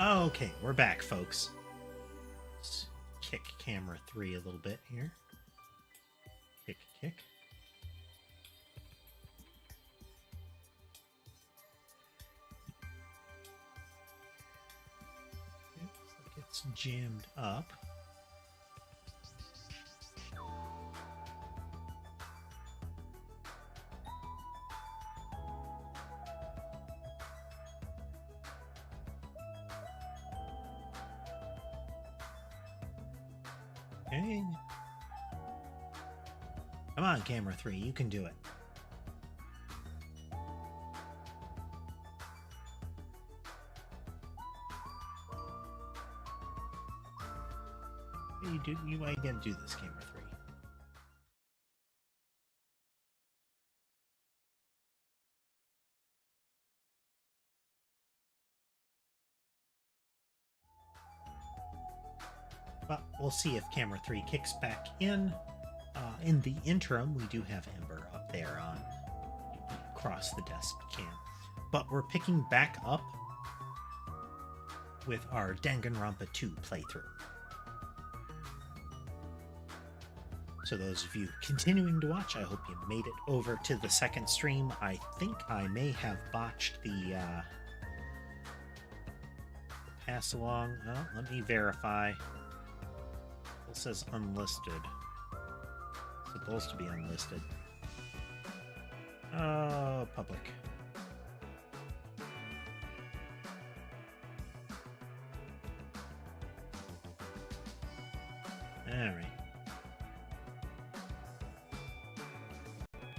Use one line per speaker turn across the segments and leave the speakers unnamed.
Okay, we're back, folks. Let's kick camera 3 a little bit here. Kick. Okay, looks like it's jammed up. Okay. Come on, camera 3, you can do it. You ain't gonna do this, camera 3. But we'll see if camera 3 kicks back in. In the interim, we do have Ember up there on across the desk cam. But we're picking back up with our Danganronpa 2 playthrough. So those of you continuing to watch, I hope you made it over to the second stream. I think I may have botched the pass along. Well, let me verify. It says unlisted. It's supposed to be unlisted. Oh, public. Alright.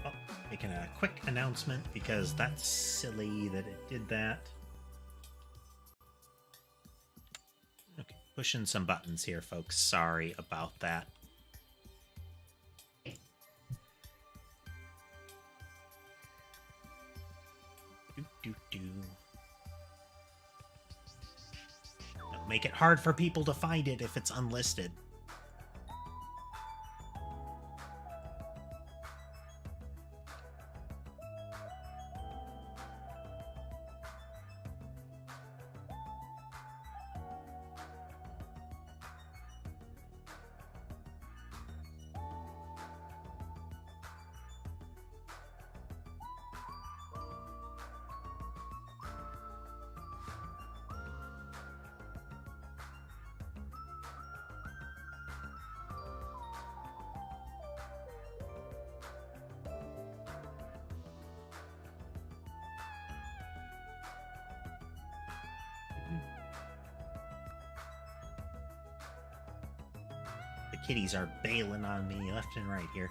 Oh, making a quick announcement because that's silly that it did that. Okay, pushing some buttons here, folks. Sorry about that. It'll make it hard for people to find it if it's unlisted. The kitties are bailing on me left and right here.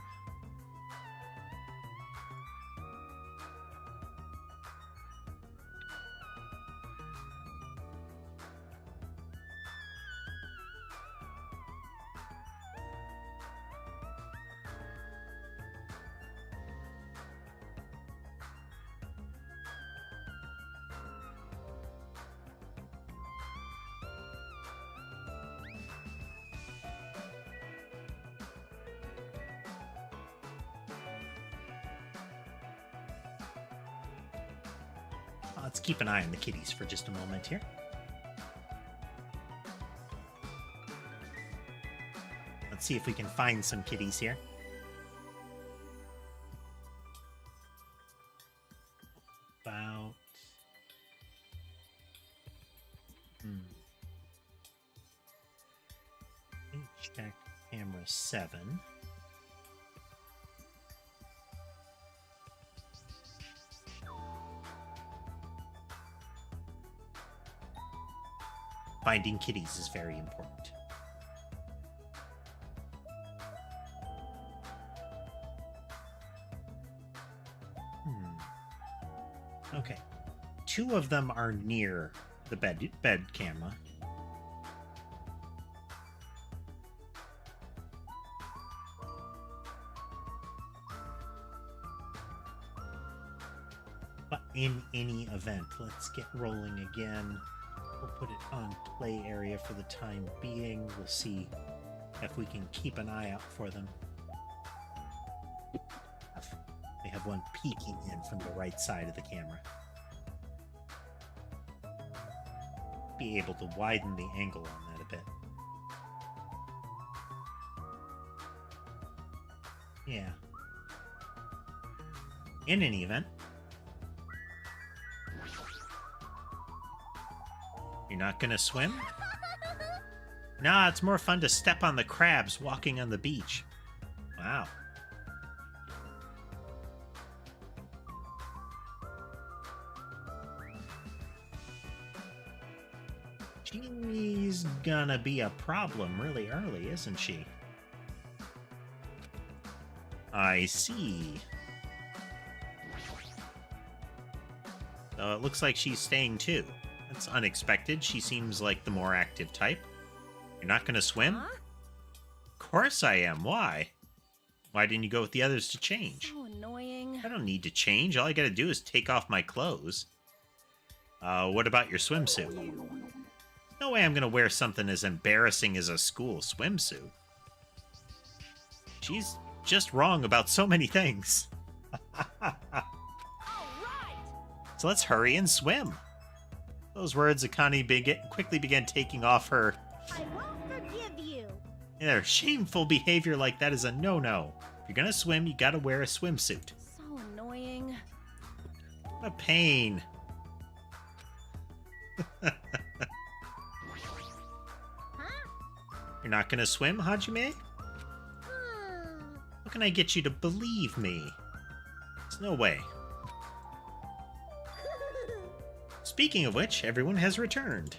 Let's keep an eye on the kitties for just a moment here. Let's see if we can find some kitties here. About... Check camera 7. Finding kitties is very important. Okay. 2 of them are near the bed camera. But in any event, let's get rolling again. We'll put it on play area for the time being. We'll see if we can keep an eye out for them. We have one peeking in from the right side of the camera. be able to widen the angle on that a bit. Yeah. In any event, you're not gonna swim? Nah, it's more fun to step on the crabs walking on the beach. Wow. She's gonna be a problem really early, isn't she? I see. So it looks like she's staying too. That's unexpected. She seems like the more active type. You're not gonna swim?
Huh?
Of course I am. Why? Why didn't you go with the others to change?
So annoying.
I don't need to change. All I gotta do is take off my clothes. What about your swimsuit? No way I'm gonna wear something as embarrassing as a school swimsuit. She's just wrong about so many things. So let's hurry and swim. Those words Akane quickly began taking off her.
I won't forgive you.
Yeah, shameful behavior like that is a no-no. If you're gonna swim, you gotta wear a swimsuit.
So annoying.
What a pain.
Huh?
You're not gonna swim, Hajime? How can I get you to believe me? There's no way. Speaking of which, everyone has returned.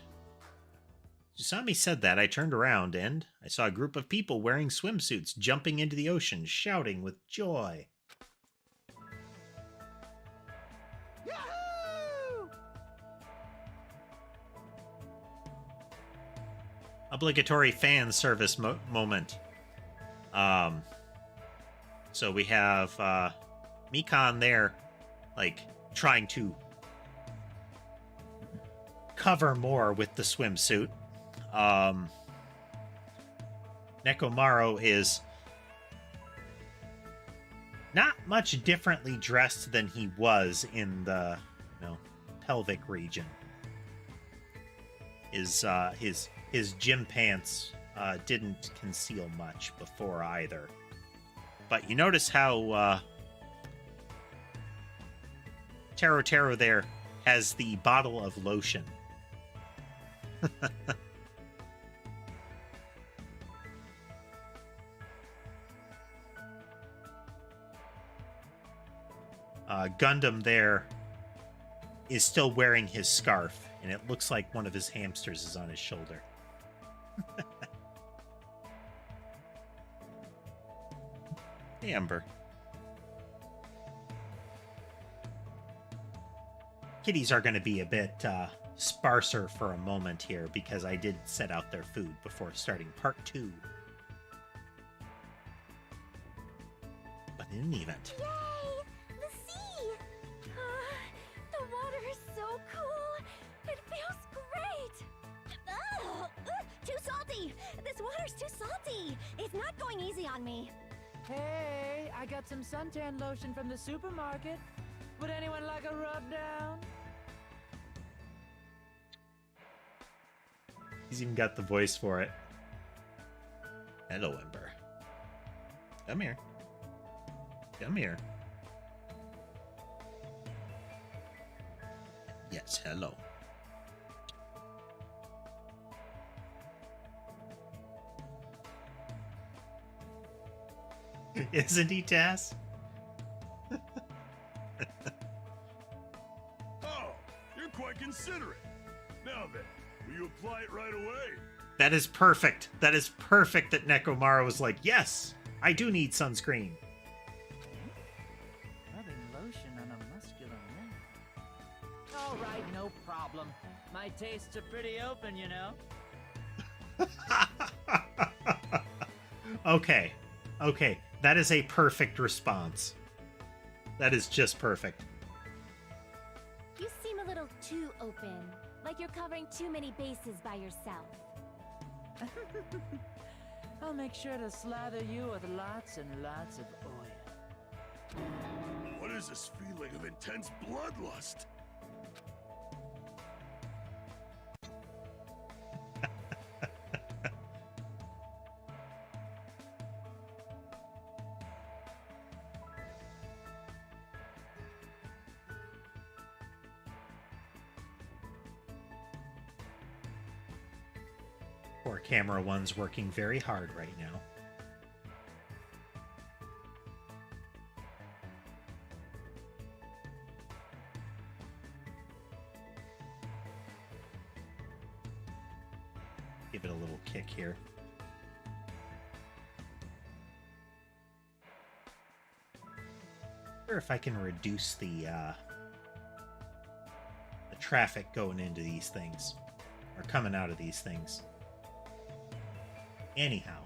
Susami said that. I turned around and I saw a group of people wearing swimsuits jumping into the ocean, shouting with joy.
Yahoo!
Obligatory fan service moment. So we have Mikan there, like, trying to cover more with the swimsuit. Nekomaru is not much differently dressed than he was in the, pelvic region. His gym pants didn't conceal much before either. But you notice how Taro there has the bottle of lotion. Gundam there is still wearing his scarf, and it looks like one of his hamsters is on his shoulder. Hey, Ember. Kitties are going to be a bit sparser for a moment here because I did set out their food before starting part 2. But in any event.
Yay! The sea! The water is so cool! It feels great! Too salty! This water's too salty! It's not going easy on me.
Hey, I got some suntan lotion from the supermarket. Would anyone like a rub down?
He's even got the voice for it. Hello, Ember. Come here. Come here. Yes, hello. Isn't he, Taz?
Oh, you're quite considerate. Now then, will you apply it right away?
That is perfect. That is perfect that Nekomaru was like, yes, I do need sunscreen.
Rubbing lotion on a muscular man. All right, no problem. My tastes are pretty open, you know.
Okay. Okay. That is a perfect response. That is just perfect.
You seem a little too open, like you're covering too many bases by yourself.
I'll make sure to slather you with lots and lots of oil.
What is this feeling of intense bloodlust?
Poor camera one's working very hard right now. Give it a little kick here. I wonder if I can reduce the traffic going into these things, or coming out of these things. Anyhow,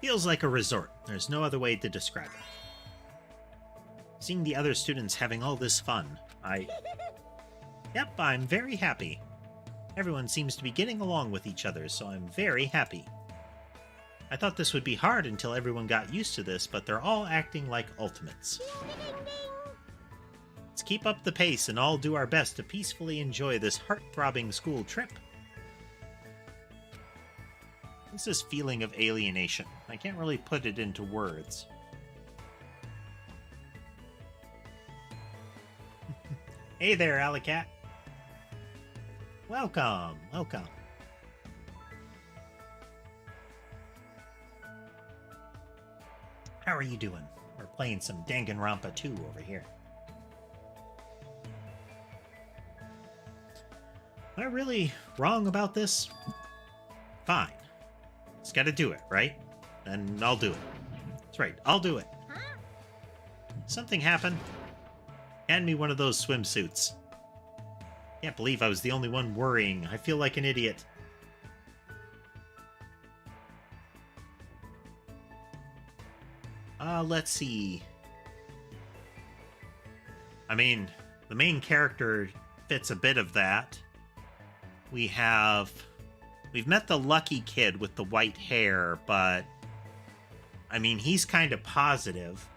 feels like a resort. There's no other way to describe it. Seeing the other students having all this fun, Yep, I'm very happy. Everyone seems to be getting along with each other, so I'm very happy. I thought this would be hard until everyone got used to this, but they're all acting like ultimates. Let's keep up the pace and all do our best to peacefully enjoy this heart-throbbing school trip. What's this feeling of alienation? I can't really put it into words. Hey there, Alicat. Welcome, welcome. How are you doing? We're playing some Danganronpa 2 over here. Am I really wrong about this? Fine. Just gotta do it, right? Then I'll do it. That's right, I'll do it.
Huh?
Something happened. Hand me one of those swimsuits. Can't believe I was the only one worrying. I feel like an idiot. Let's see. I mean, the main character fits a bit of that. We've met the lucky kid with the white hair, but I mean, he's kind of positive.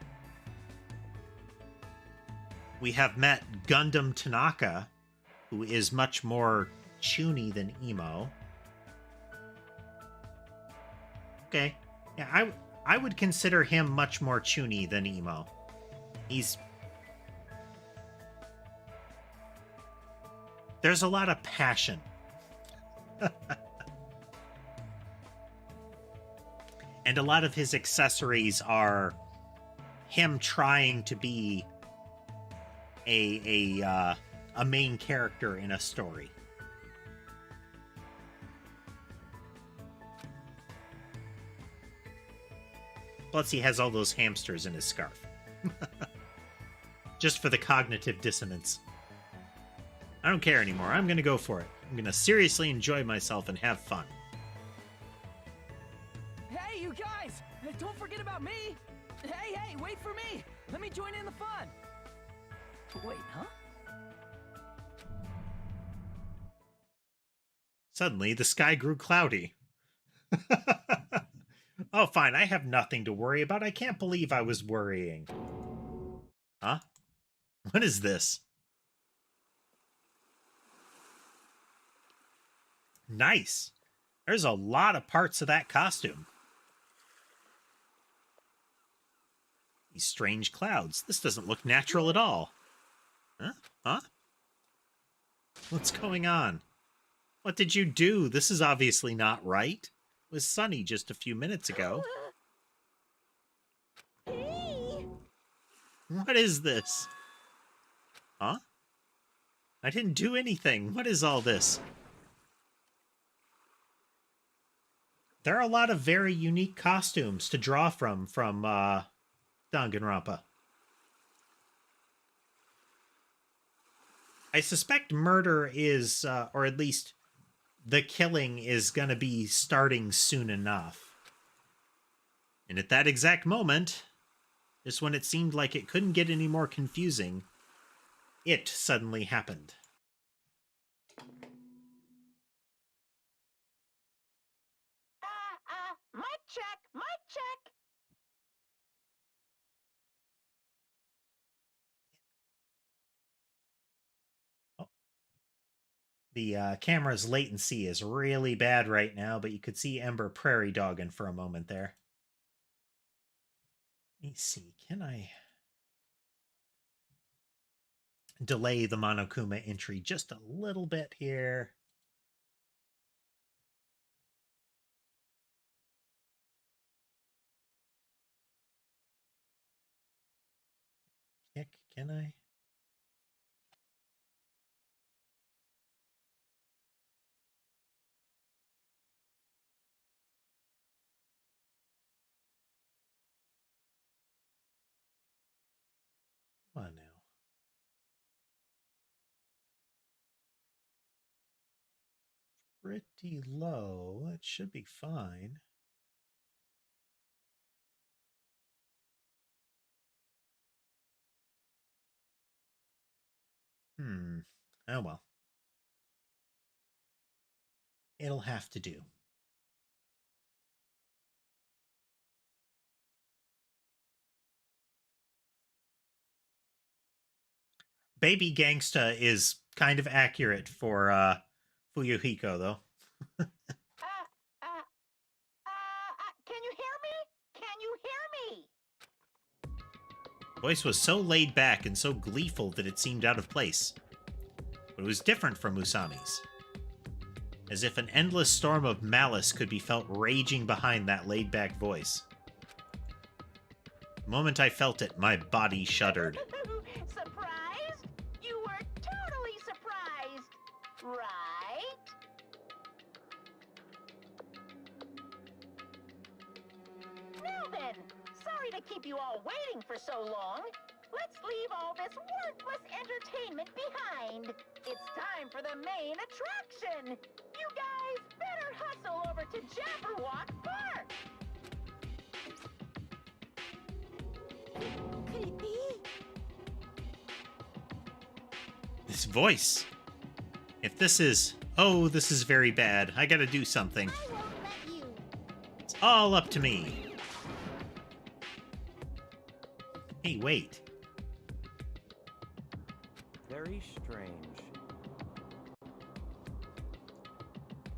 We have met Gundam Tanaka, who is much more chuny than emo. Okay. Yeah, I would consider him much more chuny than emo. There's a lot of passion. And a lot of his accessories are him trying to be a main character in a story. Plus, he has all those hamsters in his scarf. Just for the cognitive dissonance. I don't care anymore. I'm going to go for it. I'm going to seriously enjoy myself and have fun.
Hey, you guys! Don't forget about me! Hey, wait for me! Let me join in the fun! Wait, huh?
Suddenly, the sky grew cloudy. Oh, fine. I have nothing to worry about. I can't believe I was worrying. Huh? What is this? Nice. There's a lot of parts of that costume. These strange clouds. This doesn't look natural at all. Huh? Huh? What's going on? What did you do? This is obviously not right. It was sunny just a few minutes ago.
Hey!
What is this? Huh? I didn't do anything. What is all this? There are a lot of very unique costumes to draw from Danganronpa. I suspect murder is, or at least the killing is going to be starting soon enough. And at that exact moment, just when it seemed like it couldn't get any more confusing, it suddenly happened.
Mic check, mic check.
The camera's latency is really bad right now, but you could see Ember prairie dogging for a moment there. Let me see, can I delay the Monokuma entry just a little bit here? heck can I? Come on now. Pretty low. It should be fine. Oh well. It'll have to do. Baby Gangsta is kind of accurate for Fuyuhiko, though.
Can you hear me? Can you hear me?
Voice was so laid back and so gleeful that it seemed out of place. But it was different from Usami's. As if an endless storm of malice could be felt raging behind that laid-back voice. The moment I felt it, my body shuddered.
Surprised? You were totally surprised, right? Now then, sorry to keep you all waiting for so long. Let's leave all this worthless entertainment behind. It's time for the main attraction. You guys better hustle over to Jabberwock Park.
Could it be?
This voice. If this is... Oh, this is very bad. I gotta do something.
I won't let you.
It's all up to me. Hey, wait.
Very strange.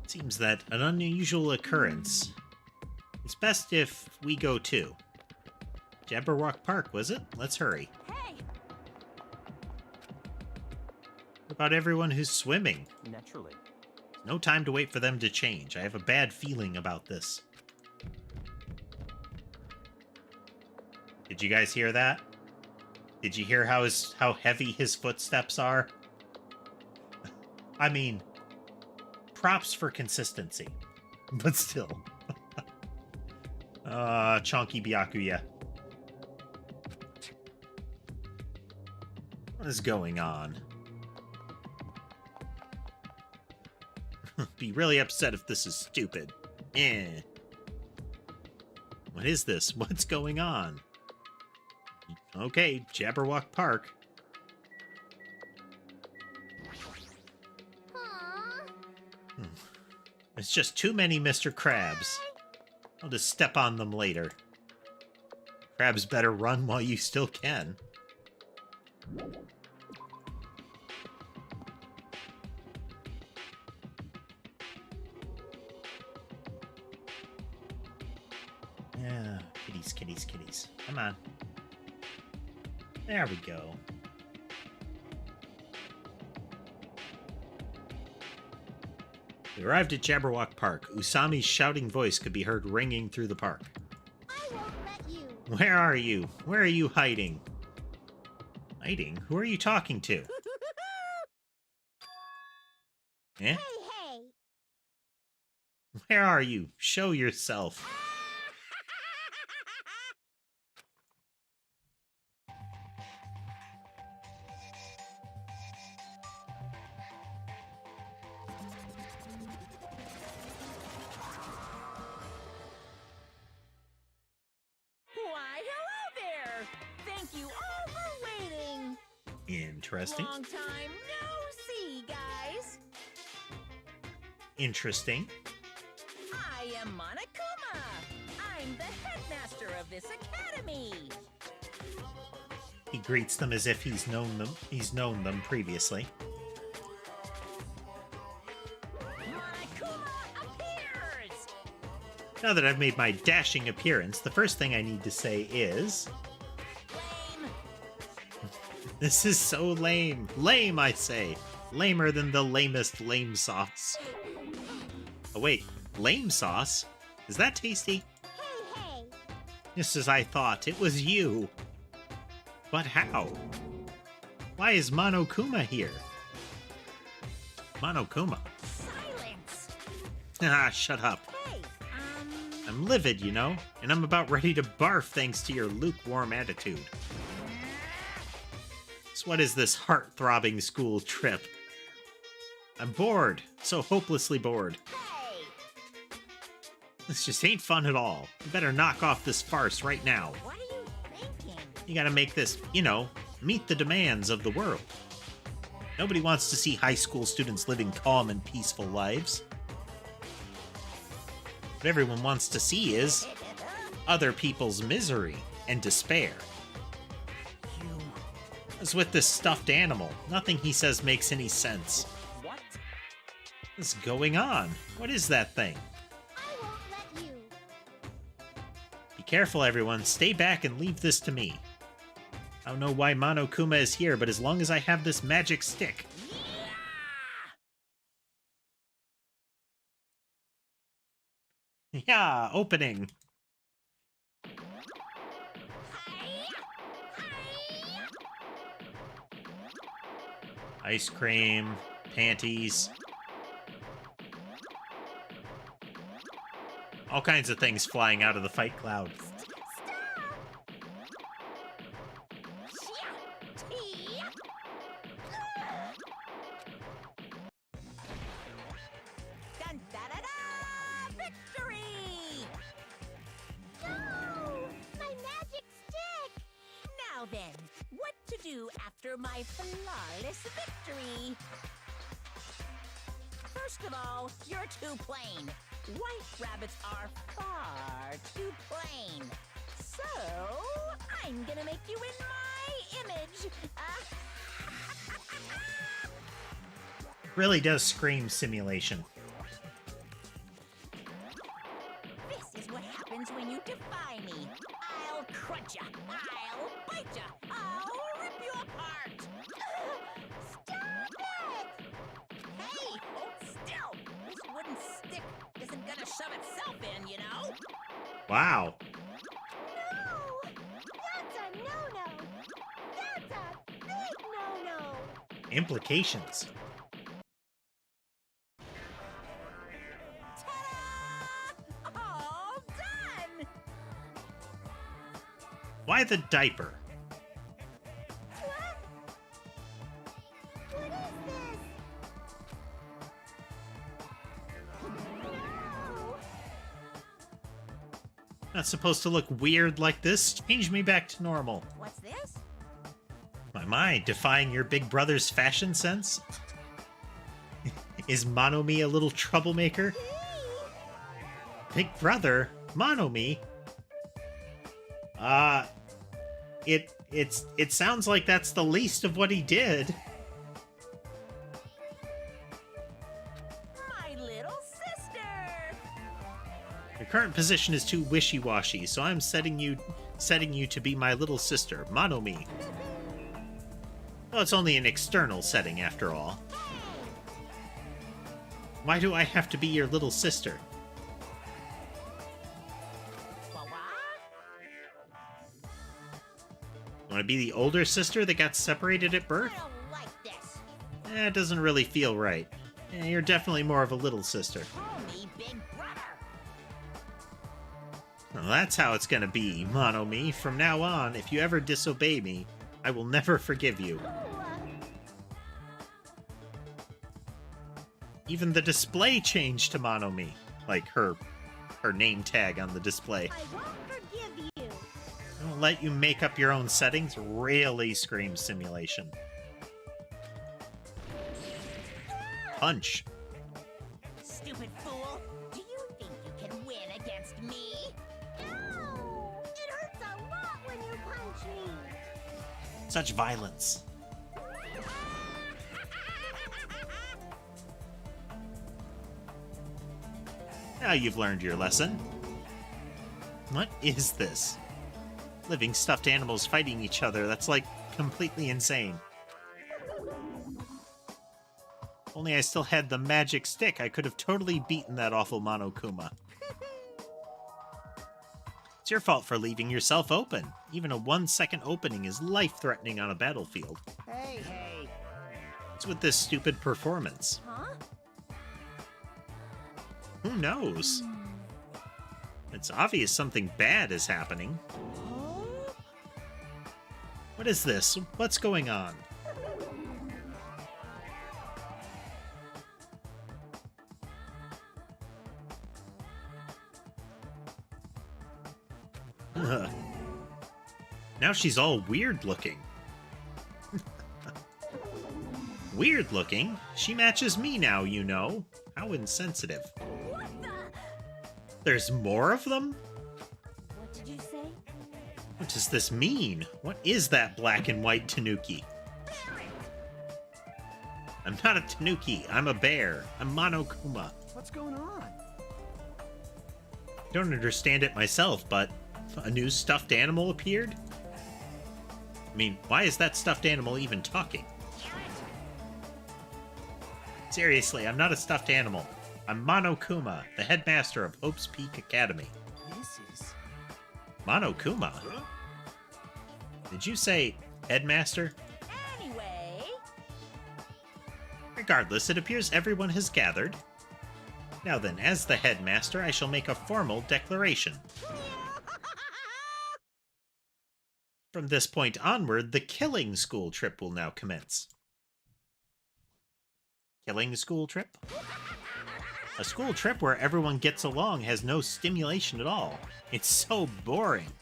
Seems that an unusual occurrence. It's best if we go too. Jabberwock Park, was it? Let's hurry.
Hey!
What about everyone who's swimming?
Naturally.
No time to wait for them to change. I have a bad feeling about this. Did you guys hear that? Did you hear how heavy his footsteps are? I mean, props for consistency, but still. Chonky Byakuya. What is going on? Be really upset if this is stupid. Eh. What is this? What's going on? Okay, Jabberwock Park.
Aww.
It's just too many Mr. Krabs. I'll just step on them later. Krabs better run while you still can. Yeah, kitties, kitties, kitties. Come on. There we go. We arrived at Jabberwock Park. Usami's shouting voice could be heard ringing through the park.
I won't let you.
Where are you? Where are you hiding? Hiding? Who are you talking to? Eh?
Hey, hey!
Where are you? Show yourself.
Why, hello there! Thank you all for waiting.
Interesting.
Long time no see, guys.
Interesting.
I am Monokuma. I'm the headmaster of this academy.
He greets them as if he's known them previously.
Monokuma appears.
Now that I've made my dashing appearance, the first thing I need to say is...
Lame.
This is so lame. Lame, I say. Lamer than the lamest lame sauce. Oh wait, lame sauce? Is that tasty?
Hey, hey!
Just as I thought, it was you. But how? Why is Monokuma here? Monokuma?
Silence!
Ah, shut up.
Hey,
I'm livid, you know, and I'm about ready to barf thanks to your lukewarm attitude. So what is this heart-throbbing school trip? I'm bored. So hopelessly bored.
hey!
This just ain't fun at all. You better knock off this farce right now.
What are you thinking?
You gotta make this, you know, meet the demands of the world. Nobody wants to see high school students living calm and peaceful lives. What everyone wants to see is other people's misery and despair. As with this stuffed animal, nothing he says makes any sense.
What?
What's going on? What is that thing?
I won't let you.
Be careful, everyone. Stay back and leave this to me. I don't know why Monokuma is here, but as long as I have this magic stick. Yeah, opening. Ice cream, panties. All kinds of things flying out of the fight cloud.
Dun, da, da, da! Victory! No! My magic stick! Now then, what to do after my flawless victory? First of all, you're too plain. White rabbits are far too plain. So, I'm gonna make you in my image.
Really does scream simulation.
This is what happens when you defy me. I'll crunch ya. I'll bite ya. I'll rip you apart. Stop it! Hey, hold still. This wooden stick isn't gonna shove itself in, you know?
Wow.
No! That's a no-no! That's a big no-no!
Implications.
Ta-da! All done!
Why the diaper?
What? What is this? No!
Not supposed to look weird like this. Change me back to normal.
What's this?
My, defying your big brother's fashion sense? Is Monomi a little troublemaker? Big brother? Monomi? It sounds like that's the least of what he did.
My little sister!
Your current position is too wishy-washy, so I'm setting you to be my little sister, Monomi. Well, it's only an external setting, after all. Why do I have to be your little sister?
What?
Want to be the older sister that got separated at
I
birth?
don't like this.
It doesn't really feel right. You're definitely more of a little sister.
Call me Big Brother.
Well, that's how it's gonna be, Monomi. From now on, if you ever disobey me, I will never forgive you. Even the display changed to Monomi. Like her name tag on the display.
I won't forgive you.
I won't let you make up your own settings. Really screams simulation. Punch.
Stupid fool. Do you think you can win against me? No! It hurts a lot when you punch me.
Such violence. Now you've learned your lesson. What is this? Living stuffed animals fighting each other. That's like completely insane. Only I still had the magic stick, I could have totally beaten that awful Monokuma. It's your fault for leaving yourself open. Even a 1-second opening is life-threatening on a battlefield.
Hey, hey.
What's with this stupid performance?
Huh?
Who knows? It's obvious something bad is happening.
Huh?
What is this? What's going on? Ugh. Now she's all weird looking. Weird looking? She matches me now, you know. How insensitive.
What the?
There's more of them?
What did you say?
What does this mean? What is that black and white tanuki? I'm not a tanuki. I'm a bear. I'm Monokuma.
What's going on?
I don't understand it myself, but a new stuffed animal appeared? I mean, why is that stuffed animal even talking? Seriously, I'm not a stuffed animal. I'm Monokuma, the headmaster of Hope's Peak Academy.
This is...
Monokuma?
Huh?
Did you say headmaster?
Anyway,
Regardless, it appears everyone has gathered. Now then, as the headmaster, I shall make a formal declaration. From this point onward, the killing school trip will now commence. Killing school trip? A school trip where everyone gets along has no stimulation at all. It's so boring.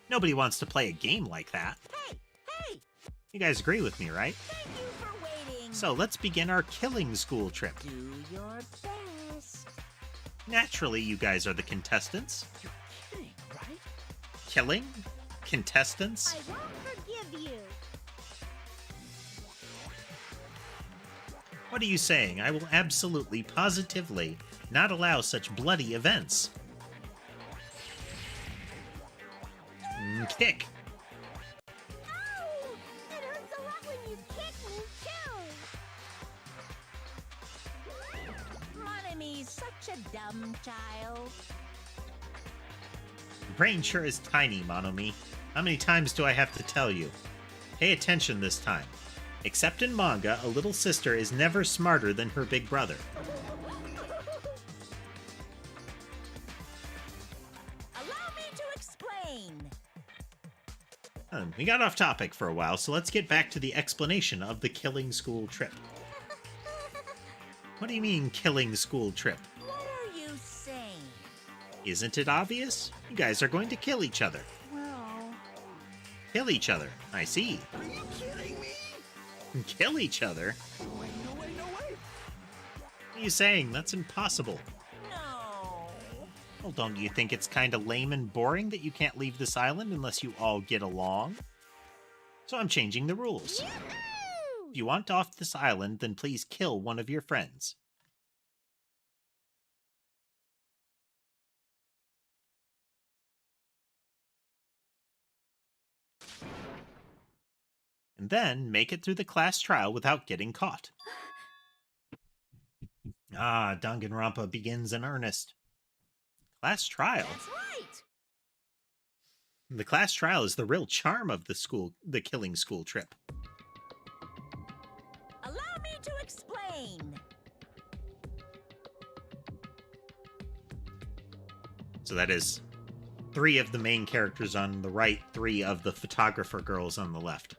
Nobody wants to play a game like that.
hey, hey!
You guys agree with me, right?
Thank you for waiting.
So let's begin our killing school trip.
Do your best.
Naturally, you guys are the contestants.
You're kidding, right?
Killing? Contestants?
I won't forgive you.
What are you saying? I will absolutely, positively not allow such bloody events. Kick.
Ow! It hurts a lot when you kick me, too. Monomi's such a dumb child.
Your brain sure is tiny, Monomi. How many times do I have to tell you? Pay attention this time. Except in manga, a little sister is never smarter than her big brother.
Allow me to explain.
We got off topic for a while, so let's get back to the explanation of the killing school trip. What do you mean, killing school trip?
What are you saying?
Isn't it obvious? You guys are going to kill each other.
Well,
Kill each other. I see.
Are you kidding me?
Kill each other?
No way, no way, no way.
What are you saying? That's impossible.
no.
Well, don't you think it's kind of lame and boring that you can't leave this island unless you all get along? So I'm changing the rules.
Yoo-hoo!
If you want off this island, then please kill one of your friends. And then make it through the class trial without getting caught. Ah, Danganronpa begins in earnest. Class trial?
That's right.
The class trial is the real charm of the killing school trip.
Allow me to explain.
So that is 3 of the main characters on the right, 3 of the photographer girls on the left.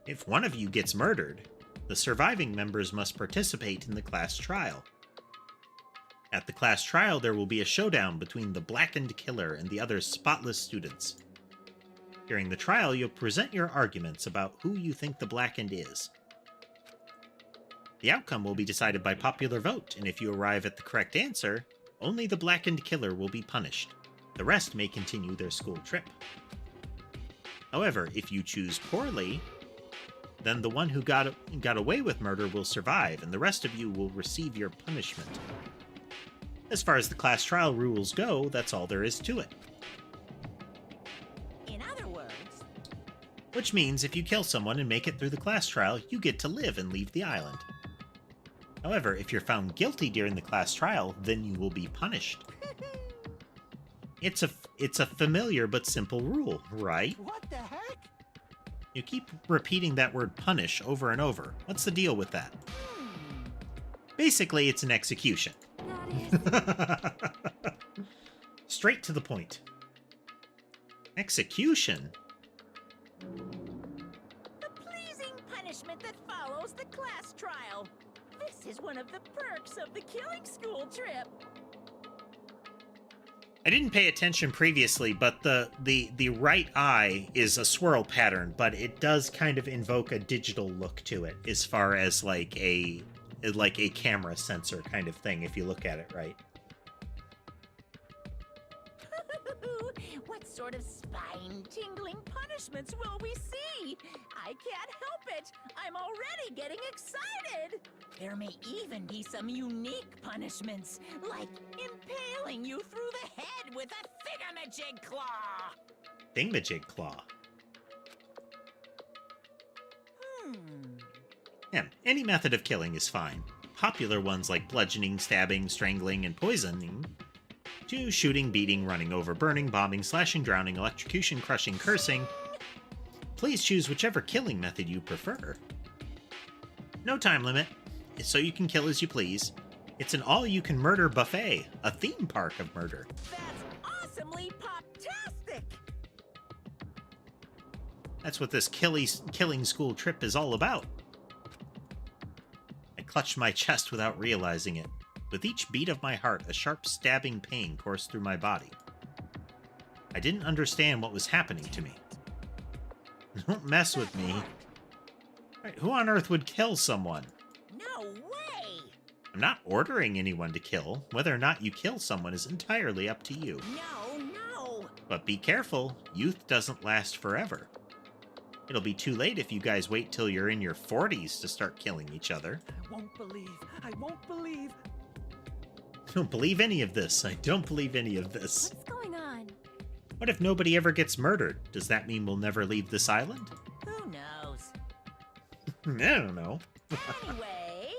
If one of you gets murdered, the surviving members must participate in the class trial. At the class trial, there will be a showdown between the blackened killer and the other spotless students. During the trial, you'll present your arguments about who you think the blackened is. The outcome will be decided by popular vote, and if you arrive at the correct answer, only the blackened killer will be punished. The rest may continue their school trip. However, if you choose poorly, then the one who got away with murder will survive, and the rest of you will receive your punishment. As far as the class trial rules go, that's all there is to it.
In other words,
Which means if you kill someone and make it through the class trial, you get to live and leave the island. However, if you're found guilty during the class trial, then you will be punished. It's a familiar but simple rule, right?
What the heck?
You keep repeating that word punish over and over. What's the deal with that? Basically, it's an execution.
That is.
Straight to the point. Execution?
The pleasing punishment that follows the class trial. This is one of the perks of the killing school trip.
I didn't pay attention previously, but the right eye is a swirl pattern, but it does kind of invoke a digital look to it, as far as like a camera sensor kind of thing, if you look at it right.
What sort of spine-tingling punishments will we see? I can't help it. I'm already getting excited. There may even be some unique punishments, like impaling you through the head with a thingamajig claw.
Thingamajig claw. Yeah, any method of killing is fine. Popular ones like bludgeoning, stabbing, strangling, and poisoning, to shooting, beating, running over, burning, bombing, slashing, drowning, electrocution, crushing, cursing. Please choose whichever killing method you prefer. No time limit, so you can kill as you please. It's an all-you-can-murder buffet, a theme park of murder.
That's awesomely pop-tastic!
That's what this killing school trip is all about. I clutched my chest without realizing it. With each beat of my heart, a sharp stabbing pain coursed through my body. I didn't understand what was happening to me. Don't mess with me. Right, who on earth would kill someone?
No way!
I'm not ordering anyone to kill. Whether or not you kill someone is entirely up to you.
No!
But be careful, youth doesn't last forever. It'll be too late if you guys wait till you're in your 40s to start killing each other.
I won't believe. I won't believe.
I don't believe any of this. I don't believe any of this.
What's going on?
What if nobody ever gets murdered? Does that mean we'll never leave this island?
Who knows?
I don't know.
Anyway,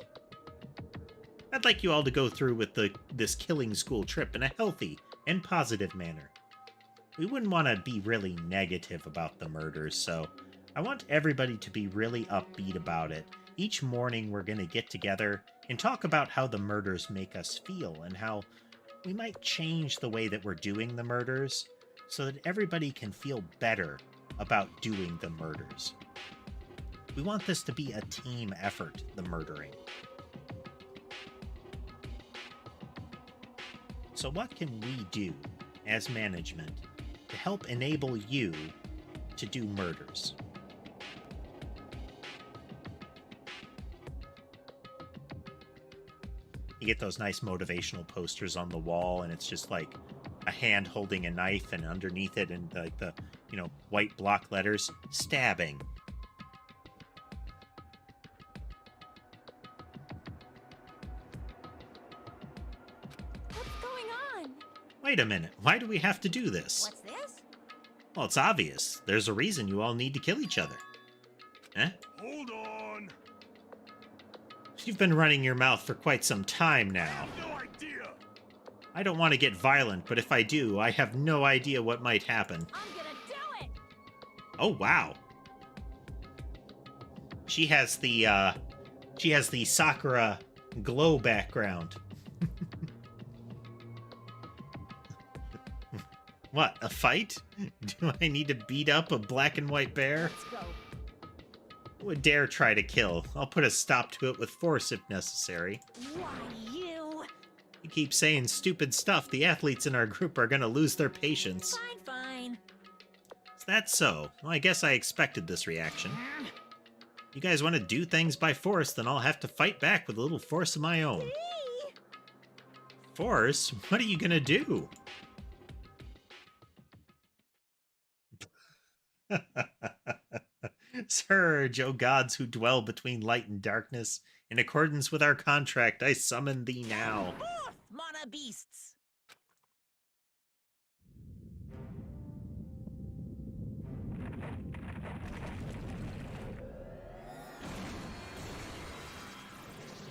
I'd like you all to go through with this killing school trip in a healthy and positive manner. We wouldn't want to be really negative about the murders, so I want everybody to be really upbeat about it. Each morning we're going to get together and talk about how the murders make us feel and how we might change the way that we're doing the murders so that everybody can feel better about doing the murders. We want this to be a team effort, the murdering. So what can we do as management to help enable you to do murders? You get those nice motivational posters on the wall, and it's just like a hand holding a knife, and underneath it, and like the, white block letters, stabbing.
What's going on?
Wait a minute, why do we have to do this?
what's this?
Well, it's obvious. There's a reason you all need to kill each other. Eh?
Hold on.
You've been running your mouth for quite some time
I
now.
have no idea.
I don't want to get violent, but if I do, I have no idea what might happen.
I'm gonna do it!
Oh, wow. She has the Sakura glow background. What, a fight? Do I need to beat up a black and white bear?
Let's go.
Who would dare try to kill? I'll put a stop to it with force if necessary.
Why, you?
You keep saying stupid stuff, the athletes in our group are gonna lose their patience.
Fine.
Is that so? Well, I guess I expected this reaction. You guys want to do things by force, then I'll have to fight back with a little force of my own.
Hey!
Force? What are you gonna do? Surge, O gods who dwell between light and darkness, in accordance with our contract, I summon thee now.
Forth, mana beasts!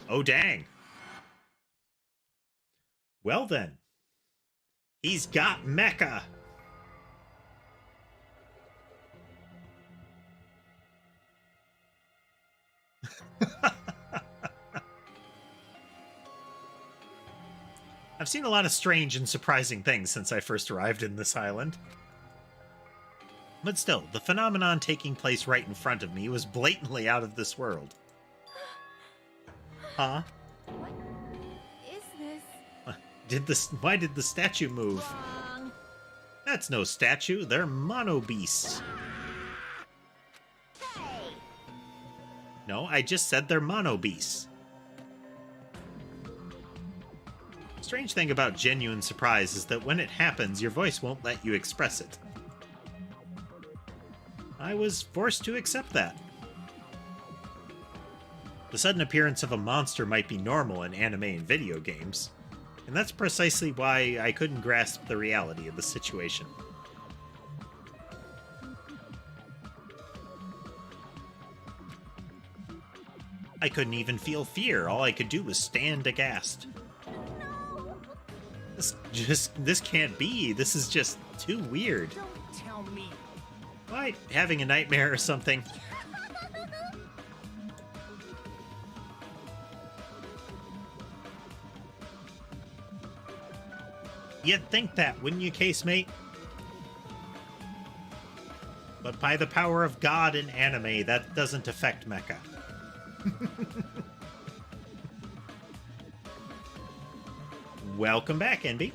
Oh, dang. Well then. He's got mecha! I've seen a lot of strange and surprising things since I first arrived in this island. But still, the phenomenon taking place right in front of me was blatantly out of this world. Huh?
What is this?
Why did the statue move?
Wrong.
That's no statue, they're mono beasts.
Hey!
No, I just said they're mono beasts. Strange thing about genuine surprise is that when it happens, your voice won't let you express it. I was forced to accept that. The sudden appearance of a monster might be normal in anime and video games, and that's precisely why I couldn't grasp the reality of the situation. I couldn't even feel fear, all I could do was stand aghast. This can't be. This is just too weird.
Don't tell me.
What? Having a nightmare or something? You'd think that, wouldn't you, casemate? But by the power of God in anime, that doesn't affect mecha. Welcome back, Envy.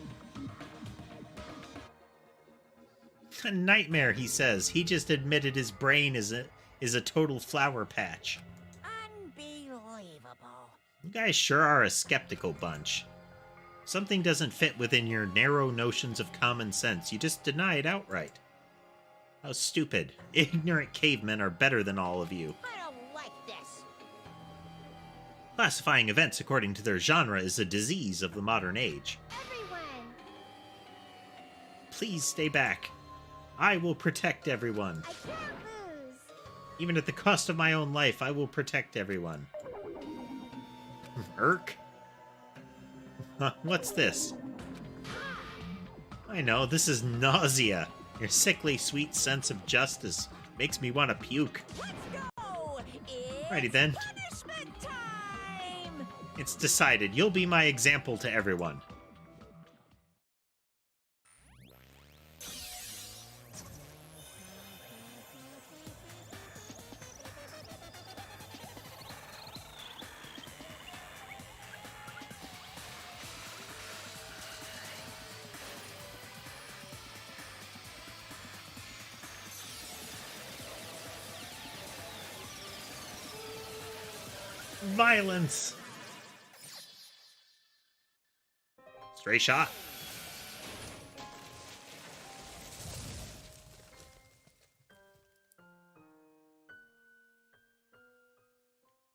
A nightmare, he says. He just admitted his brain is a total flower patch.
Unbelievable.
You guys sure are a skeptical bunch. Something doesn't fit within your narrow notions of common sense. You just deny it outright. How stupid. Ignorant cavemen are better than all of you.
I don't like this.
Classifying events according to their genre is a disease of the modern age.
Everyone.
Please stay back. I will protect everyone.
I can't lose.
Even at the cost of my own life, I will protect everyone. Irk? Huh, what's this? I know, this is nausea. Your sickly sweet sense of justice makes me want to puke.
Let's go. It's
Righty then.
punishment time.
It's decided. You'll be my example to everyone. Violence. Stray shot.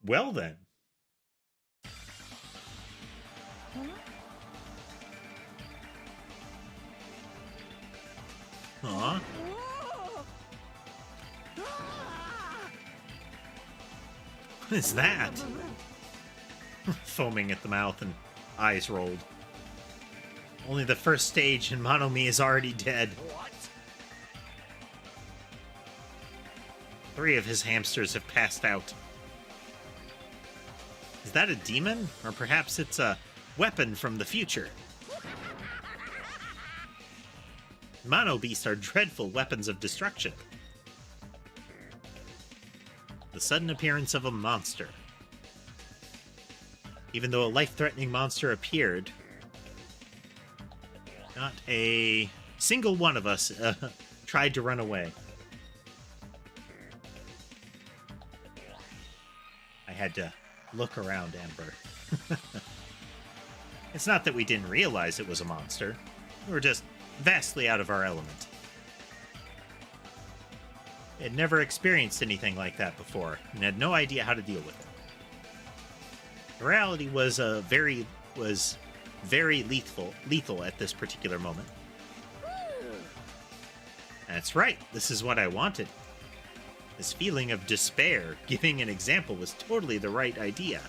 Well then. Huh? What is that? Foaming at the mouth and eyes rolled. Only the first stage and Monomi is already dead.
What?
3 of his hamsters have passed out. Is that a demon? Or perhaps it's a weapon from the future? Mono beasts are dreadful weapons of destruction. The sudden appearance of a monster. Even though a life-threatening monster appeared, not a single one of us tried to run away. I had to look around, Amber. It's not that we didn't realize it was a monster. We were just vastly out of our element. We had never experienced anything like that before, and had no idea how to deal with it. The reality was very lethal at this particular moment. That's right, this is what I wanted. This feeling of despair, giving an example, was totally the right idea.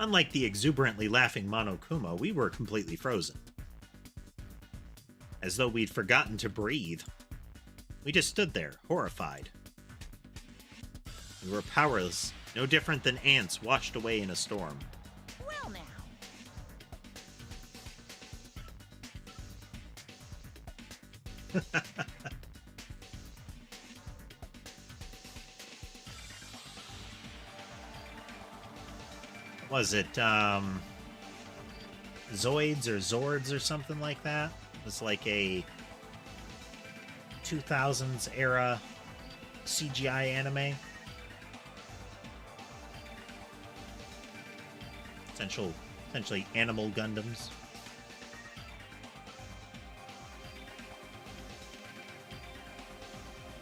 Unlike the exuberantly laughing Monokuma, we were completely frozen. As though we'd forgotten to breathe. We just stood there, horrified. We were powerless, no different than ants washed away in a storm.
Well now.
Was it, Zoids or Zords or something like that? It was like a 2000s era CGI anime. Essentially animal Gundams.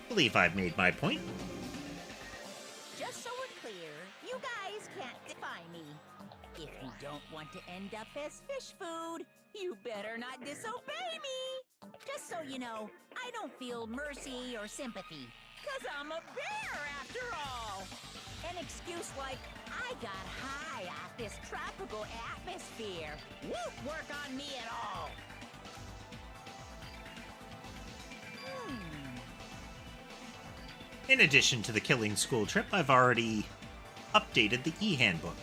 Believe I've made my point.
Just so we're clear, you guys can't defy me. If you don't want to end up as fish food, you better not disobey me. Just so you know, I don't feel mercy or sympathy. 'Cause I'm a bear after all. An excuse like, I got high off this tropical atmosphere. Won't work on me at all.
In addition to the killing school trip, I've already updated the e-handbook.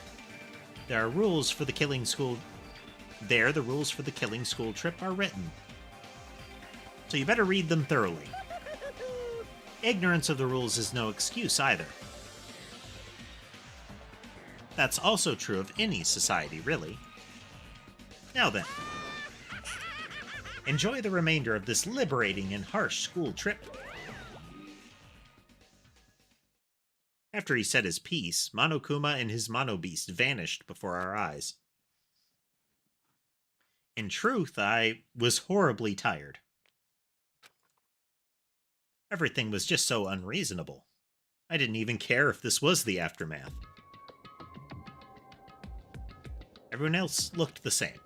There are rules for the killing school... There, the rules for the killing school trip are written. So you better read them thoroughly. Ignorance of the rules is no excuse either. That's also true of any society, really. Now then. Enjoy the remainder of this liberating and harsh school trip. After he said his piece, Monokuma and his Mono Beast vanished before our eyes. In truth, I was horribly tired. Everything was just so unreasonable. I didn't even care if this was the aftermath. Everyone else looked the same.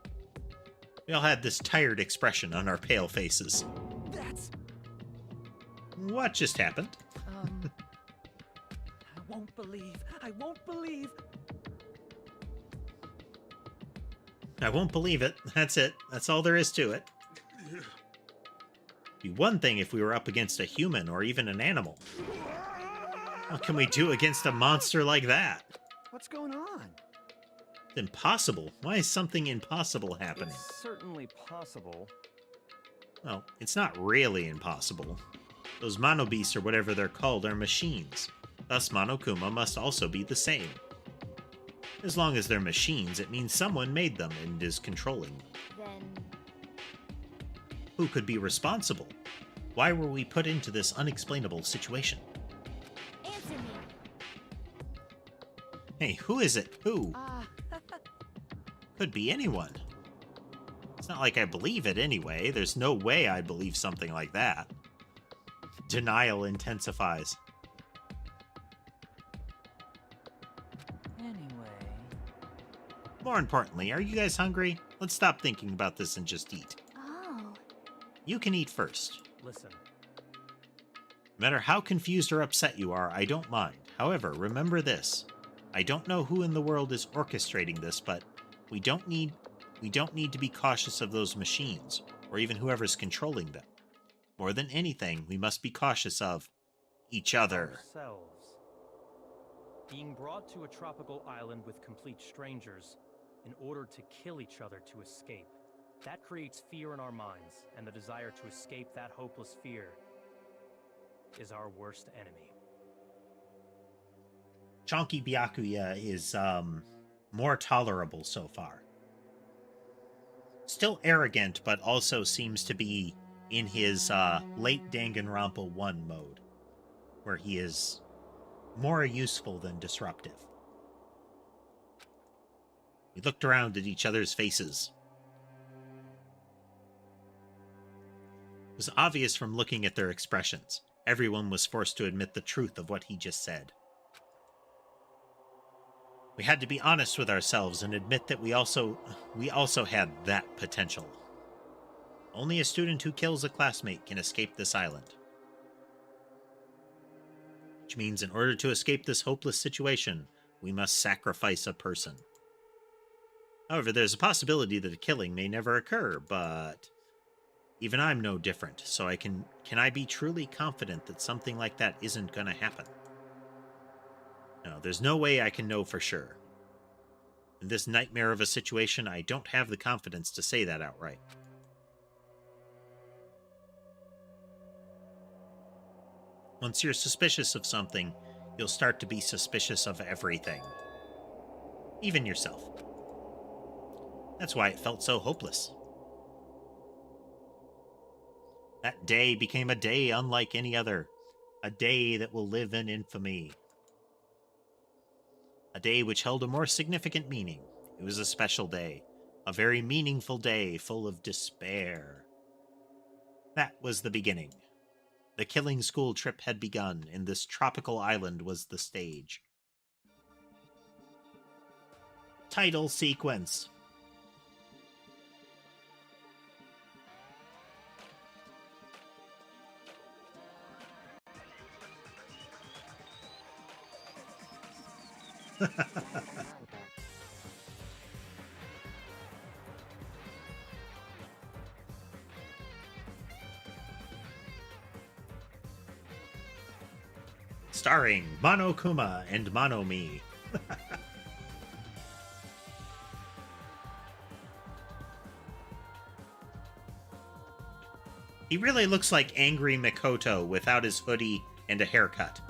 We all had this tired expression on our pale faces.
That's...
What just happened?
I won't believe. I won't believe.
I won't believe it. That's it. That's all there is to it. Be one thing if we were up against a human or even an animal. What can we do against a monster like that?
What's going on?
It's impossible. Why is something impossible happening?
It's certainly possible.
Well, it's not really impossible. Those Mono Beasts or whatever they're called are machines. Thus, Monokuma must also be the same. As long as they're machines, it means someone made them and is controlling them.
Then
Who could be responsible? Why were we put into this unexplainable situation?
answer me.
Hey, who is it? Who?
Ah,
Could be anyone. It's not like I believe it anyway. There's no way I'd believe something like that. Denial intensifies.
Anyway...
More importantly, are you guys hungry? Let's stop thinking about this and just eat.
oh.
You can eat first.
Listen,
No matter how confused or upset you are, I don't mind. However, remember this. I don't know who in the world is orchestrating this, but we don't need to be cautious of those machines, or even whoever's controlling them. More than anything, we must be cautious of each other.
ourselves. Being brought to a tropical island with complete strangers in order to kill each other to escape. That creates fear in our minds, and the desire to escape that hopeless fear is our worst enemy.
Chonky Byakuya is, more tolerable so far. Still arrogant, but also seems to be in his, late Danganronpa 1 mode, where he is more useful than disruptive. We looked around at each other's faces. It was obvious from looking at their expressions. Everyone was forced to admit the truth of what he just said. We had to be honest with ourselves and admit that we also had that potential. Only a student who kills a classmate can escape this island. Which means in order to escape this hopeless situation, we must sacrifice a person. However, there's a possibility that a killing may never occur, but even I'm no different, so can I be truly confident that something like that isn't gonna happen? No, there's no way I can know for sure. In this nightmare of a situation, I don't have the confidence to say that outright. Once you're suspicious of something, you'll start to be suspicious of everything. Even yourself. That's why it felt so hopeless. That day became a day unlike any other. A day that will live in infamy. A day which held a more significant meaning. It was a special day. A very meaningful day full of despair. That was the beginning. The killing school trip had begun, and this tropical island was the stage. Title sequence. Starring Mono Kuma and Mono Mi. He really looks like angry Mikoto without his hoodie and a haircut.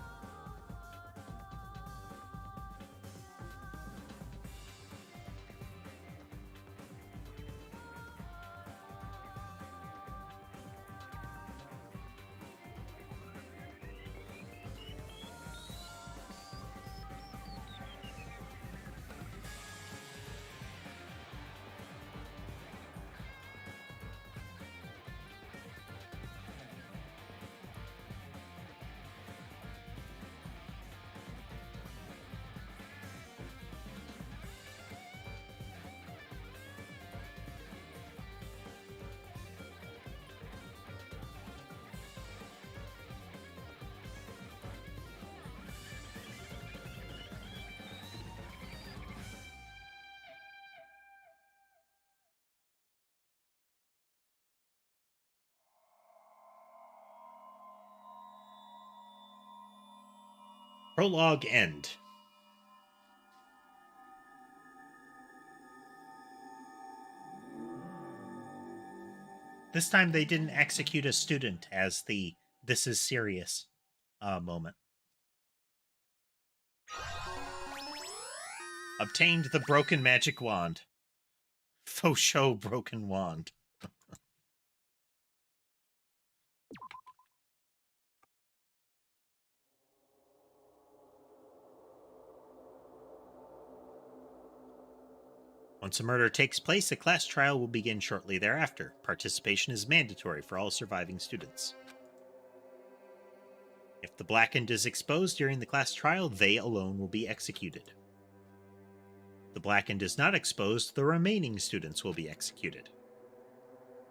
Prologue end. This time they didn't execute a student as the "this is serious" moment. Obtained the broken magic wand. Faux show broken wand. Once a murder takes place, a class trial will begin shortly thereafter. Participation is mandatory for all surviving students. If the blackened is exposed during the class trial, they alone will be executed. If the blackened is not exposed, the remaining students will be executed.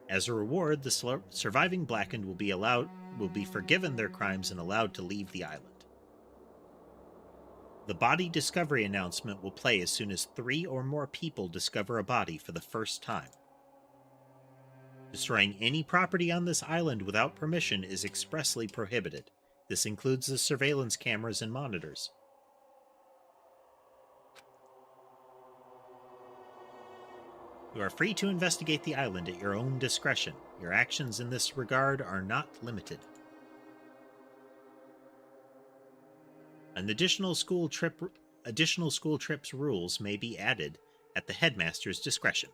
As a reward, the surviving blackened will be forgiven their crimes and allowed to leave the island. The body discovery announcement will play as soon as 3 or more people discover a body for the first time. Destroying any property on this island without permission is expressly prohibited. This includes the surveillance cameras and monitors. You are free to investigate the island at your own discretion. Your actions in this regard are not limited. An additional school trips rules may be added at the headmaster's discretion.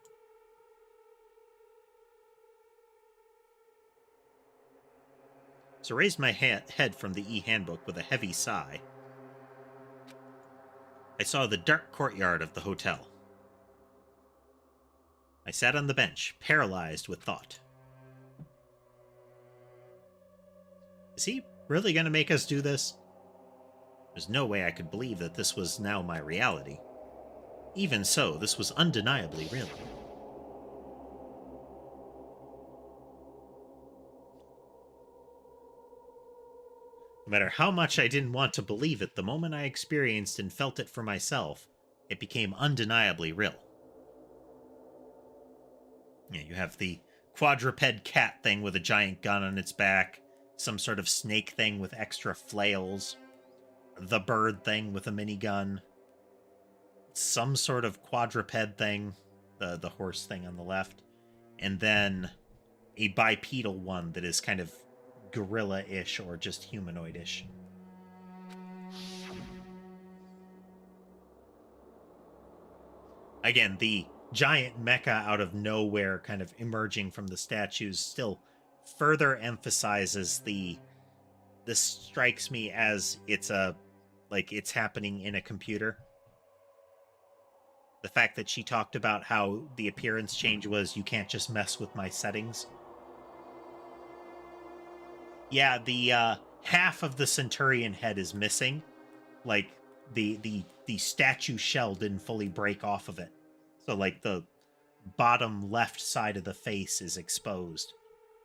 So I raised my head from the e-handbook with a heavy sigh. I saw the dark courtyard of the hotel. I sat on the bench, paralyzed with thought. Is he really going to make us do this? There's no way I could believe that this was now my reality. Even so, this was undeniably real. No matter how much I didn't want to believe it, the moment I experienced and felt it for myself, it became undeniably real. Yeah, you have the quadruped cat thing with a giant gun on its back, some sort of snake thing with extra flails, the bird thing with a minigun, some sort of quadruped thing, the horse thing on the left, and then a bipedal one that is kind of gorilla-ish or just humanoid-ish. Again, the giant mecha out of nowhere kind of emerging from the statues still further emphasizes this strikes me as it's happening in a computer. The fact that she talked about how the appearance change was, you can't just mess with my settings. Yeah, the half of the Centurion head is missing. Like the statue shell didn't fully break off of it. So like the bottom left side of the face is exposed,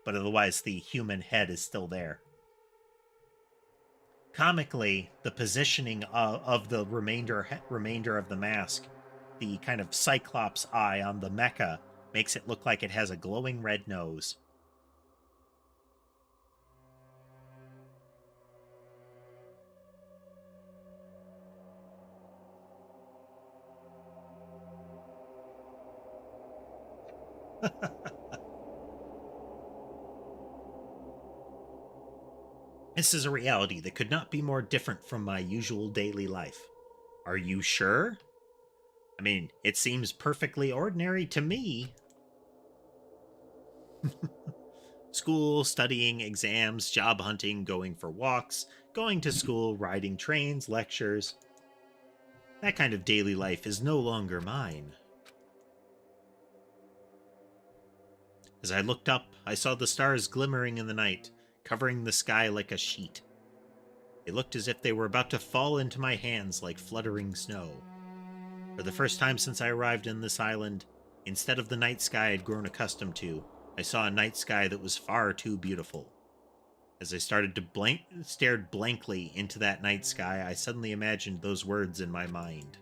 but otherwise the human head is still there. Comically, the positioning of the remainder of the mask, the kind of cyclops eye on the mecha, makes it look like it has a glowing red nose. This is a reality that could not be more different from my usual daily life. Are you sure? I mean, it seems perfectly ordinary to me. School, studying, exams, job hunting, going for walks, going to school, riding trains, lectures. That kind of daily life is no longer mine. As I looked up, I saw the stars glimmering in the night, covering the sky like a sheet. They looked as if they were about to fall into my hands like fluttering snow. For the first time since I arrived in this island, instead of the night sky I'd grown accustomed to, I saw a night sky that was far too beautiful. As I stared blankly into that night sky, I suddenly imagined those words in my mind.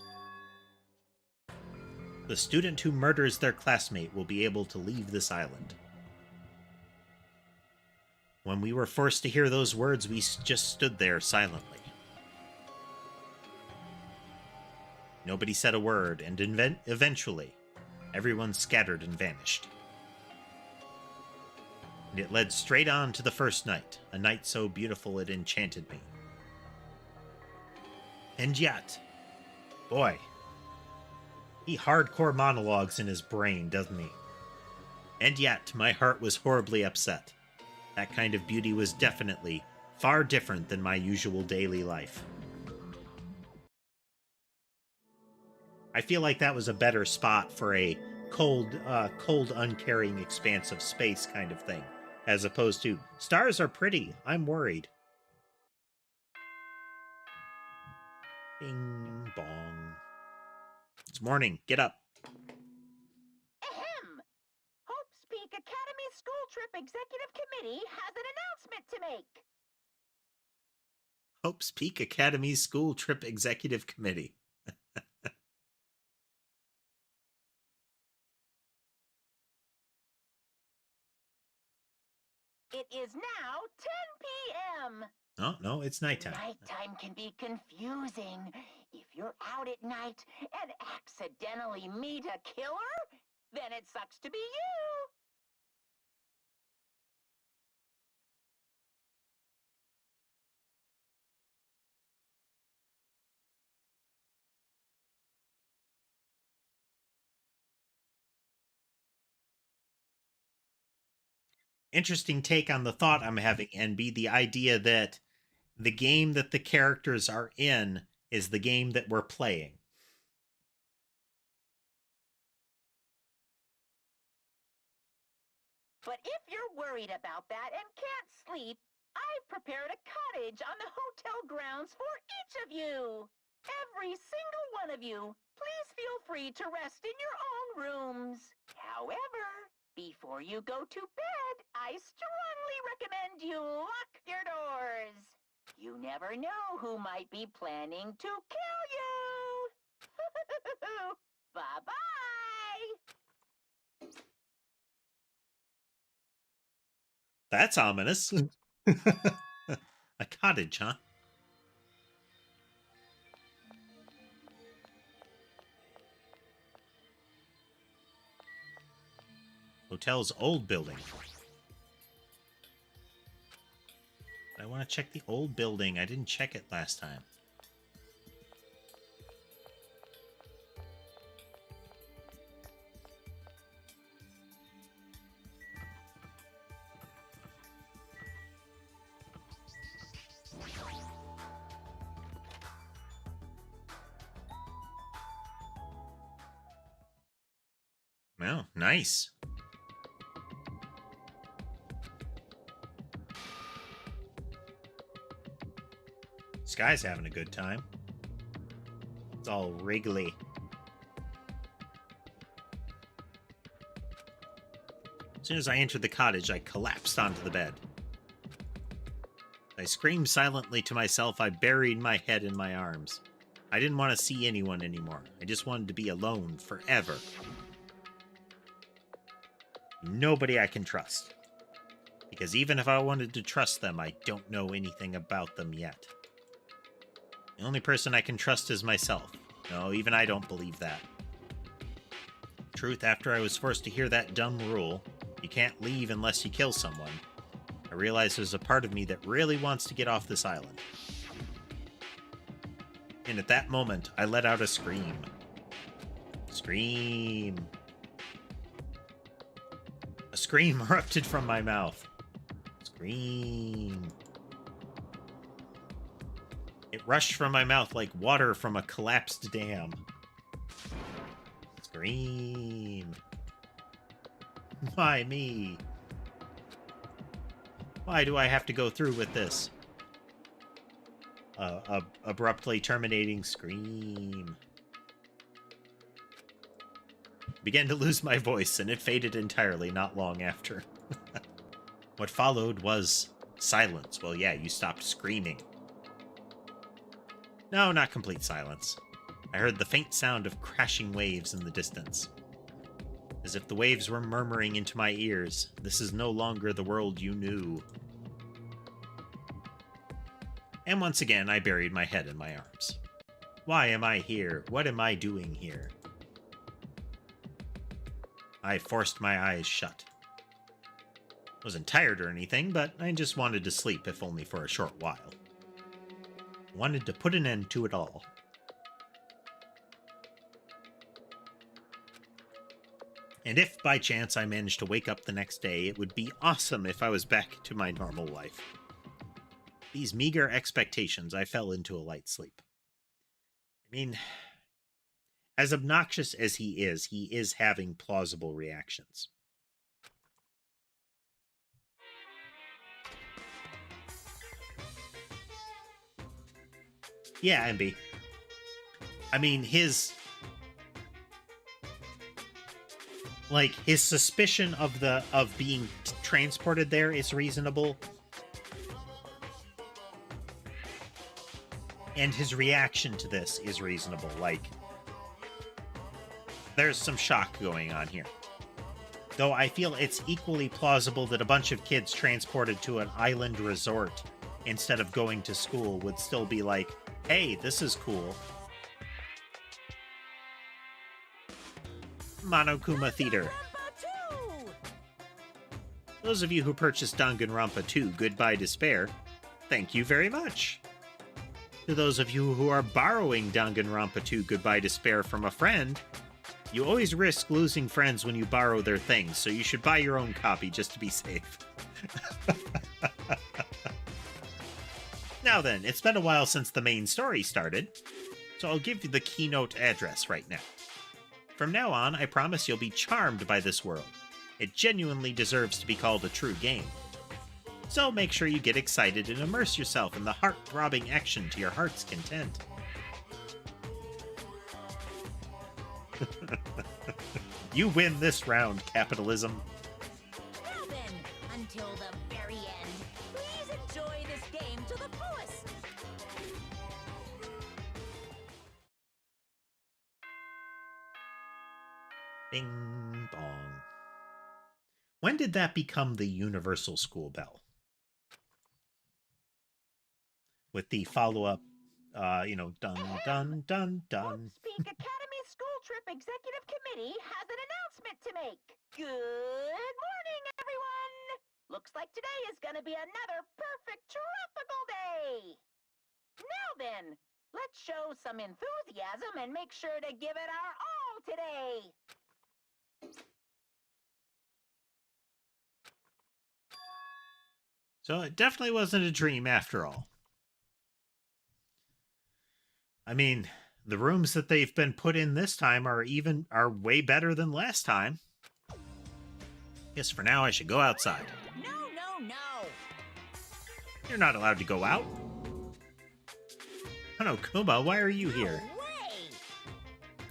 The student who murders their classmate will be able to leave this island. When we were forced to hear those words, we just stood there silently. Nobody said a word, and eventually, everyone scattered and vanished. And it led straight on to the first night, a night so beautiful it enchanted me. And yet, boy, he hardcore monologues in his brain, doesn't he? And yet, my heart was horribly upset. That kind of beauty was definitely far different than my usual daily life. I feel like that was a better spot for a cold, uncaring expanse of space kind of thing, as opposed to, stars are pretty, I'm worried. Bing bong. It's morning, get up.
Ahem! Hope's Peak Academy School Trip Executive Committee has an announcement to make.
Hope's Peak Academy School Trip Executive Committee.
It is now 10 p.m.
Oh, no, it's nighttime.
Nighttime can be confusing. If you're out at night and accidentally meet a killer, then it sucks to be you.
Interesting take on the thought I'm having, NB, the idea that the game that the characters are in is the game that we're playing.
But if you're worried about that and can't sleep, I've prepared a cottage on the hotel grounds for each of you. Every single one of you. Please feel free to rest in your own rooms. However, before you go to bed, I strongly recommend you lock your doors. You never know who might be planning to kill you. Bye-bye.
That's ominous. A cottage, huh? Hotel's old building. I want to check the old building. I didn't check it last time. Well, nice. This guy's having a good time. It's all wriggly. As soon as I entered the cottage, I collapsed onto the bed. I screamed silently to myself. I buried my head in my arms. I didn't want to see anyone anymore. I just wanted to be alone forever. Nobody I can trust. Because even if I wanted to trust them, I don't know anything about them yet. The only person I can trust is myself. No, even I don't believe that. Truth, after I was forced to hear that dumb rule, you can't leave unless you kill someone, I realized there's a part of me that really wants to get off this island. And at that moment, I let out a scream. Scream. A scream erupted from my mouth. Scream. It rushed from my mouth like water from a collapsed dam. Scream. Why me? Why do I have to go through with this? Abruptly terminating scream. Began to lose my voice, and it faded entirely not long after. What followed was silence. Well, yeah, you stopped screaming. No, not complete silence. I heard the faint sound of crashing waves in the distance. As if the waves were murmuring into my ears, "This is no longer the world you knew." And once again, I buried my head in my arms. Why am I here? What am I doing here? I forced my eyes shut. Wasn't tired or anything, but I just wanted to sleep, if only for a short while. Wanted to put an end to it all. And if by chance I managed to wake up the next day, it would be awesome if I was back to my normal life. These meager expectations, I fell into a light sleep. I mean, as obnoxious as he is having plausible reactions. Yeah, MB. I mean, his suspicion of being transported there is reasonable. And his reaction to this is reasonable. Like, there's some shock going on here. Though I feel it's equally plausible that a bunch of kids transported to an island resort instead of going to school would still be like, hey, this is cool. Monokuma Theater. Those of you who purchased Danganronpa 2 Goodbye Despair, thank you very much. To those of you who are borrowing Danganronpa 2 Goodbye Despair from a friend, you always risk losing friends when you borrow their things, so you should buy your own copy just to be safe. Now then, it's been a while since the main story started, so I'll give you the keynote address right now. From now on, I promise you'll be charmed by this world. It genuinely deserves to be called a true game. So make sure you get excited and immerse yourself in the heart-throbbing action to your heart's content. You win this round, capitalism.
Now then, until the very end, please enjoy this game to the fullest.
Bing bong. When did that become the universal school bell? With the follow-up, dun, dun, dun, dun.
Speak Academy School Trip Executive Committee has an announcement to make. Good morning, everyone! Looks like today is gonna be another perfect tropical day! Now then, let's show some enthusiasm and make sure to give it our all today!
So it definitely wasn't a dream after all. I mean, the rooms that they've been put in this time are way better than last time. Guess for now I should go outside.
No, no, no!
You're not allowed to go out. Monokuma, why are you here?
No way!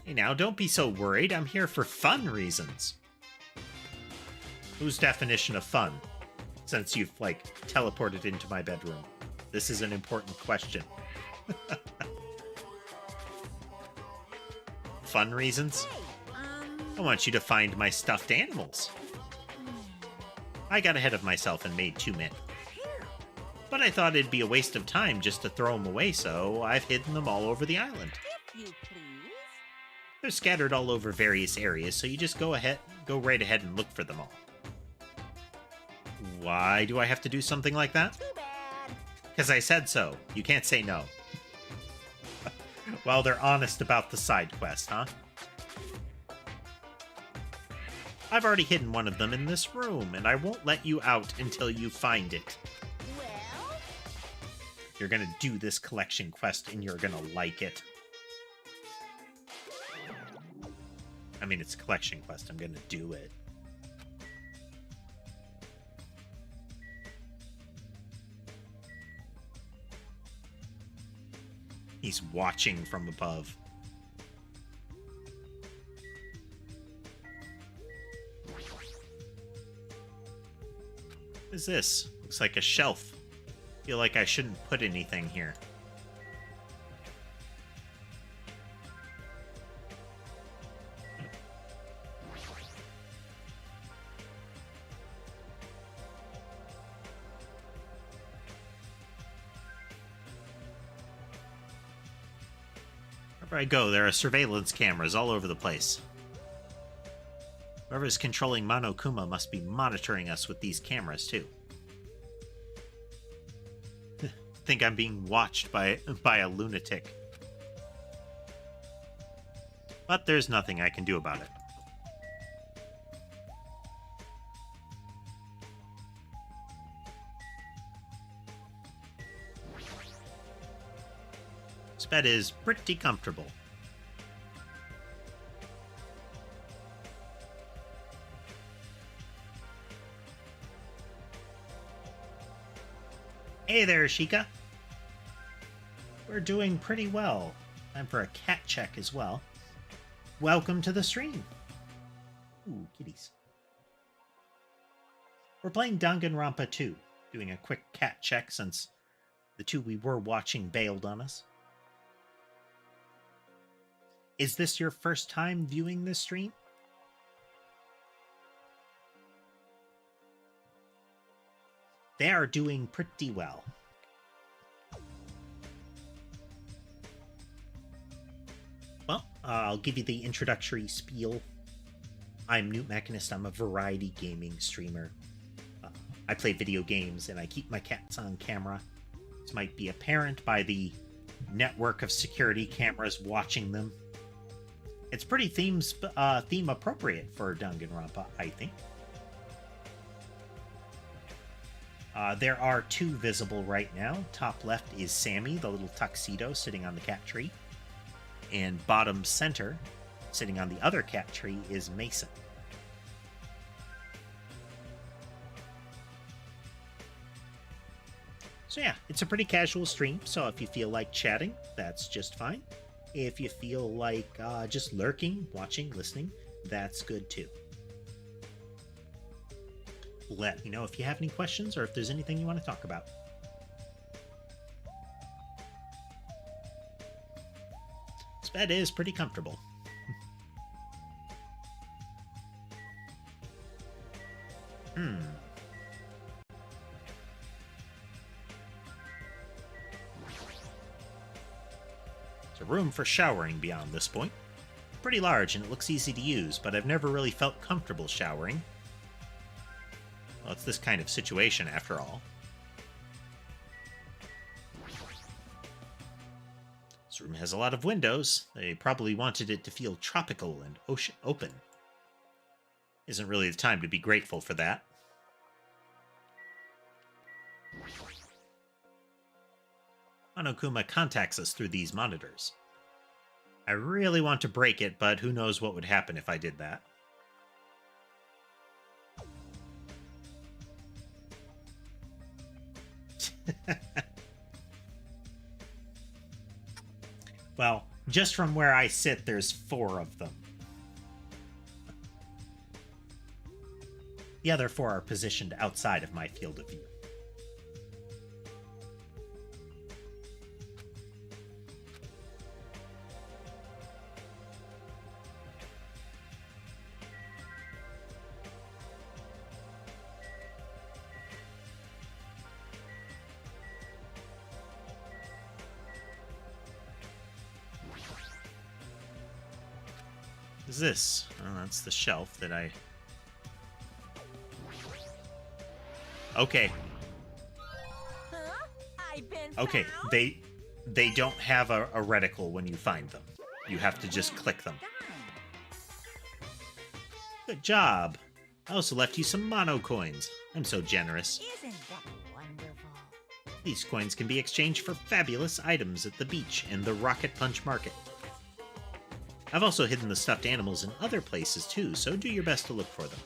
Hey now, don't be so worried. I'm here for fun reasons. Whose definition of fun? Since you've, teleported into my bedroom. This is an important question. Fun reasons?
Hey,
I want you to find my stuffed animals. I got ahead of myself and made too many. But I thought it'd be a waste of time just to throw them away, so I've hidden them all over the island.
if you please.
They're scattered all over various areas, so you just go right ahead and look for them all. Why do I have to do something like that?
Too bad.
Because I said so. You can't say no. Well, they're honest about the side quest, huh? I've already hidden one of them in this room, and I won't let you out until you find it.
Well,
You're gonna do this collection quest, and you're gonna like it. I mean, it's a collection quest. I'm gonna do it. He's watching from above. What is this? Looks like a shelf. Feel like I shouldn't put anything here. Wherever I go, there are surveillance cameras all over the place. Whoever's controlling Monokuma must be monitoring us with these cameras, too. Think I'm being watched by a lunatic. But there's nothing I can do about it. This bed is pretty comfortable. Hey there, Sheikah. We're doing pretty well. Time for a cat check as well. Welcome to the stream. Ooh, kitties. We're playing Danganronpa 2, doing a quick cat check since the two we were watching bailed on us. Is this your first time viewing this stream? They are doing pretty well. Well, I'll give you the introductory spiel. I'm Newt Mechanist. I'm a variety gaming streamer. I play video games and I keep my cats on camera. This might be apparent by the network of security cameras watching them. It's pretty theme appropriate for Danganronpa, I think. There are two visible right now. Top left is Sammy, the little tuxedo sitting on the cat tree. And bottom center, sitting on the other cat tree, is Mason. So yeah, it's a pretty casual stream, so if you feel like chatting, that's just fine. If you feel like just lurking, watching, listening, that's good too. Let me know if you have any questions or if there's anything you want to talk about. This bed is pretty comfortable. There's a room for showering beyond this point. Pretty large and it looks easy to use, but I've never really felt comfortable showering. Well, it's this kind of situation after all. This room has a lot of windows. They probably wanted it to feel tropical and ocean open. Isn't really the time to be grateful for that. Monokuma contacts us through these monitors. I really want to break it, but who knows what would happen if I did that. Well, just from where I sit, there's 4 of them. The other 4 are positioned outside of my field of view. What is this? Oh, that's the shelf that I... Okay.
Huh? I've been
Okay,
found?
they don't have a reticle when you find them. You have to just click them. Good job. I also left you some mono coins. I'm so generous.
Isn't that wonderful?
These coins can be exchanged for fabulous items at the beach and the Rocket Punch Market. I've also hidden the stuffed animals in other places too, so do your best to look for them.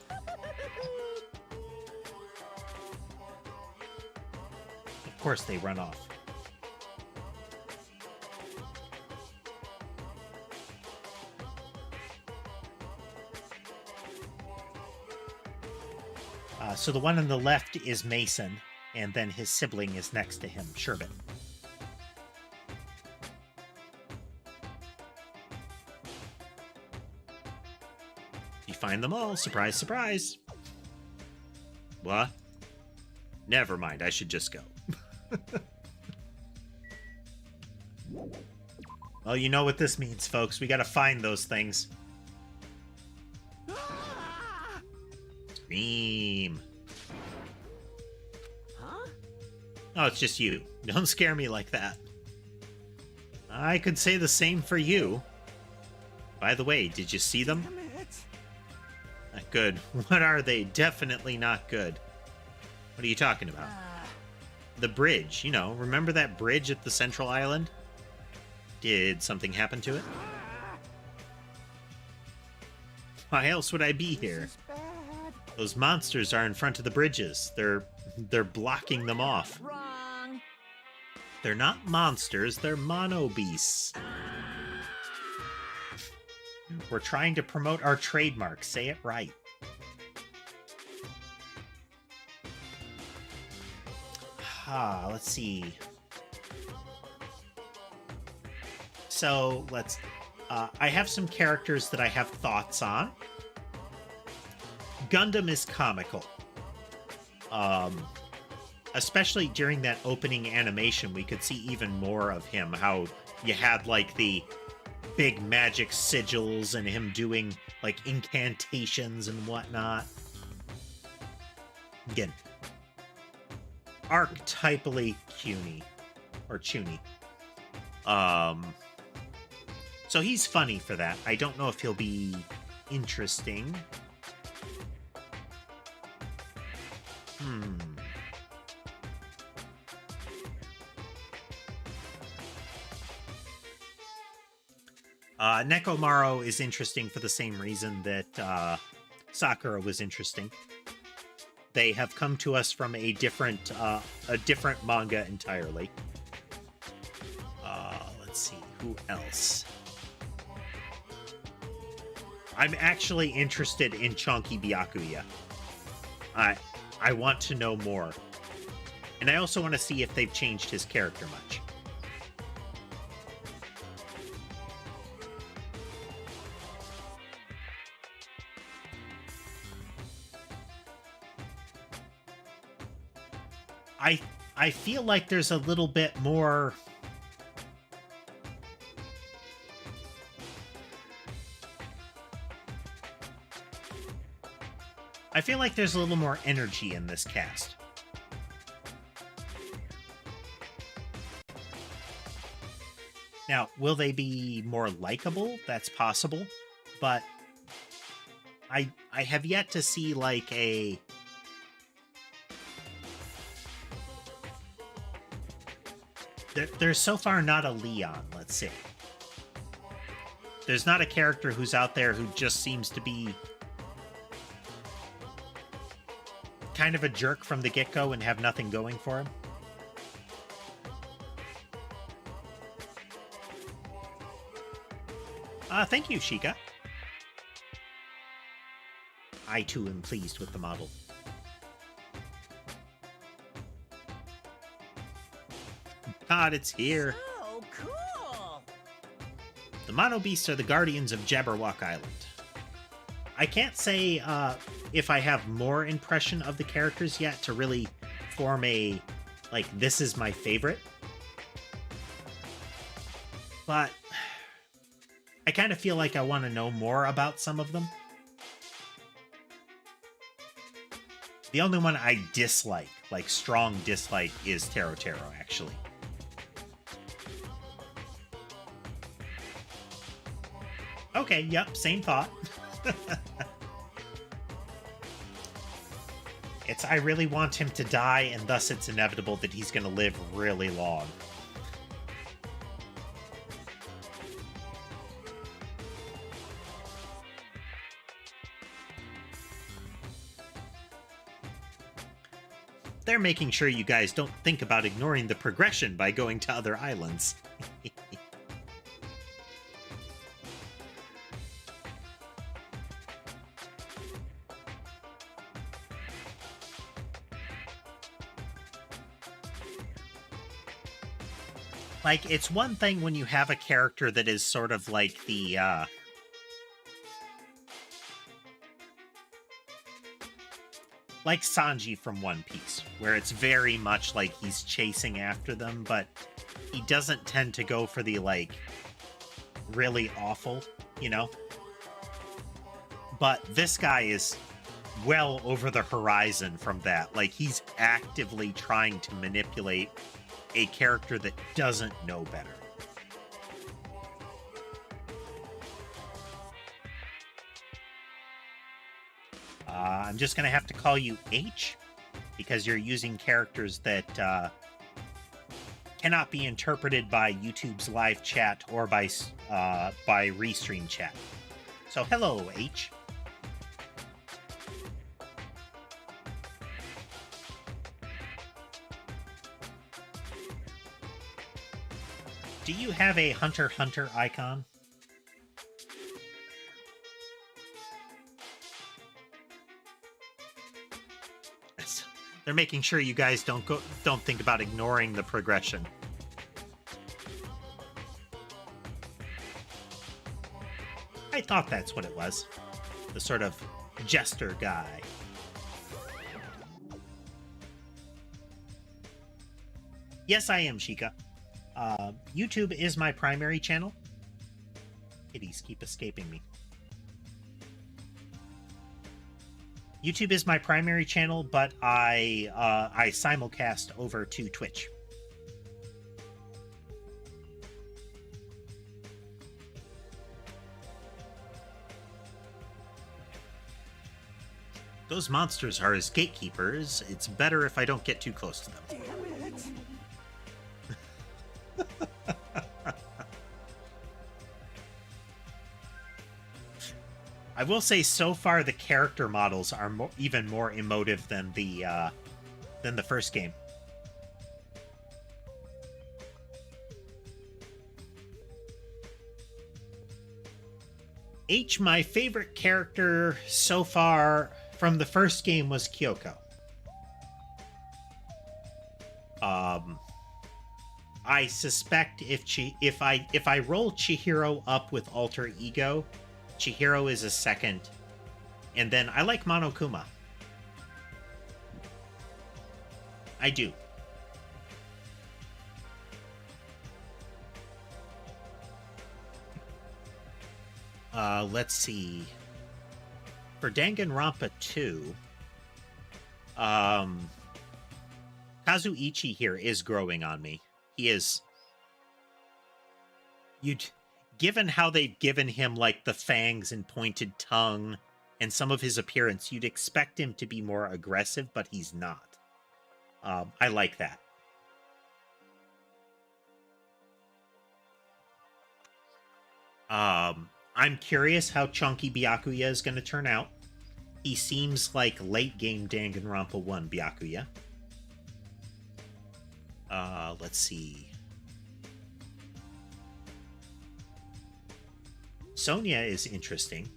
Of course they run off. So the one on the left is Mason, and then his sibling is next to him, Sherbet. You find them all, surprise, surprise. What? Never mind, I should just go. Well, you know what this means, folks. We gotta find those things. Scream.
Huh?
Oh, it's just you. Don't scare me like that. I could say the same for you. By the way, did you see them?
Damn it.
Not good. What are they? Definitely not good. What are you talking about? The bridge. You know, remember that bridge at the central island? Did something happen to it? Why else would I be here?
This is bad.
Those monsters are in front of the bridges. They're blocking them off.
Wrong.
They're not monsters, they're mono beasts. We're trying to promote our trademark. Say it right. Let's see. So, I have some characters that I have thoughts on. Gundam is comical. Especially during that opening animation, we could see even more of him. How you had, like, the big magic sigils and him doing, like, incantations and whatnot. Again, archetypally puny. Or chuny. So he's funny for that. I don't know if he'll be interesting. Nekomaru is interesting for the same reason that Sakura was interesting. They have come to us from a different manga entirely. Let's see, who else? I'm actually interested in Chonky Byakuya. I want to know more. And I also want to see if they've changed his character much. I feel like there's a little bit more I feel like there's a little more energy in this cast. Now, will they be more likable? That's possible, but I have yet to see like a there's so far not a Leon, let's say. There's not a character who's out there who just seems to be kind of a jerk from the get-go and have nothing going for him. Thank you, Sheikah. I, too, am pleased with the model. God, it's here.
Oh, cool!
The Mono Beasts are the guardians of Jabberwock Island. I can't say if I have more impression of the characters yet to really form a, like, this is my favorite. But I kind of feel like I want to know more about some of them. The only one I dislike, like strong dislike, is Taro Taro, actually. Okay, yep, same thought. It's I really want him to die, and thus it's inevitable that he's going to live really long. They're making sure you guys don't think about ignoring the progression by going to other islands. Like, it's one thing when you have a character that is sort of like the, like Sanji from One Piece, where it's very much like he's chasing after them, but he doesn't tend to go for the, like, really awful, you know? But this guy is well over the horizon from that. Like, he's actively trying to manipulate a character that doesn't know better. I'm just going to have to call you H, because you're using characters that cannot be interpreted by YouTube's live chat or by Restream chat. So hello, H. Do you have a Hunter x Hunter icon? They're making sure you guys don't think about ignoring the progression. I thought that's what it was. The sort of jester guy. Yes, I am, Sheikah. YouTube is my primary channel. Kitties keep escaping me. YouTube is my primary channel, but I simulcast over to Twitch. Those monsters are his gatekeepers. It's better if I don't get too close to them.
Damn it!
I will say, so far the character models are even more emotive than the first game. H, my favorite character so far from the first game was Kyoko. I suspect if I roll Chihiro up with Alter Ego, Chihiro is a second, and then I like Monokuma. I do. Let's see. For Danganronpa 2, Kazuichi here is growing on me. He is... Given how they've given him, like, the fangs and pointed tongue and some of his appearance, you'd expect him to be more aggressive, but he's not. I like that. I'm curious how chunky Byakuya is going to turn out. He seems like late-game Danganronpa 1 Byakuya. Let's see. Sonia is interesting.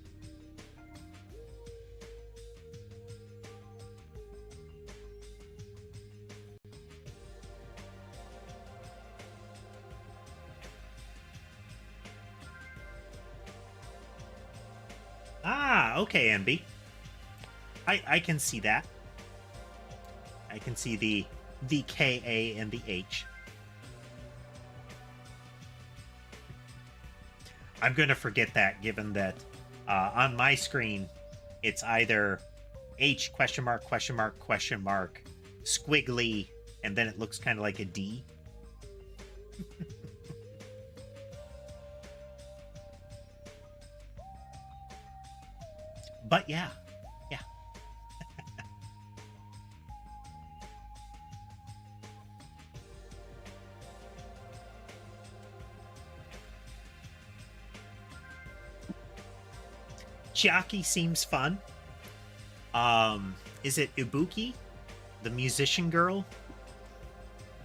Ah, okay, MB. I can see that. I can see the KA and the H. I'm going to forget that, given that on my screen, it's either H question mark, squiggly, and then it looks kind of like a D. But yeah. Chiaki seems fun. Is it Ibuki? The musician girl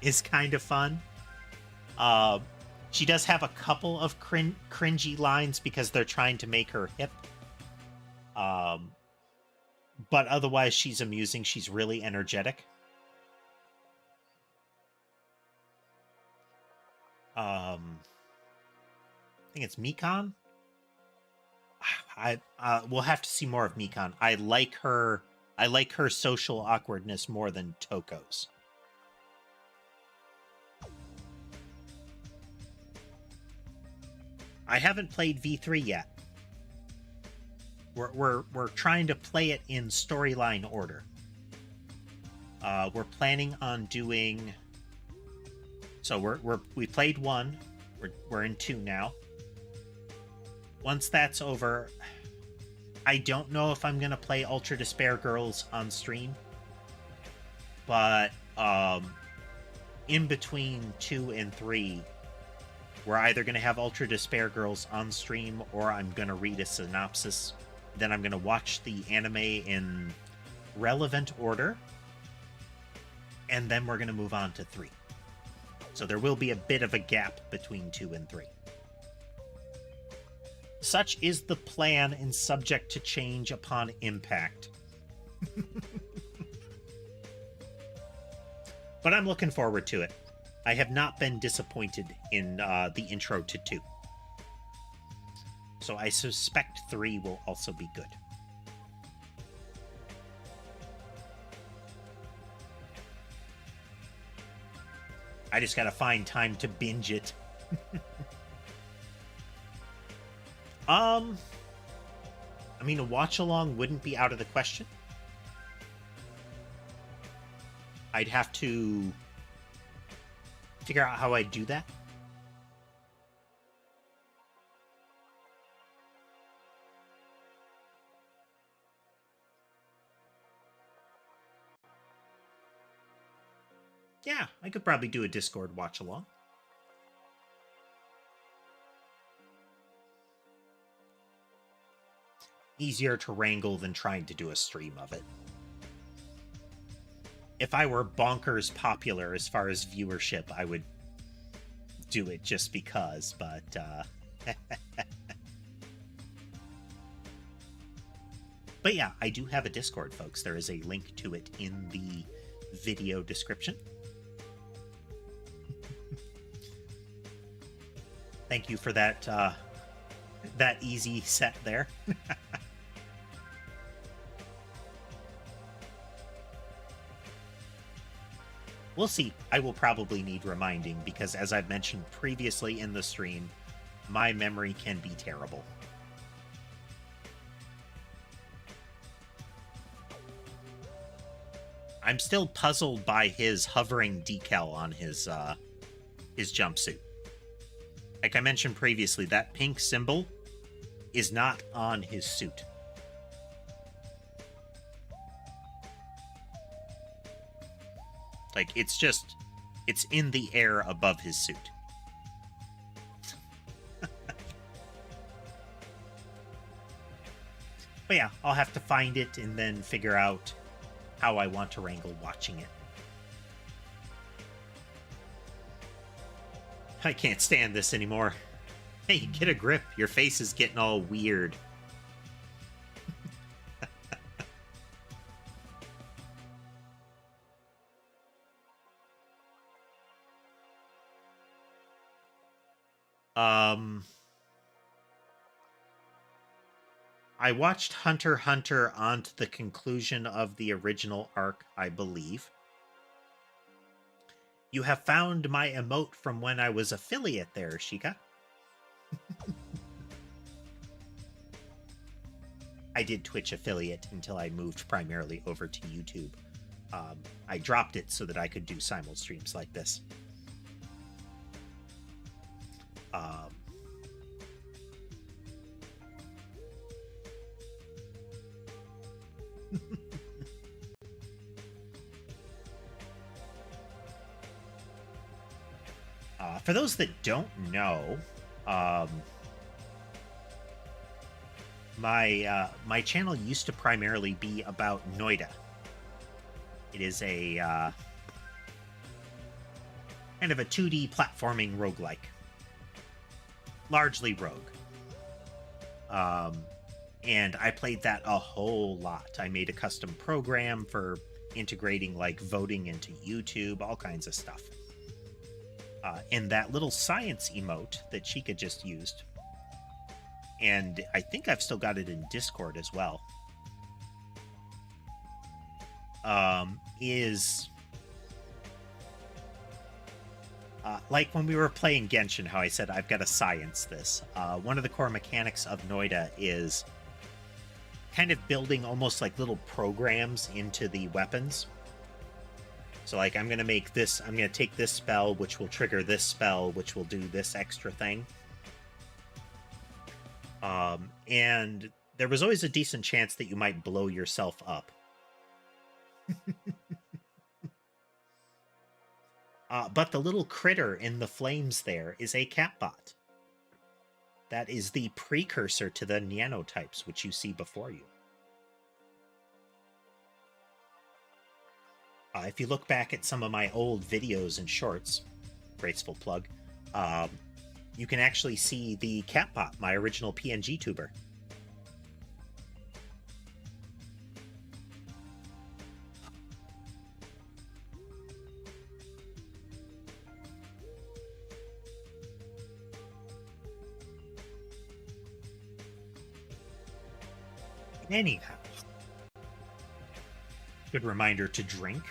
is kind of fun. She does have a couple of cringy lines because they're trying to make her hip. But otherwise, she's amusing. She's really energetic. I think it's Mikan. We'll have to see more of Mikan. I like her social awkwardness more than Toko's. I haven't played V3 yet. We're trying to play it in storyline order. We're planning on doing. So we played 1. We're in 2 now. Once that's over, I don't know if I'm gonna play Ultra Despair Girls on stream, but in between 2 and 3, we're either gonna have Ultra Despair Girls on stream, or I'm gonna read a synopsis. Then I'm gonna watch the anime in relevant order, and then we're gonna move on to 3. So there will be a bit of a gap between 2 and 3. Such is the plan and subject to change upon impact. But I'm looking forward to it. I have not been disappointed in the intro to 2. So I suspect 3 will also be good. I just gotta find time to binge it. I mean, a watch-along wouldn't be out of the question. I'd have to figure out how I'd do that. Yeah, I could probably do a Discord watch-along. Easier to wrangle than trying to do a stream of it. If I were bonkers popular as far as viewership, I would do it just because, but but yeah, I do have a Discord, folks. There is a link to it in the video description. Thank you for that that easy set there. We'll see. I will probably need reminding because, as I've mentioned previously in the stream, my memory can be terrible. I'm still puzzled by his hovering decal on his jumpsuit. Like I mentioned previously, that pink symbol is not on his suit. Like, it's in the air above his suit. But yeah, I'll have to find it and then figure out how I want to wrangle watching it. I can't stand this anymore. Hey, get a grip. Your face is getting all weird. I watched Hunter x Hunter on to the conclusion of the original arc, I believe. You have found my emote from when I was affiliate there, Shika. I did Twitch affiliate until I moved primarily over to YouTube. I dropped it so that I could do simul streams like this. For those that don't know, my channel used to primarily be about Noida. It is a kind of a 2D platforming roguelike. Largely rogue. And I played that a whole lot. I made a custom program for integrating like voting into YouTube, all kinds of stuff. And that little science emote that Chica just used, and I think I've still got it in Discord as well, is like when we were playing Genshin, how I said I've got to science this. One of the core mechanics of Noida is kind of building almost like little programs into the weapons. So like I'm going to make this, I'm going to take this spell, which will trigger this spell, which will do this extra thing. And there was always a decent chance that you might blow yourself up. But the little critter in the flames there is a catbot. That is the precursor to the nanotypes, which you see before you. If you look back at some of my old videos and shorts, graceful plug, you can actually see the catbot, my original PNG tuber. Anyhow, good reminder to drink.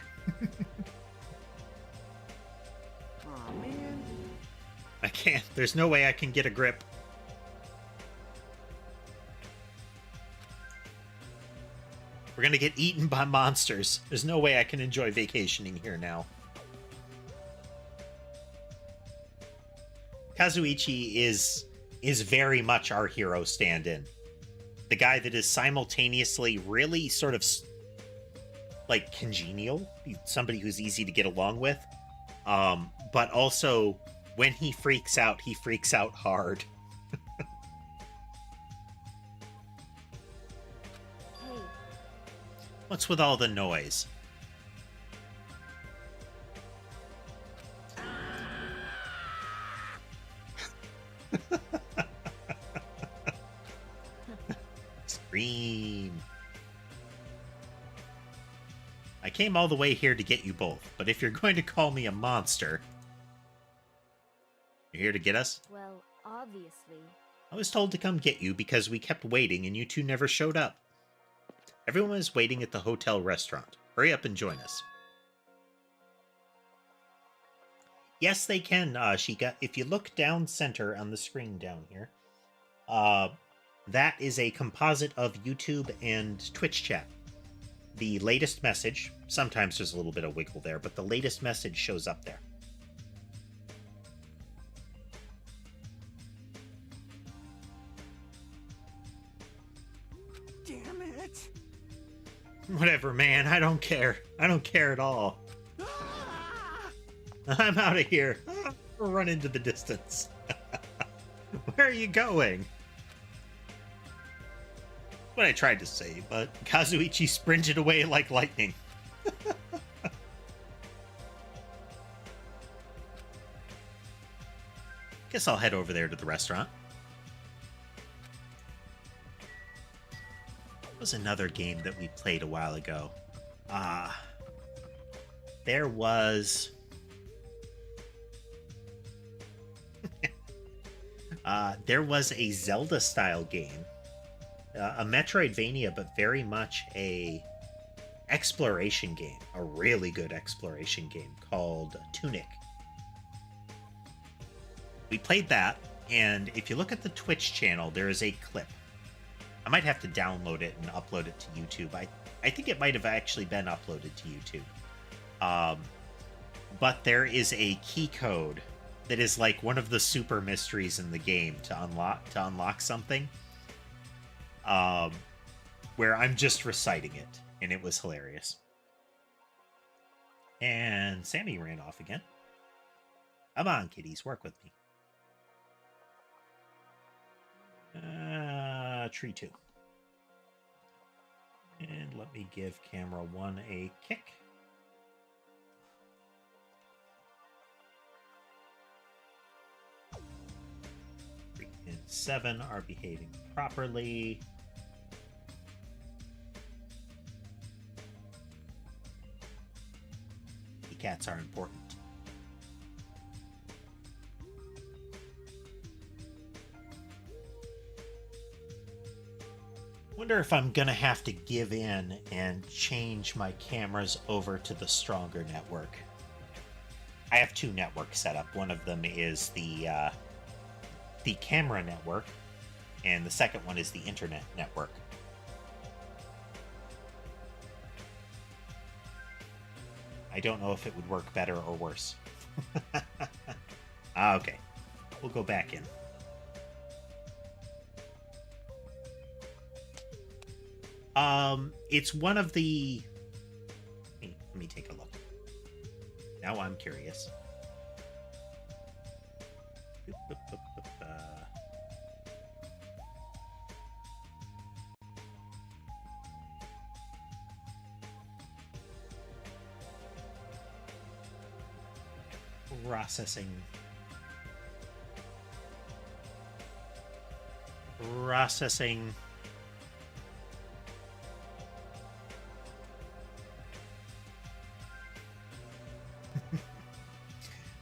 Aw, man.
I can't. There's no way I can get a grip. We're gonna get eaten by monsters. There's no way I can enjoy vacationing here now. Kazuichi is very much our hero stand-in. The guy that is simultaneously really sort of like congenial, somebody who's easy to get along with, but also when he freaks out hard.
Hey,
What's with all the noise? Scream. I came all the way here to get you both, but if you're going to call me a monster... You're here to get us?
well, obviously.
I was told to come get you because we kept waiting and you two never showed up. Everyone is waiting at the hotel restaurant. Hurry up and join us. Yes, they can, Shika. If you look down center on the screen down here, that is a composite of YouTube and Twitch chat. the latest message, sometimes there's a little bit of wiggle there, but the latest message shows up there.
Damn it!
Whatever, man. I don't care. I don't care at all.
Ah!
I'm out of here. I'll run into the distance. Where are you going? What I tried to say, but Kazuichi sprinted away like lightning. Guess I'll head over there to the restaurant. What was another game that we played a while ago? There was... there was a Zelda-style game. A Metroidvania, but very much a exploration game. A really good exploration game called Tunic. We played that, and if you look at the Twitch channel, there is a clip. I might have to download it and upload it to YouTube. I think it might have actually been uploaded to YouTube. But there is a key code that is like one of the super mysteries in the game to unlock something. Where I'm just reciting it, and it was hilarious. And Sammy ran off again. Come on, kitties, work with me. Tree 2. And let me give camera 1 a kick. Three and 7 are behaving properly. The cats are important. Wonder if I'm gonna have to give in and change my cameras over to the stronger network. I have 2 networks set up. One of them is the camera network, and the second one is the internet network. I don't know if it would work better or worse. Okay, we'll go back in. It's one of the... Let me take a look. Now I'm curious. Processing.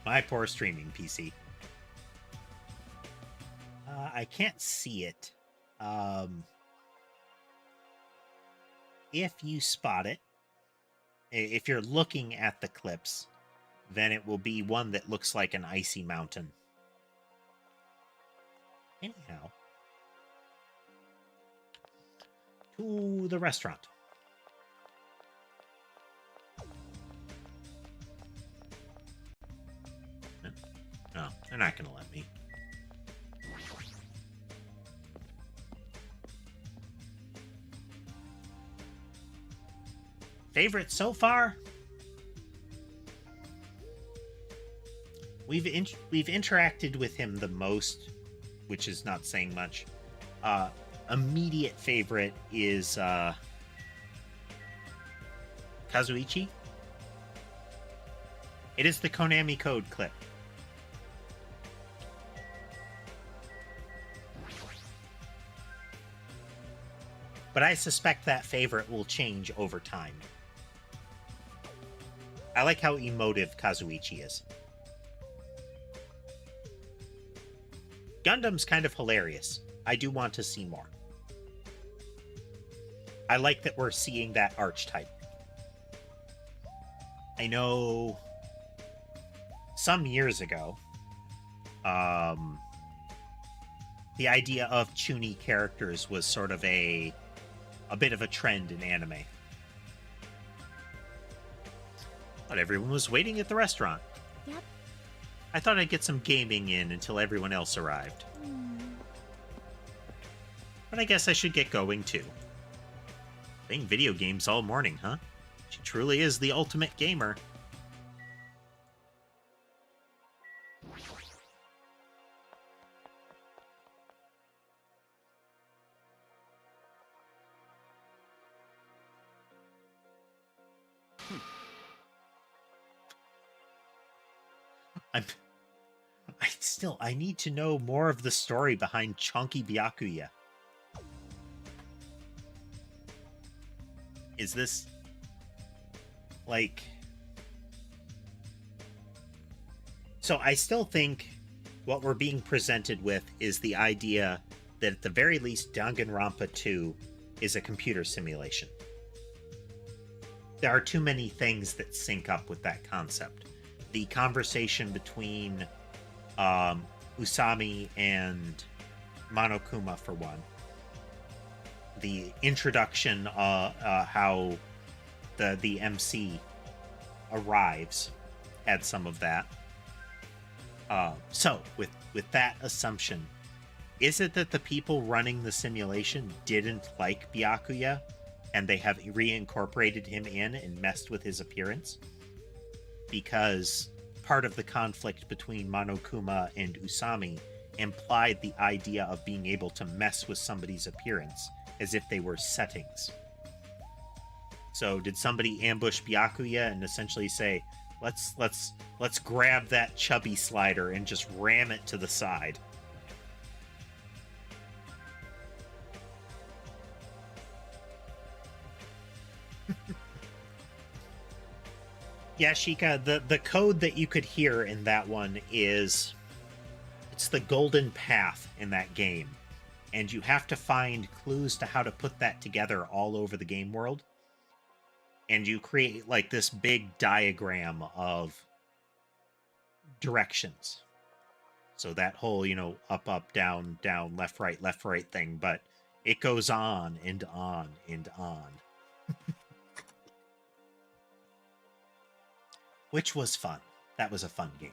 My poor streaming PC. I can't see it. If you spot it, if you're looking at the clips, then it will be one that looks like an icy mountain. Anyhow, to the restaurant. No, they're not going to let me. Favorite so far? We've interacted with him the most, which is not saying much. Immediate favorite is Kazuichi. It is the Konami Code clip. But I suspect that favorite will change over time. I like how emotive Kazuichi is. Gundam's kind of hilarious. I do want to see more. I like that we're seeing that archetype. I know some years ago, the idea of chuuni characters was sort of a bit of a trend in anime. But everyone was waiting at the restaurant.
Yep.
I thought I'd get some gaming in until everyone else arrived. But I guess I should get going too. Playing video games all morning, huh? She truly is the ultimate gamer. I need to know more of the story behind Chonky Byakuya. Is this like... So I still think what we're being presented with is the idea that at the very least Danganronpa 2 is a computer simulation. There are too many things that sync up with that concept. The conversation between Usami and Monokuma, for one. The introduction, how the MC arrives, had some of that. So, with that assumption, is it that the people running the simulation didn't like Byakuya, and they have reincorporated him in and messed with his appearance? Because part of the conflict between Monokuma and Usami implied the idea of being able to mess with somebody's appearance as if they were settings. So did somebody ambush Byakuya and essentially say, let's grab that chubby slider and just ram it to the side? Yeah, Shika, the code that you could hear in that one is... It's the golden path in that game. And you have to find clues to how to put that together all over the game world. And you create, like, this big diagram of directions. So that whole, up, up, down, down, left, right thing. But it goes on and on and on. Which was fun. That was a fun game.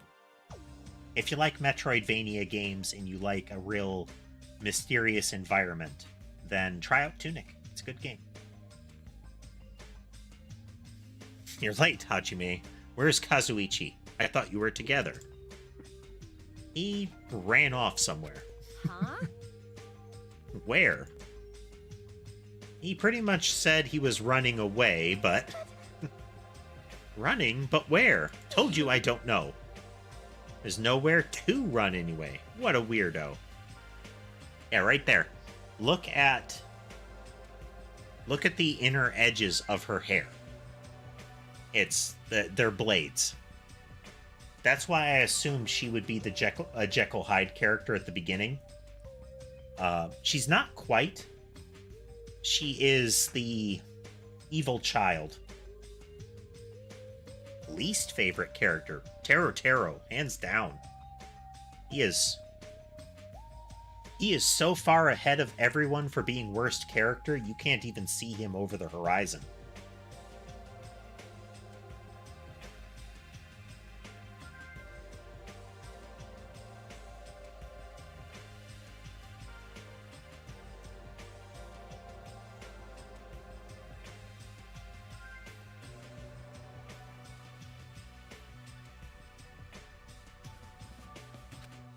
If you like Metroidvania games and you like a real mysterious environment, then try out Tunic. It's a good game. You're late, Hajime. Where's Kazuichi? I thought you were together. He ran off somewhere.
Huh?
Where? He pretty much said he was running away, but... Running? But where? Told you I don't know. There's nowhere to run anyway. What a weirdo. Yeah, right there. Look at the inner edges of her hair. They're blades. That's why I assumed she would be the Jekyll Hyde character at the beginning. She's not quite. She is the evil child. Least favorite character, Taro, hands down. He is so far ahead of everyone for being worst character, you can't even see him over the horizon.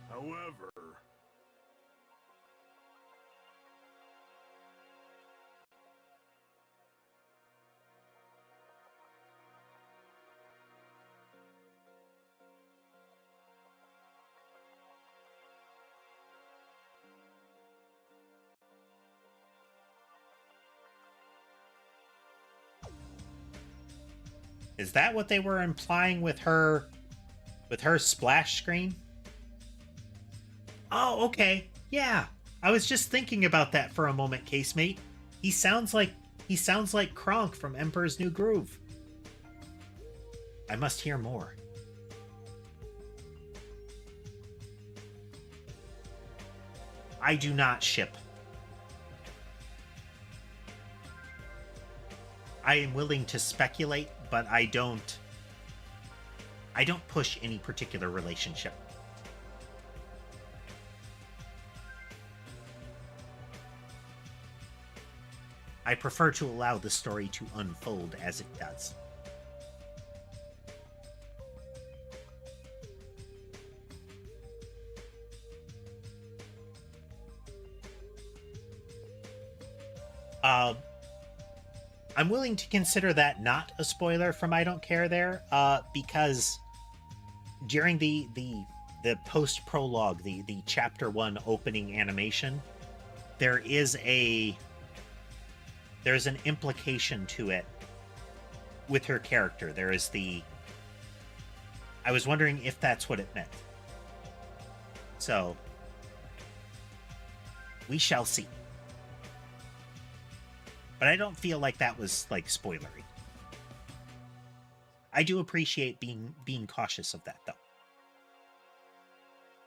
However...
Is that what they were implying with her splash screen? Oh, okay. Yeah. I was just thinking about that for a moment, casemate. He sounds like Kronk from Emperor's New Groove. I must hear more. I do not ship. I am willing to speculate, but I don't I don't push any particular relationship. I prefer to allow the story to unfold as it does. I'm willing to consider that not a spoiler from I Don't Care there, because during the post prologue, the chapter 1 opening animation, there's an implication to it with her character. There is I was wondering if that's what it meant. So we shall see. But I don't feel like that was, like, spoilery. I do appreciate being cautious of that, though.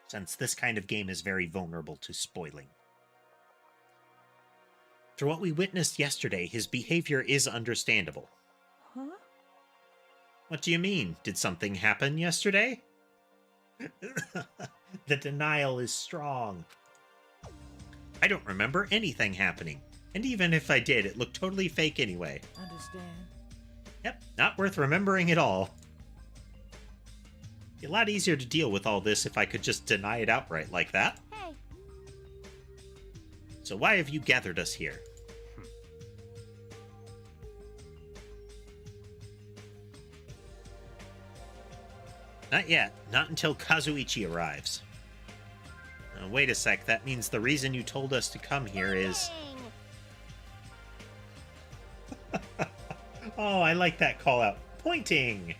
Since this kind of game is very vulnerable to spoiling. After what we witnessed yesterday, his behavior is understandable.
Huh?
What do you mean? Did something happen yesterday? The denial is strong. I don't remember anything happening. And even if I did, it looked totally fake anyway.
Understand.
Yep, not worth remembering at all. Be a lot easier to deal with all this if I could just deny it outright like that.
Hey.
So why have you gathered us here? Not yet. Not until Kazuichi arrives. Now, wait a sec. That means the reason you told us to come here is... Oh, I like that call out. Pointing!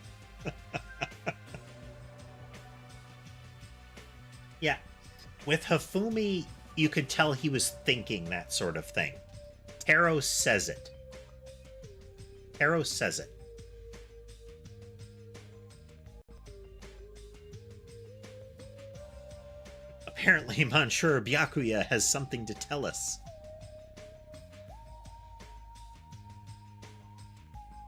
Yeah. With Hifumi, you could tell he was thinking that sort of thing. Taro says it. Taro says it. Apparently, Monsieur Byakuya has something to tell us.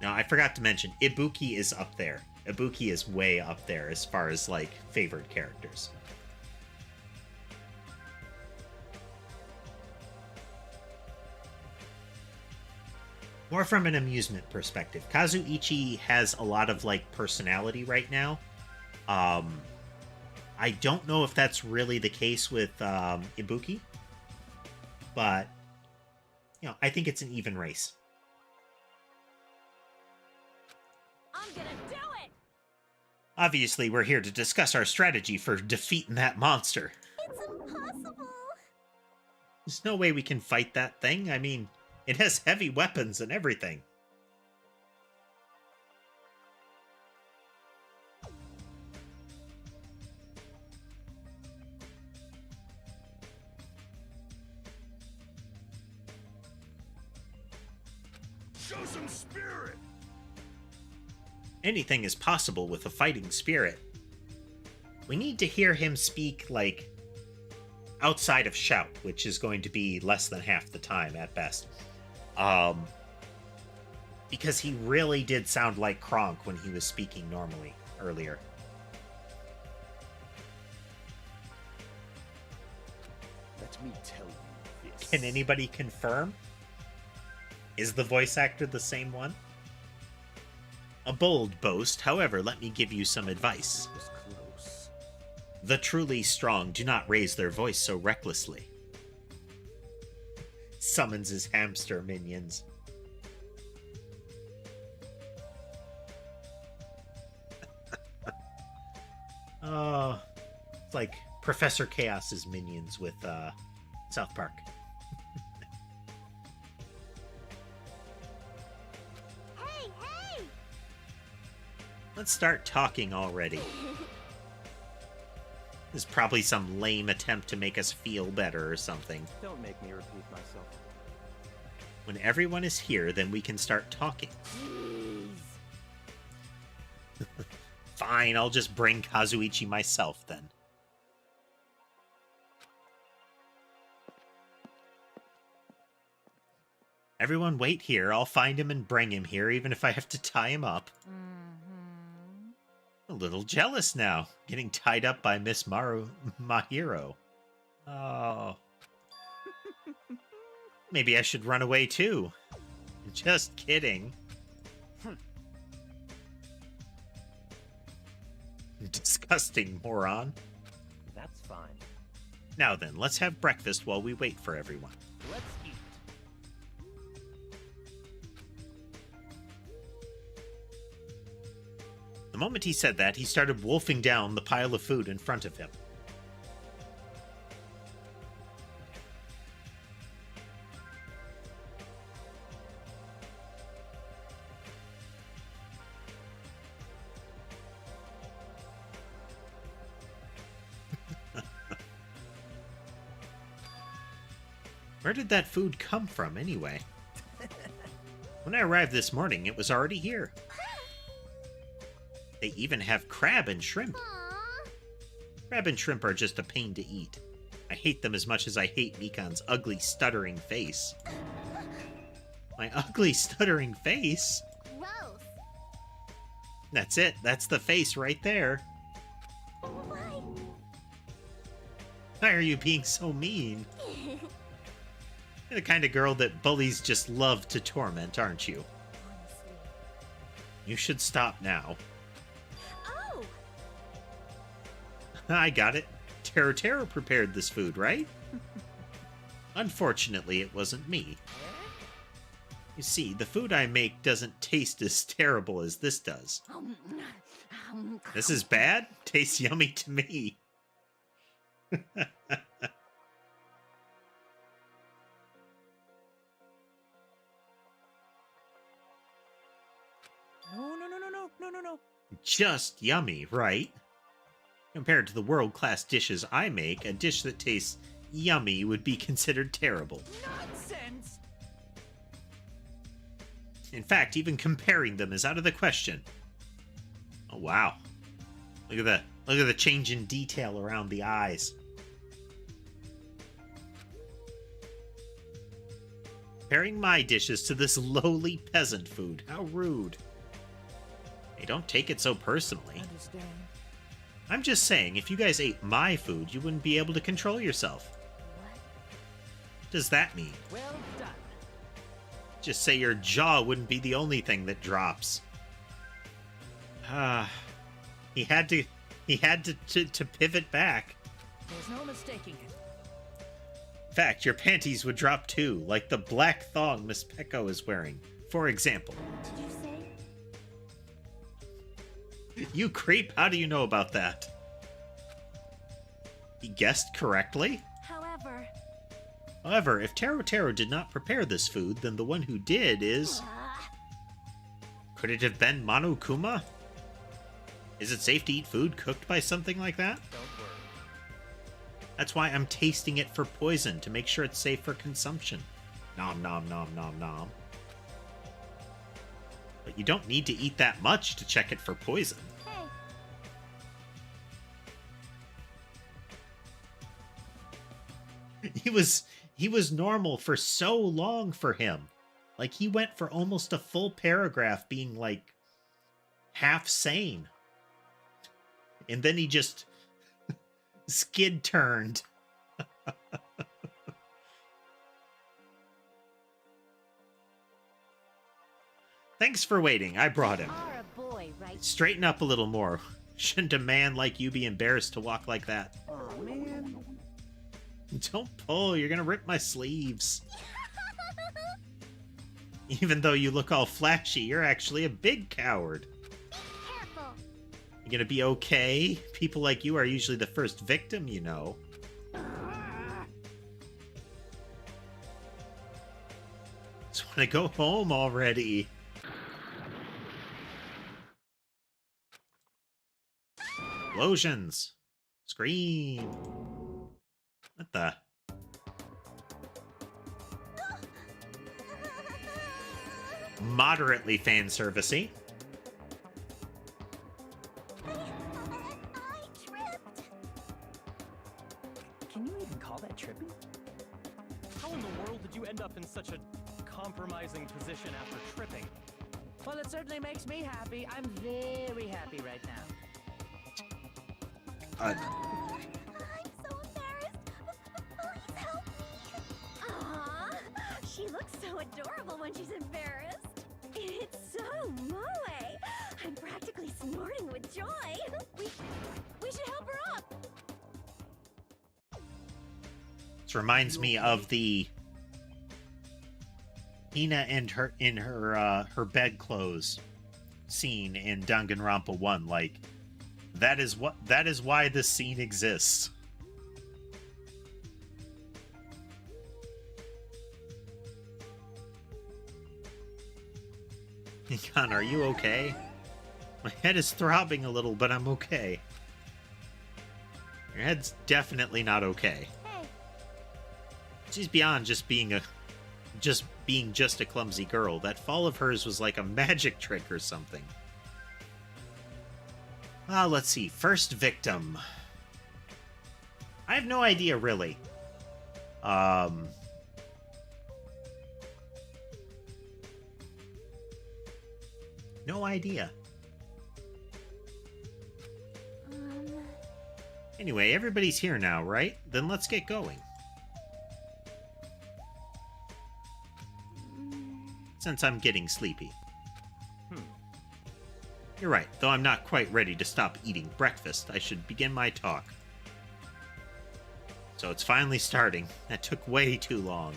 Now, I forgot to mention, Ibuki is up there. Ibuki is way up there as far as, like, favored characters. More from an amusement perspective. Kazuichi has a lot of, like, personality right now. I don't know if that's really the case with Ibuki. But, you know, I think it's an even race.
I'm gonna do it!
Obviously, we're here to discuss our strategy for defeating that monster.
It's impossible!
There's no way we can fight that thing. I mean, it has heavy weapons and everything.
Show some spirit!
Anything is possible with a fighting spirit. We need to hear him speak, like, outside of shout, which is going to be less than half the time at best. Because he really did sound like Kronk when he was speaking normally earlier.
Let me tell you this.
Can anybody confirm? Is the voice actor the same one? A bold boast, however, let me give you some advice.
It was close.
The truly strong do not raise their voice so recklessly. Summons his hamster minions. Oh, it's like Professor Chaos's minions with South Park.
Hey, hey!
Let's start talking already. This is probably some lame attempt to make us feel better or something.
Don't make me repeat myself.
When everyone is here, then we can start talking.
Jeez.
Fine, I'll just bring Kazuichi myself then. Everyone wait here. I'll find him and bring him here, even if I have to tie him up.
Mm-hmm.
A little jealous now, getting tied up by Miss Mahiro. Oh. Maybe I should run away too. Just kidding. Disgusting moron.
That's fine.
Now then, let's have breakfast while we wait for everyone.
Let's eat.
The moment he said that, he started wolfing down the pile of food in front of him. Where did that food come from, anyway? When I arrived this morning, it was already here. They even have crab and shrimp.
Aww.
Crab and shrimp are just a pain to eat. I hate them as much as I hate Mikan's ugly, stuttering face. My ugly, stuttering face?
Gross.
That's it. That's the face right there.
Why?
Why are you being so mean? You're the kind of girl that bullies just love to torment, aren't you?
Honestly.
You should stop now.
Oh!
I got it. Tero prepared this food, right? Unfortunately, it wasn't me. You see, the food I make doesn't taste as terrible as this does. This is bad? Tastes yummy to me.
No.
Just yummy, right? Compared to the world-class dishes I make, a dish that tastes yummy would be considered terrible.
Nonsense!
In fact, even comparing them is out of the question. Oh wow. Look at the change in detail around the eyes. Comparing my dishes to this lowly peasant food. How rude. Hey, don't take it so personally.
Understand?
I'm just saying, if you guys ate my food, you wouldn't be able to control yourself. What does that mean?
Well done.
Just say your jaw wouldn't be the only thing that drops. He had to pivot back.
There's no mistaking it.
In fact, your panties would drop too, like the black thong Miss Pecco is wearing, for example.
Did you say?
You creep, how do you know about that? He guessed correctly? However, if Tero did not prepare this food, then the one who did is... Could it have been Monokuma? Is it safe to eat food cooked by something like that?
Don't worry.
That's why I'm tasting it for poison, to make sure it's safe for consumption. Nom nom nom nom nom. But you don't need to eat that much to check it for poison.
Hey.
He was normal for so long for him. Like, he went for almost a full paragraph being, like, half sane. And then he just skid turned. Thanks for waiting. I brought him.
Are a boy, right?
Straighten up a little more. Shouldn't a man like you be embarrassed to walk like that?
Oh, man.
Don't pull. You're gonna rip my sleeves. Even though you look all flashy, you're actually a big coward.
Careful.
You gonna be okay? People like you are usually the first victim, you know. Just wanna go home already. Explosions. Scream. What the? Moderately fan servicey.
I tripped.
Can you even call that tripping? How in the world did you end up in such a compromising position after tripping?
Well, it certainly makes me happy. I'm very happy right now.
God.
I'm so embarrassed. Please help me. Aww, she looks so adorable when she's embarrassed. It's so moe. I'm practically snorting with joy. We should help her up.
This reminds me of the Hina and her in her bedclothes scene in Danganronpa 1. Like, that is why this scene exists. Con, are you okay? My head is throbbing a little, but I'm okay. Your head's definitely not okay.
Hey.
She's beyond just being just a clumsy girl. That fall of hers was like a magic trick or something. Let's see. First victim. I have no idea, really. No idea. Anyway, everybody's here now, right? Then let's get going. Since I'm getting sleepy. You're right, though I'm not quite ready to stop eating breakfast, I should begin my talk. So it's finally starting. That took way too long.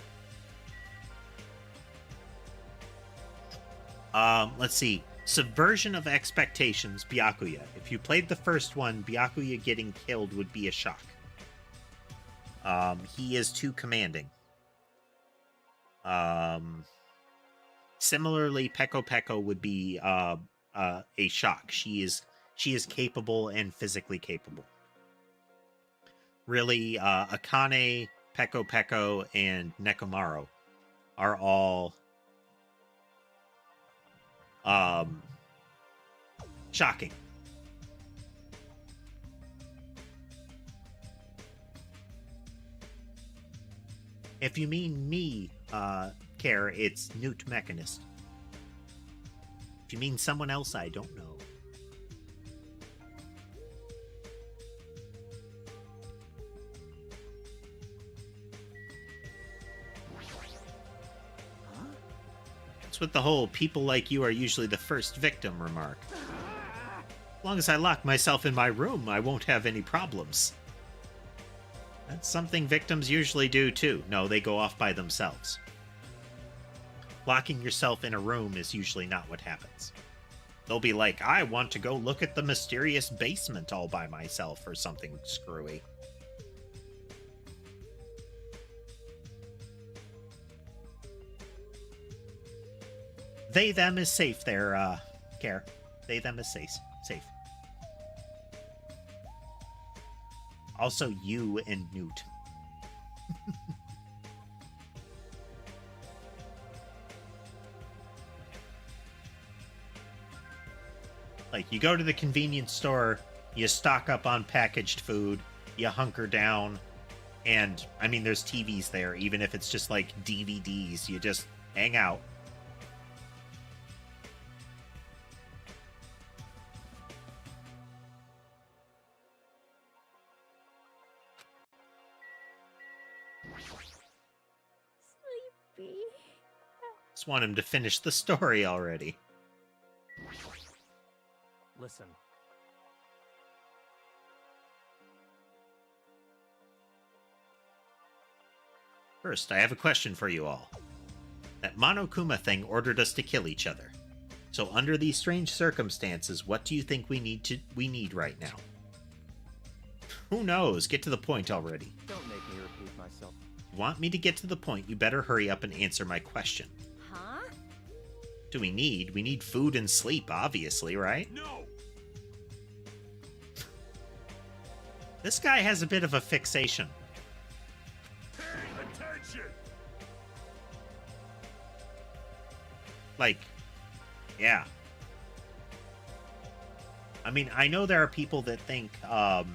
Let's see. Subversion of expectations, Byakuya. If you played the first one, Byakuya getting killed would be a shock. He is too commanding. Similarly, Peko Peko would be a shock. She is capable and physically capable. Really, Akane, Peko Peko, and Nekomaru are all shocking. If you mean me, Care, it's Newt Mechanist. If you mean someone else, I don't know. It's with the whole people like you are usually the first victim remark. As long as I lock myself in my room, I won't have any problems. That's something victims usually do too. No, they go off by themselves. Locking yourself in a room is usually not what happens. They'll be like, I want to go look at the mysterious basement all by myself, or something screwy. They, them is safe there, Care. They, them is safe. Also, you and Newt. Like, you go to the convenience store, you stock up on packaged food, you hunker down, and, I mean, there's TVs there, even if it's just, like, DVDs, you just hang out.
Sleepy.
Just want him to finish the story already.
Listen.
First, I have a question for you all. That Monokuma thing ordered us to kill each other. So under these strange circumstances, what do you think we need right now? Who knows? Get to the point already.
Don't make me repeat myself.
You want me to get to the point, you better hurry up and answer my question.
Huh?
Do we need? We need food and sleep, obviously, right?
No!
This guy has a bit of a fixation.
Pay attention!
Like, yeah. I mean, I know there are people that think, that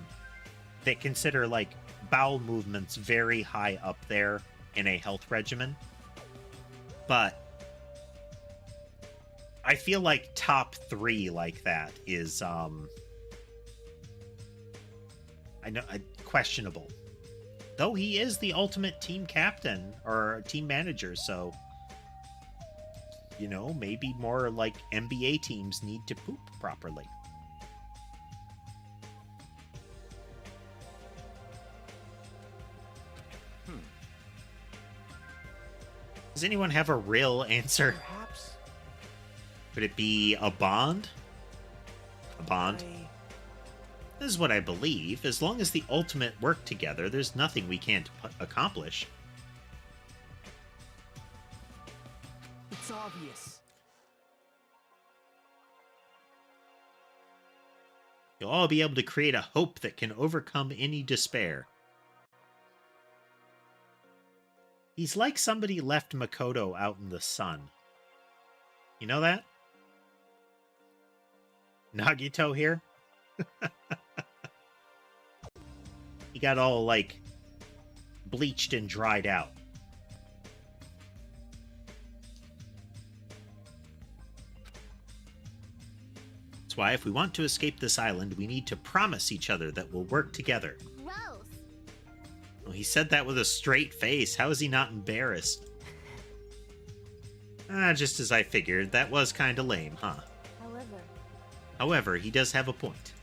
consider, like, bowel movements very high up there in a health regimen. But I feel like top 3 like that is, I know, questionable. Though he is the ultimate team captain or team manager, so you know, maybe more like NBA teams need to poop properly. Does anyone have a real answer?
Perhaps.
Could it be a bond? A bond? This is what I believe. As long as the ultimate work together, there's nothing we can't accomplish.
It's obvious.
You'll all be able to create a hope that can overcome any despair. He's like somebody left Makoto out in the sun. You know that? Nagito here? He got all, like, bleached and dried out. That's why if we want to escape this island, we need to promise each other that we'll work together.
Gross.
Well, he said that with a straight face. How is he not embarrassed? Just as I figured. That was kinda lame, huh? However, he does have a point.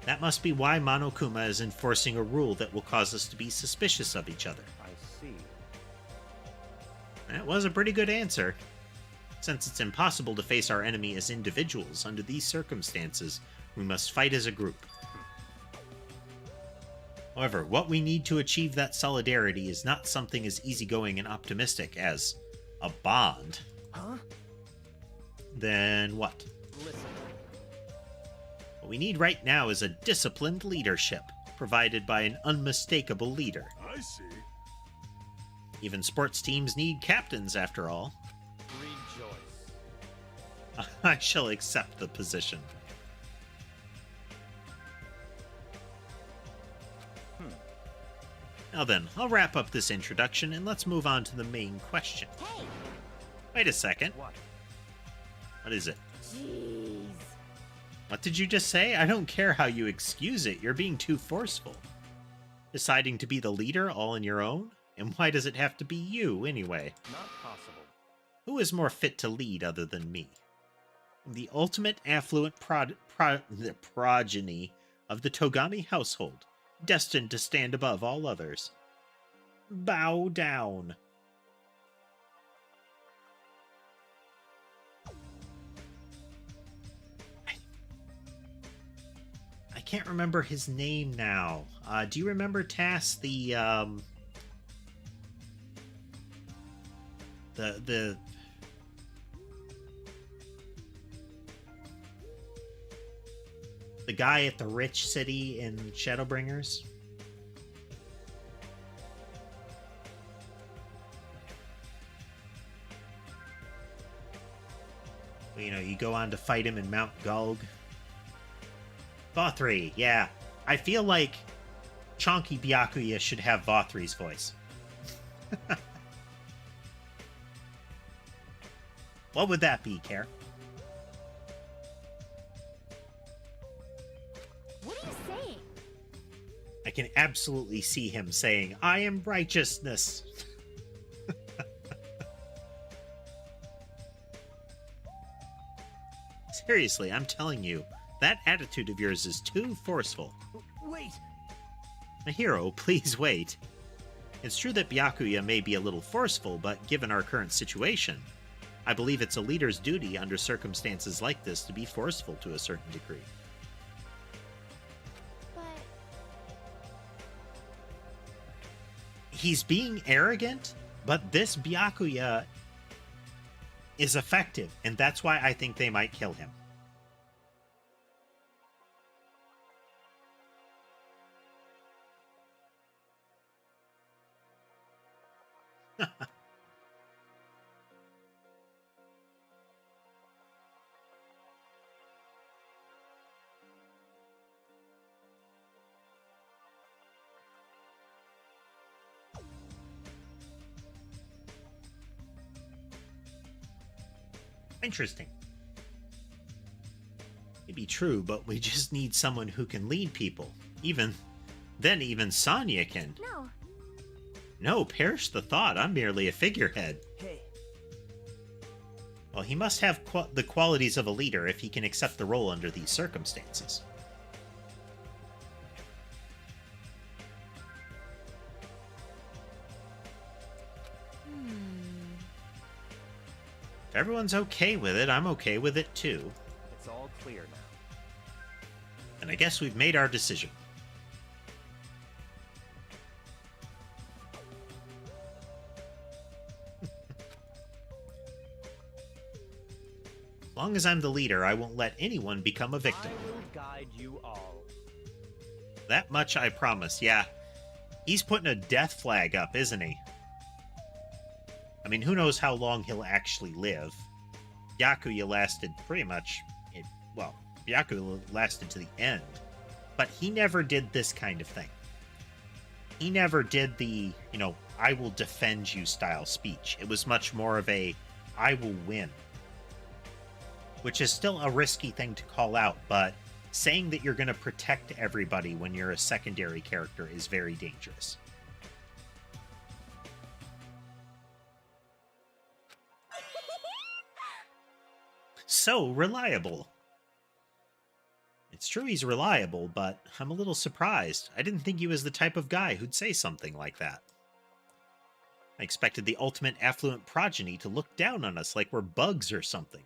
That must be why Monokuma is enforcing a rule that will cause us to be suspicious of each other.
I see.
That was a pretty good answer. Since it's impossible to face our enemy as individuals under these circumstances, we must fight as a group. However, what we need to achieve that solidarity is not something as easygoing and optimistic as a bond.
Huh?
Then what?
Listen.
What we need right now is a disciplined leadership, provided by an unmistakable leader.
I see.
Even sports teams need captains, after all.
Rejoice.
I shall accept the position. Now then, I'll wrap up this introduction and let's move on to the main question.
Hey,
Wait a second.
What?
What is it?
jeez.
What did you just say? I don't care how you excuse it. You're being too forceful. Deciding to be the leader all on your own? And why does it have to be you, anyway?
Not possible.
Who is more fit to lead other than me? The ultimate affluent progeny of the Togami household, destined to stand above all others. Bow down. I can't remember his name now. Do you remember Tass, the guy at the rich city in Shadowbringers? You know, you go on to fight him in Mount Gulg. Vothri, yeah. I feel like Chonky Byakuya should have Vothri's voice. What would that be, Care?
What are you saying?
I can absolutely see him saying, I am righteousness. Seriously, I'm telling you, that attitude of yours is too forceful.
Wait!
My hero, please wait. It's true that Byakuya may be a little forceful, but given our current situation, I believe it's a leader's duty under circumstances like this to be forceful to a certain degree.
But
He's being arrogant, but this Byakuya is effective, and that's why I think they might kill him. Interesting. Maybe true, but we just need someone who can lead people. Even Sonya can.
No.
No, perish the thought. I'm merely a figurehead.
Hey,
Well, he must have the qualities of a leader if he can accept the role under these circumstances. If everyone's okay with it, I'm okay with it too.
It's all clear now.
And I guess we've made our decision. As long as I'm the leader, I won't let anyone become a victim.
I will guide you all.
That much I promise, yeah. He's putting a death flag up, isn't he? I mean, who knows how long he'll actually live. Byakuya lasted pretty much... Byakuya lasted to the end. But he never did this kind of thing. He never did the, I will defend you style speech. It was much more of a, I will win. Which is still a risky thing to call out, but saying that you're going to protect everybody when you're a secondary character is very dangerous. So reliable. It's true he's reliable, but I'm a little surprised. I didn't think he was the type of guy who'd say something like that. I expected the ultimate affluent progeny to look down on us like we're bugs or something.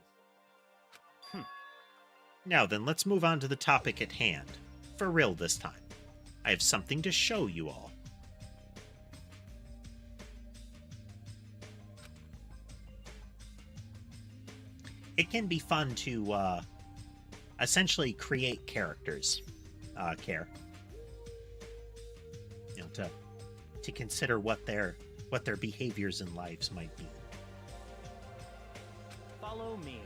Now then, let's move on to the topic at hand. For real this time. I have something to show you all. It can be fun to, essentially create characters. To consider what their behaviors and lives might be.
Follow me.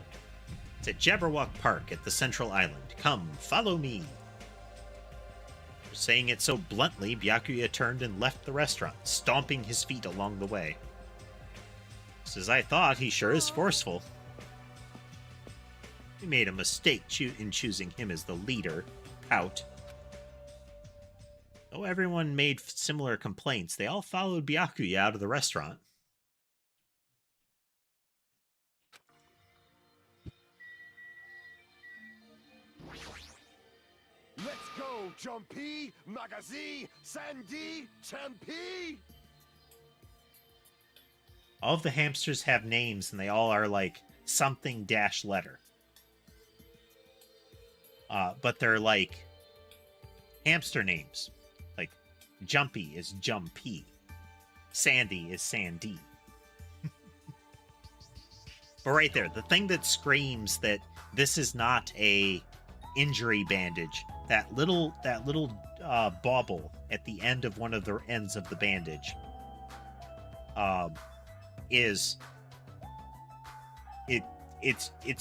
It's at Jabberwock Park at the Central Island. Come, follow me. For saying it so bluntly, Byakuya turned and left the restaurant, stomping his feet along the way. Just as I thought, he sure is forceful. We made a mistake in choosing him as the leader. Pout. Though everyone made similar complaints, they all followed Byakuya out of the restaurant.
Let's go, Jumpy, Magazi, Sandy, Champi!
All of the hamsters have names, and they all are like something dash letter. But they're like hamster names. Like Jumpy is Jumpy. Sandy is Sandy. But right there, the thing that screams that this is not a injury bandage, that little bauble at the end of one of the ends of the bandage, it's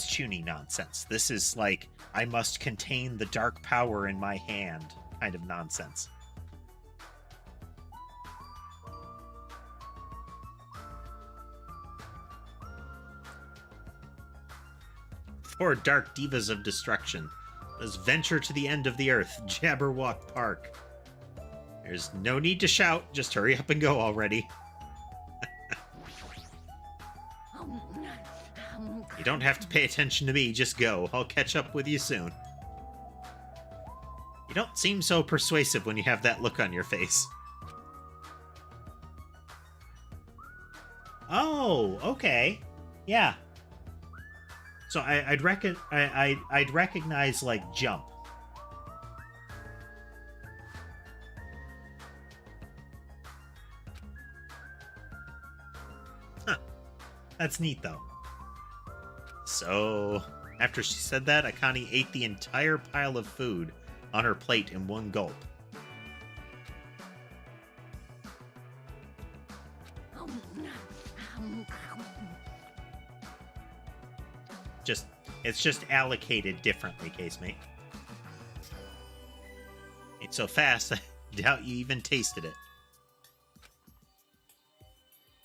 Chuny nonsense. This is like, I must contain the dark power in my hand kind of nonsense. For dark divas of destruction, let's venture to the end of the earth, Jabberwock Park. There's no need to shout, just hurry up and go already. You don't have to pay attention to me, just go. I'll catch up with you soon. You don't seem so persuasive when you have that look on your face. Oh, okay. Yeah. So I'd recognize, like, jump. Huh. That's neat, though. So, after she said that, Akane ate the entire pile of food on her plate in one gulp. It's just allocated differently, casemate. It's so fast, I doubt you even tasted it.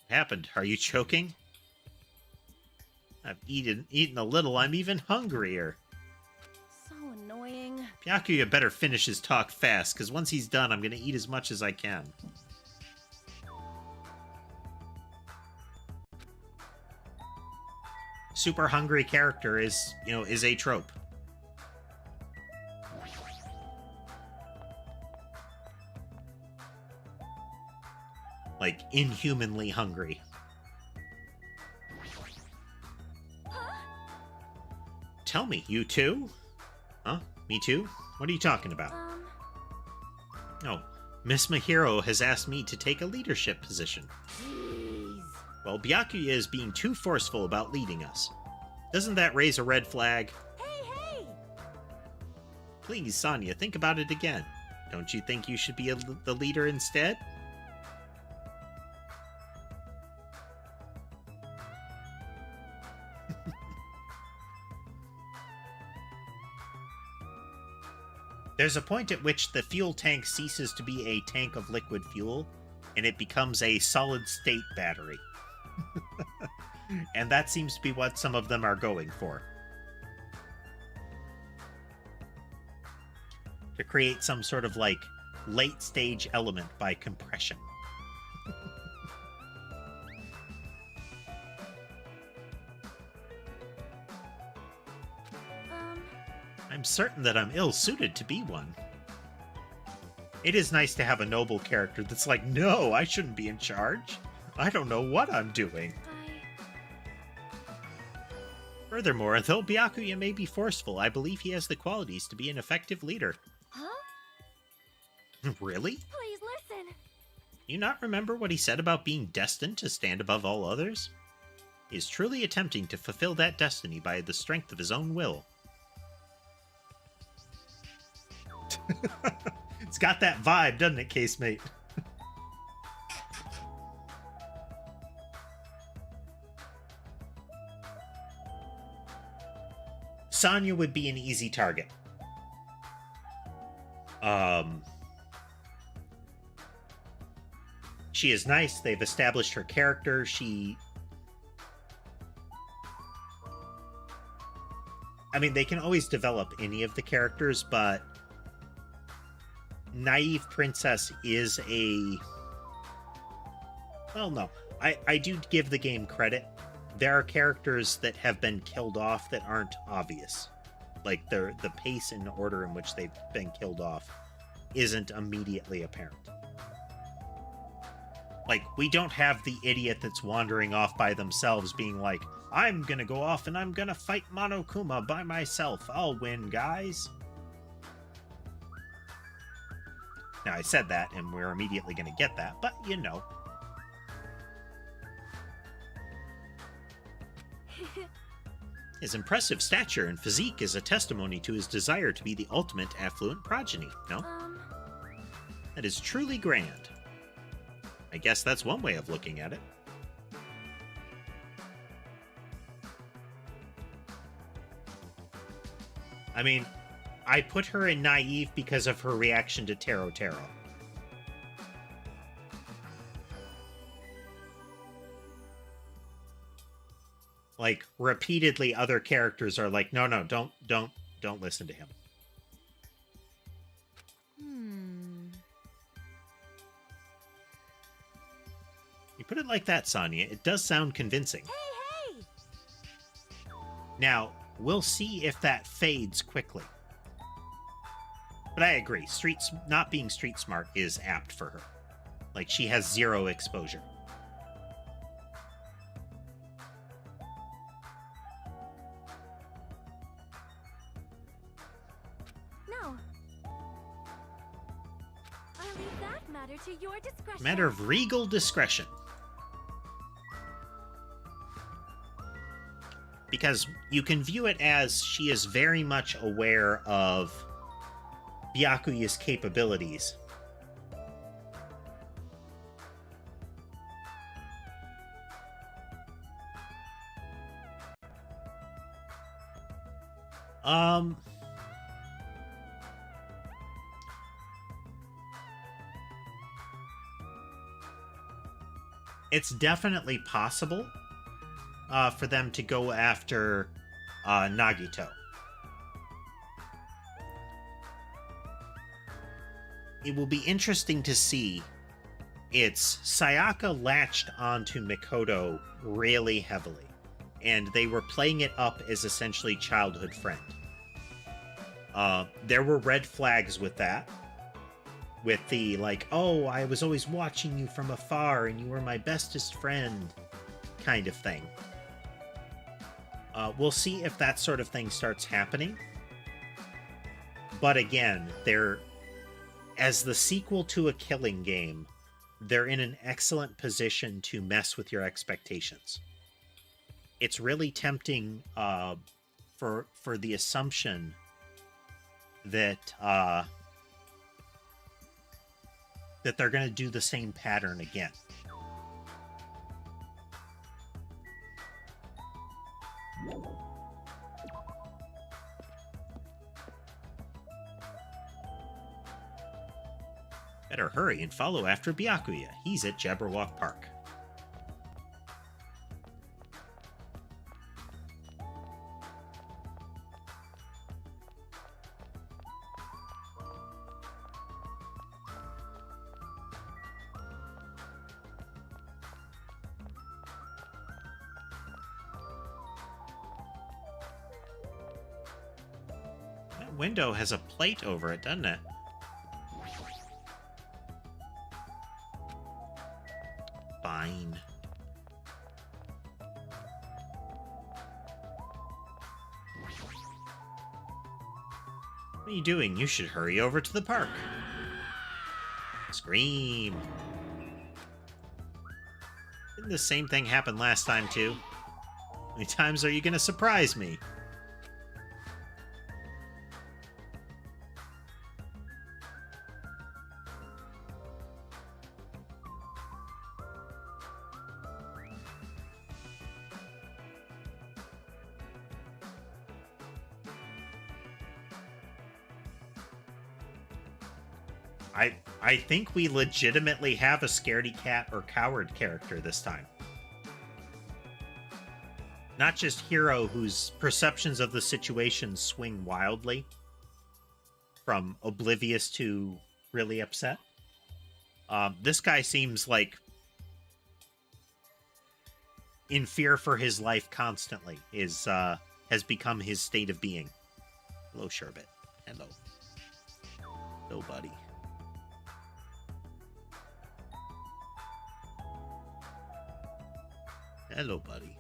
What happened? Are you choking? I've eaten a little. I'm even hungrier.
So annoying. annoying.
Byakuya better finish his talk fast, because once he's done, I'm going to eat as much as I can. Super hungry character is a trope. Like, inhumanly hungry.
Huh?
Tell me, you too? Huh? Me too? What are you talking about? Oh, Miss Mahiro has asked me to take a leadership position.
Jeez.
Well, Byakuya is being too forceful about leading us. Doesn't that raise a red flag?
Hey!
Please, Sonia, think about it again. Don't you think you should be the leader instead? There's a point at which the fuel tank ceases to be a tank of liquid fuel, and it becomes a solid-state battery. And that seems to be what some of them are going for. To create some sort of, like, late-stage element by compression. I'm certain that I'm ill-suited to be one. It is nice to have a noble character that's like, no, I shouldn't be in charge. I don't know what I'm doing. Furthermore, though Byakuya may be forceful, I believe he has the qualities to be an effective leader.
Huh?
Really?
Please listen.
You not remember what he said about being destined to stand above all others? He is truly attempting to fulfill that destiny by the strength of his own will. It's got that vibe, doesn't it, casemate? Sonya would be an easy target. She is nice. They've established her character. I mean, they can always develop any of the characters, but Naive Princess is a... Well, no. I do give the game credit. There are characters that have been killed off that aren't obvious. Like, the pace and order in which they've been killed off isn't immediately apparent. Like, we don't have the idiot that's wandering off by themselves being like, I'm gonna go off and I'm gonna fight Monokuma by myself. I'll win, guys. Now, I said that, and we're immediately gonna get that, but you know. His impressive stature and physique is a testimony to his desire to be the ultimate affluent progeny, no? That is truly grand. I guess that's one way of looking at it. I mean, I put her in naive because of her reaction to Taro Taro. Like, repeatedly other characters are like, no, don't listen to him. You put it like that, Sonya. It does sound convincing.
Hey!
Now, we'll see if that fades quickly. But I agree, not being street smart is apt for her. Like, she has zero exposure.
No. I'll leave that matter to your discretion.
Matter of regal discretion. Because you can view it as she is very much aware of Byakuya's capabilities. It's definitely possible for them to go after Nagito. it will be interesting to see. It's Sayaka latched onto Mikoto really heavily, and they were playing it up as essentially childhood friend. There were red flags with that. With the, like, oh, I was always watching you from afar and you were my bestest friend kind of thing. We'll see if that sort of thing starts happening. But again, as the sequel to a killing game, they're in an excellent position to mess with your expectations. It's really tempting for the assumption that that they're going to do the same pattern again. Better hurry and follow after Byakuya. He's at Jabberwock Park. That window has a plate over it, doesn't it? Fine. What are you doing? You should hurry over to the park. Scream. Didn't the same thing happen last time, too? How many times are you going to surprise me? I think we legitimately have a scaredy cat or coward character this time. Not just hero whose perceptions of the situation swing wildly from oblivious to really upset. This guy seems like in fear for his life constantly has become his state of being. Hello, Sherbet. Hello. Hello, buddy. Hello, buddy.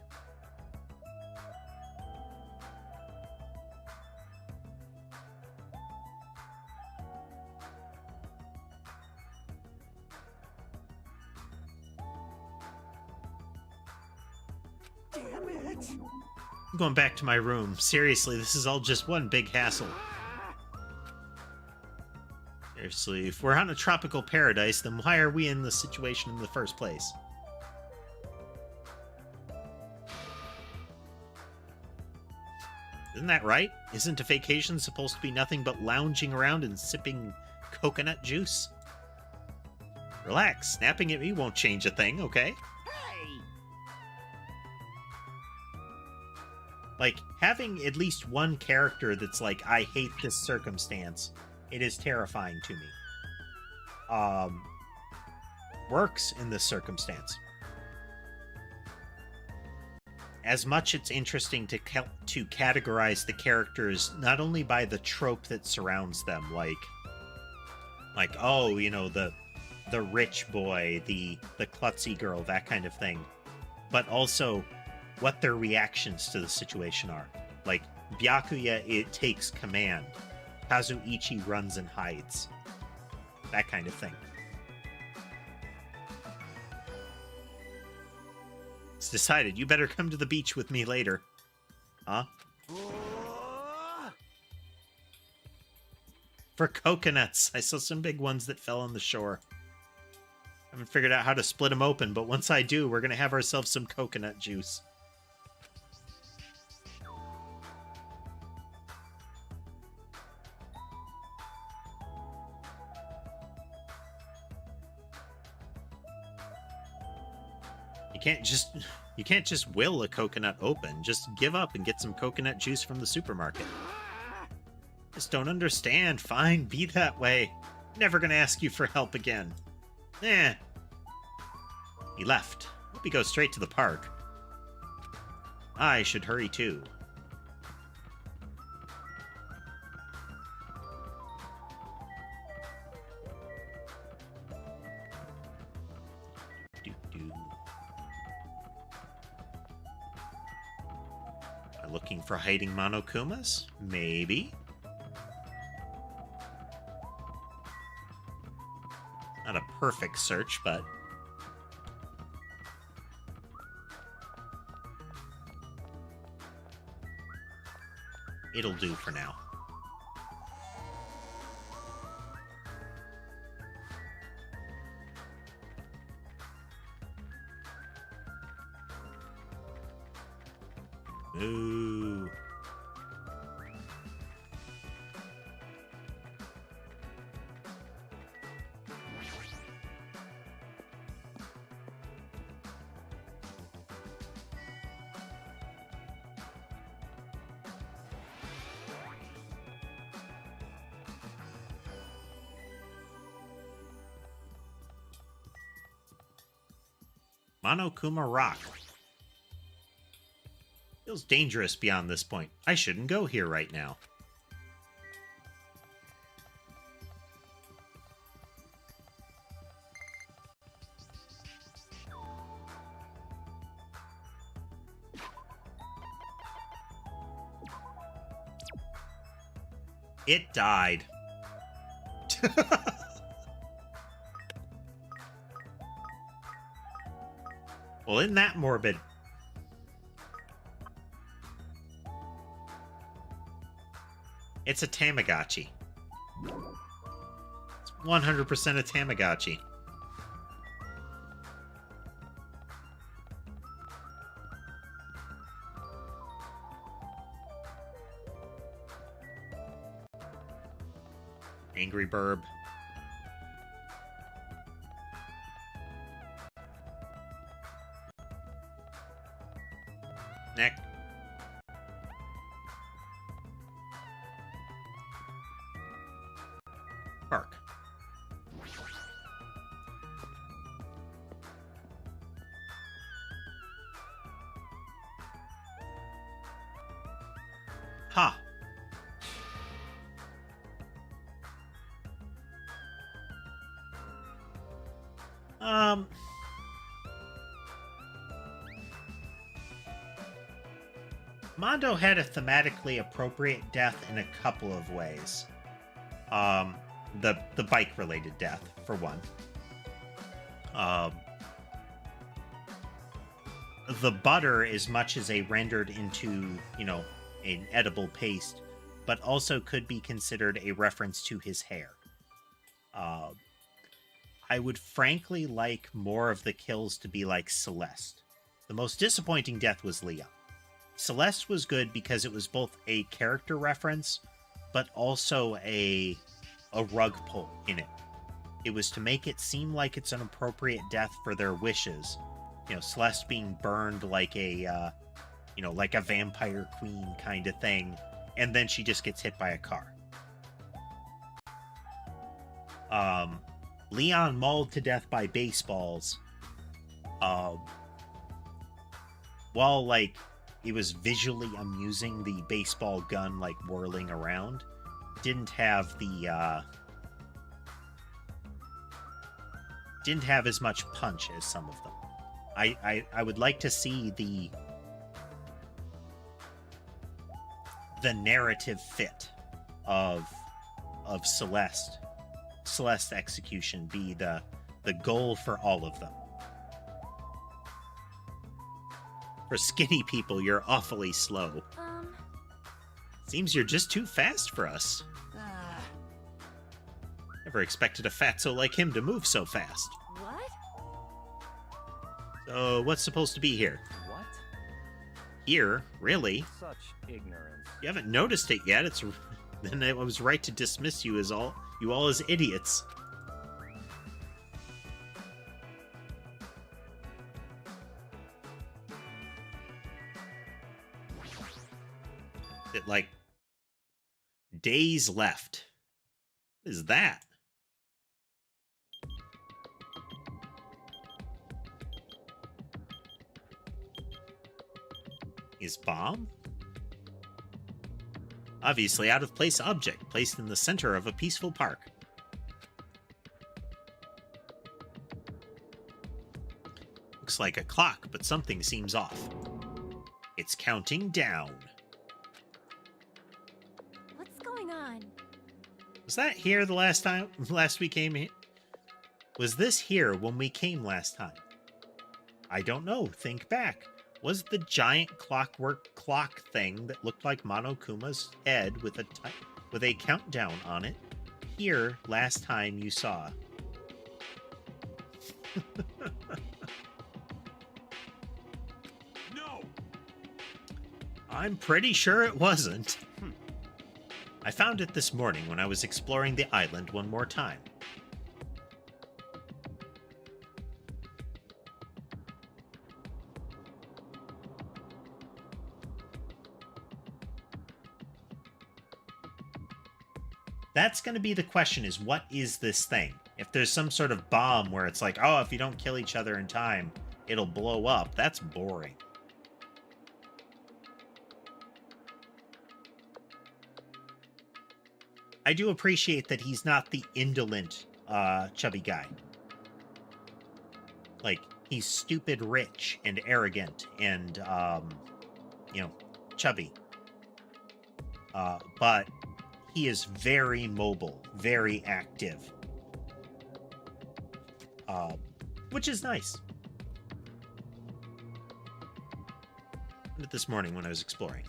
Damn it!
I'm going back to my room. Seriously, this is all just one big hassle. Seriously, if we're on a tropical paradise, then why are we in this situation in the first place? Isn't that right? Isn't a vacation supposed to be nothing but lounging around and sipping coconut juice? Relax, snapping at me won't change a thing, okay?
Hey!
Like, having at least one character that's like, I hate this circumstance, it is terrifying to me. Works in this circumstance. As much it's interesting to categorize the characters not only by the trope that surrounds them, like oh, you know, the rich boy, the klutzy girl, that kind of thing, but also what their reactions to the situation are. Like, Byakuya, it takes command. Kazuichi runs and hides. That kind of thing. It's decided. You better come to the beach with me later. Huh? For coconuts. I saw some big ones that fell on the shore. I haven't figured out how to split them open, but once I do, we're going to have ourselves some coconut juice. You can't just will a coconut open. Just give up and get some coconut juice from the supermarket. Just don't understand. Fine, be that way. Never gonna ask you for help again. Eh. He left. Hope he goes straight to the park. I should hurry too. Am I looking for hiding Monokumas? Maybe. Not a perfect search, but... it'll do for now. Ooh. Monokuma Rock. Feels dangerous beyond this point. I shouldn't go here right now. It died. Well, isn't that morbid? It's a Tamagotchi. It's 100% a Tamagotchi. Angry Burb. Neck. Park. Ha. Mondo had a thematically appropriate death in a couple of ways. The bike-related death, for one. The butter, as much as a rendered into, you know, an edible paste, but also could be considered a reference to his hair. I would frankly like more of the kills to be like Celeste. The most disappointing death was Leon. Celeste was good because it was both a character reference, but also a rug pull in it. It was to make it seem like it's an appropriate death for their wishes. You know, Celeste being burned like a, you know, like a vampire queen kind of thing, and then she just gets hit by a car. Leon mauled to death by baseballs. While, like, it was visually amusing, the baseball gun, like, whirling around, didn't have the, didn't have as much punch as some of them. I would like to see the narrative fit of Celeste's execution be the goal for all of them. For skinny people, you're awfully slow. Seems you're just too fast for us. Never expected a fatso like him to move so fast.
What?
So, what's supposed to be here?
What?
Here? Really?
Such ignorance.
You haven't noticed it yet. Then I was right to dismiss you as you all as idiots. It like days left. What is that? Is bomb? Obviously out-of-place object placed in the center of a peaceful park. Looks like a clock, but something seems off. It's counting down.
What's going on?
Was that here the last we came here? Was this here when we came last time? I don't know. Think back. Was the giant clockwork clock thing that looked like Monokuma's head with a countdown on it here last time you saw?
No!
I'm pretty sure it wasn't. I found it this morning when I was exploring the island one more time. That's going to be the question, is what is this thing? If there's some sort of bomb where it's like, oh, if you don't kill each other in time, it'll blow up, that's boring. I do appreciate that he's not the indolent, chubby guy. Like, he's stupid rich and arrogant and, chubby. But he is very mobile, very active. Which is nice. This morning when I was exploring.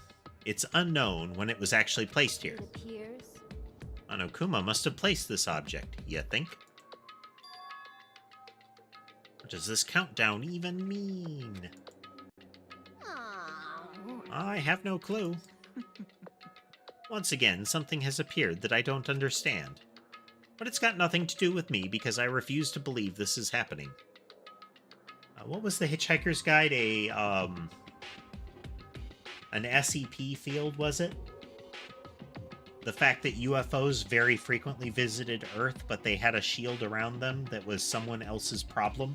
It's unknown when it was actually placed here.
It appears.
Monokuma must have placed this object, you think? What does this countdown even mean?
Aww.
I have no clue. Once again, something has appeared that I don't understand. But it's got nothing to do with me because I refuse to believe this is happening. What was the Hitchhiker's Guide? An SCP field, was it? The fact that UFOs very frequently visited Earth, but they had a shield around them that was someone else's problem.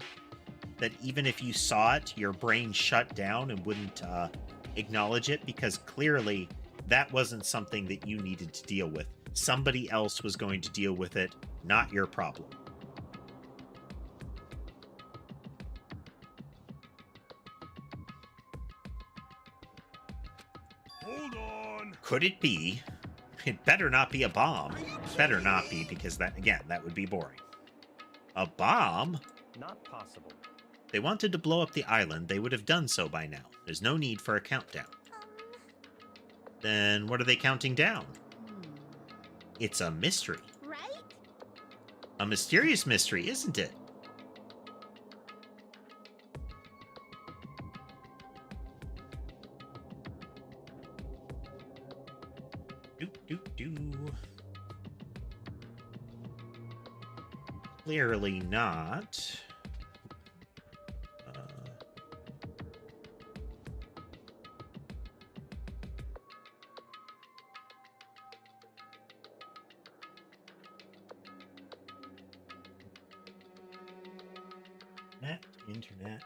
That even if you saw it, your brain shut down and wouldn't acknowledge it because clearly that wasn't something that you needed to deal with. Somebody else was going to deal with it, not your problem.
Hold on!
Could it be? It better not be a bomb. Better not be, because that, again, that would be boring. A bomb?
Not possible.
They wanted to blow up the island, they would have done so by now. There's no need for a countdown. Then what are they counting down? It's a mystery.
Right?
A mysterious mystery, isn't it? Do. Clearly not. Internet.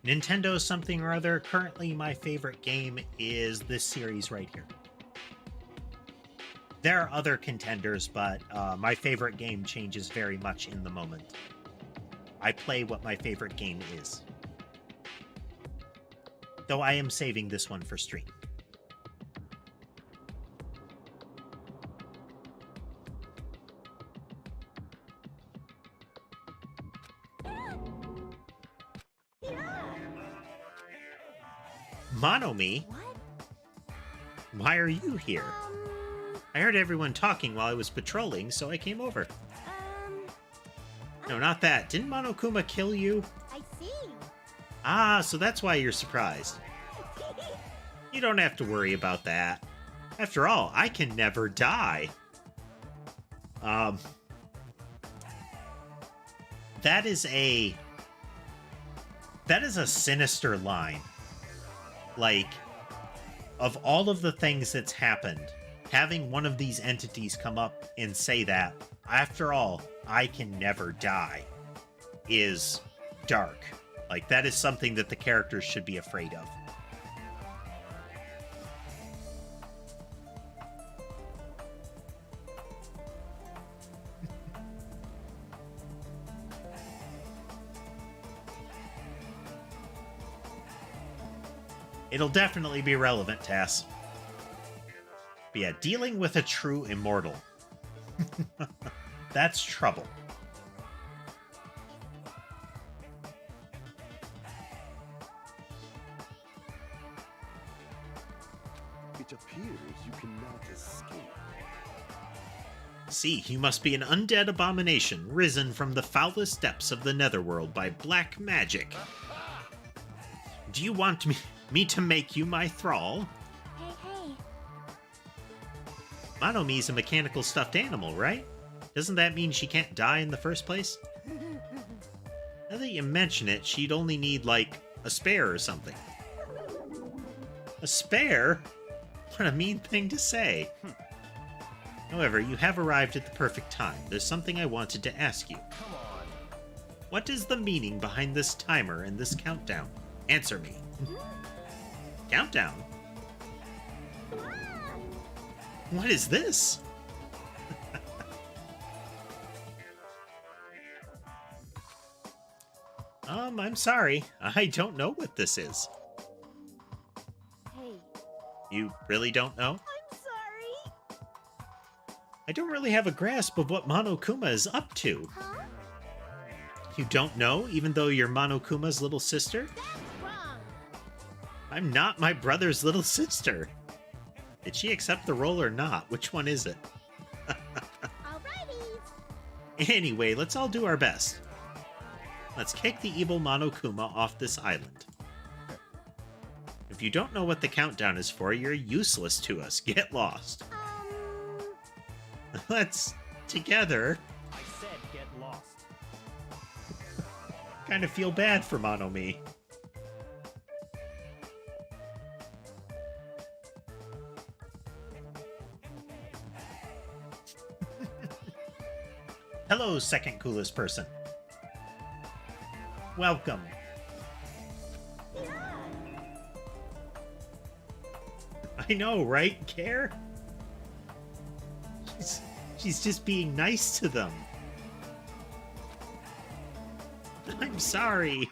Nintendo something or other. Currently, my favorite game is this series right here. There are other contenders, but my favorite game changes very much in the moment. I play what my favorite game is. Though I am saving this one for stream. Monomi?
What?
Why are you here? I heard everyone talking while I was patrolling, so I came over. No, not that. Didn't Monokuma kill you?
I see.
Ah, so that's why you're surprised. You don't have to worry about that. After all, I can never die. That is a sinister line. Like, of all of the things that's happened, having one of these entities come up and say that, after all, I can never die, is dark. Like, that is something that the characters should be afraid of. It'll definitely be relevant, Tass. But yeah, dealing with a true immortal. That's trouble.
It appears you cannot escape.
See, you must be an undead abomination, risen from the foulest depths of the netherworld by black magic. Do you want me to make you my thrall?
Hey.
Monomi's a mechanical stuffed animal, right? Doesn't that mean she can't die in the first place? Now that you mention it, she'd only need, like, a spare or something. A spare? What a mean thing to say. However, you have arrived at the perfect time. There's something I wanted to ask you.
Come on.
What is the meaning behind this timer and this countdown? Answer me. Countdown? What is this? I'm sorry. I don't know what this is.
Hey,
You really don't know?
I'm sorry.
I don't really have a grasp of what Monokuma is up to.
Huh?
You don't know, even though you're Monokuma's little sister?
That's wrong.
I'm not my brother's little sister. Did she accept the role or not? Which one is it?
Alrighty.
Anyway, let's all do our best. Let's kick the evil Monokuma off this island. If you don't know what the countdown is for, you're useless to us. Get lost. Let's, together,
I said get lost.
kind of feel bad for Monomi. Hello, second coolest person. Welcome. I know, right? Care? She's just being nice to them. I'm sorry.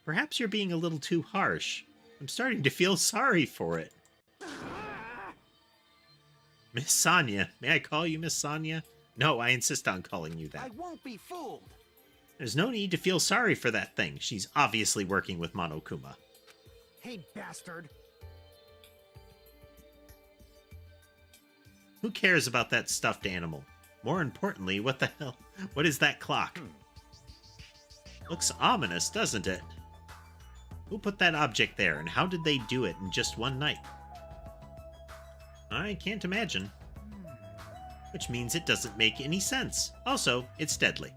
Perhaps you're being a little too harsh. I'm starting to feel sorry for it. Miss Sonia. May I call you Miss Sonia? No, I insist on calling you that.
I won't be fooled.
There's no need to feel sorry for that thing. She's obviously working with Monokuma.
Hey, bastard.
Who cares about that stuffed animal? More importantly, what the hell? What is that clock? Looks ominous, doesn't it? Who put that object there, and how did they do it in just one night? I can't imagine. Which means it doesn't make any sense. Also, it's deadly.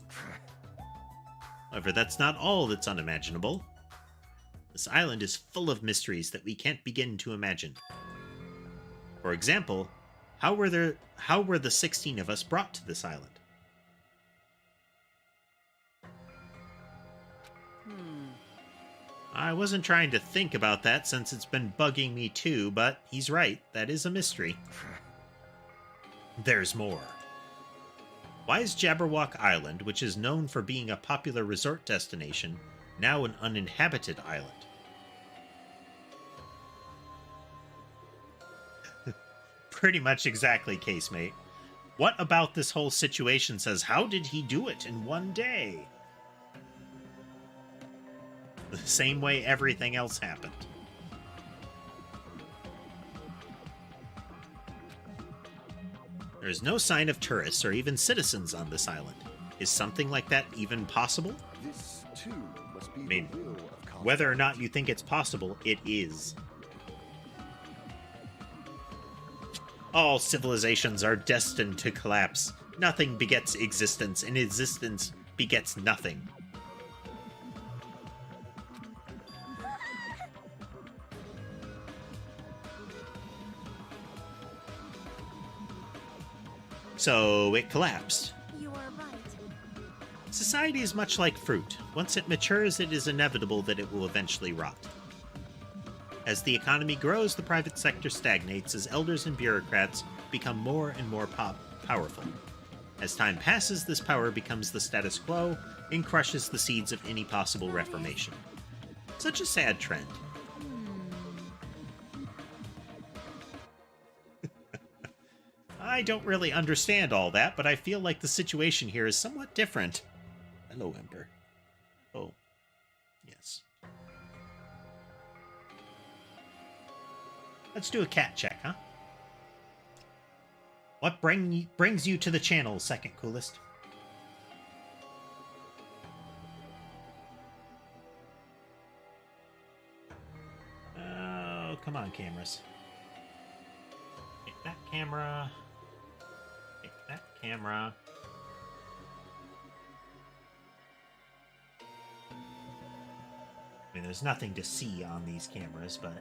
However, that's not all that's unimaginable. This island is full of mysteries that we can't begin to imagine. For example, how were the 16 of us brought to this island? I wasn't trying to think about that since it's been bugging me too, but he's right, that is a mystery. There's more. Why is Jabberwock Island, which is known for being a popular resort destination, now an uninhabited island? Pretty much exactly, casemate. What about this whole situation says, how did he do it in one day? The same way everything else happened. There is no sign of tourists or even citizens on this island. Is something like that even possible?
This, too, must be
I mean,
the will of
whether or not you think it's possible, it is. All civilizations are destined to collapse. Nothing begets existence, and existence begets nothing. So it collapsed.
You are right.
Society is much like fruit. Once it matures, it is inevitable that it will eventually rot. As the economy grows, the private sector stagnates as elders and bureaucrats become more and more powerful. As time passes, this power becomes the status quo and crushes the seeds of any possible reformation. Such a sad trend. I don't really understand all that, but I feel like the situation here is somewhat different. Hello, Ember. Oh, yes. Let's do a cat check, huh? What brings you to the channel, second coolest? Oh, come on, cameras. Take that camera. Take that camera. I mean, there's nothing to see on these cameras, but...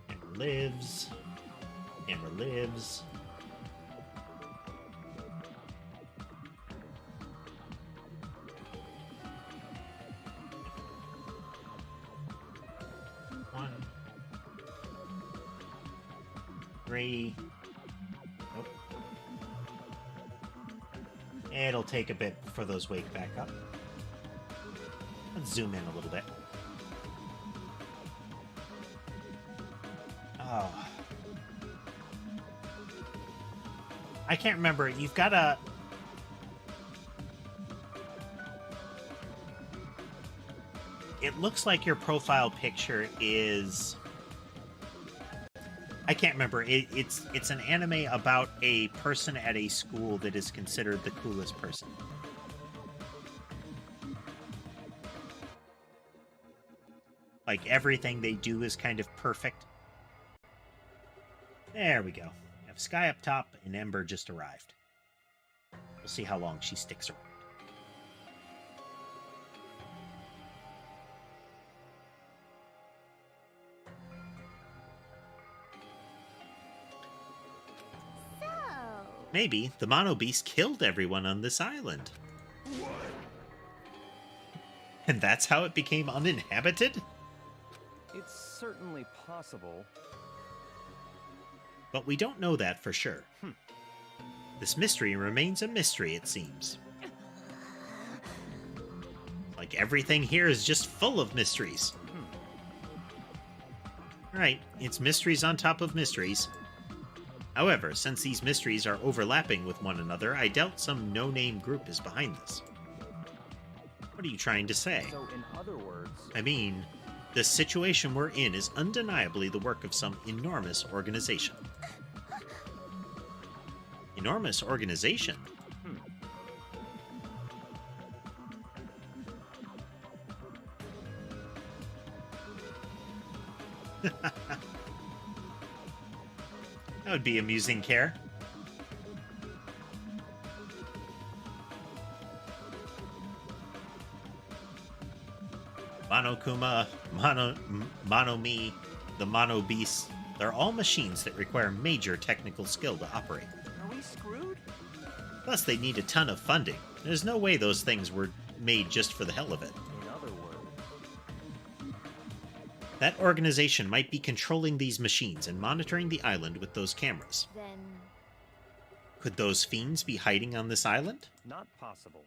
Camera lives. Camera lives. One. 3. Nope. It'll take a bit for those wake back up. Let's zoom in a little bit. Oh. I can't remember. You've got a... It looks like your profile picture is... I can't remember. It's an anime about a person at a school that is considered the coolest person. Like, everything they do is kind of perfect. There we go. We have Sky up top, and Ember just arrived. We'll see how long she sticks around.
So,
Maybe the Mono Beast killed everyone on this island. And that's how it became uninhabited?
It's certainly possible.
But we don't know that for sure. This mystery remains a mystery, it seems. Like everything here is just full of mysteries. Right, it's mysteries on top of mysteries. However, since these mysteries are overlapping with one another, I doubt some no-name group is behind this. What are you trying to say?
So, in other words,
I mean, the situation we're in is undeniably the work of some enormous organization. Enormous organization? That would be amusing, Care. Monokuma, Monomi, the Mono Beast, they're all machines that require major technical skill to operate.
are we screwed?
Plus, they need a ton of funding. There's no way those things were made just for the hell of it.
In other words,
That organization might be controlling these machines and monitoring the island with those cameras.
then
Could those fiends be hiding on this island?
not possible.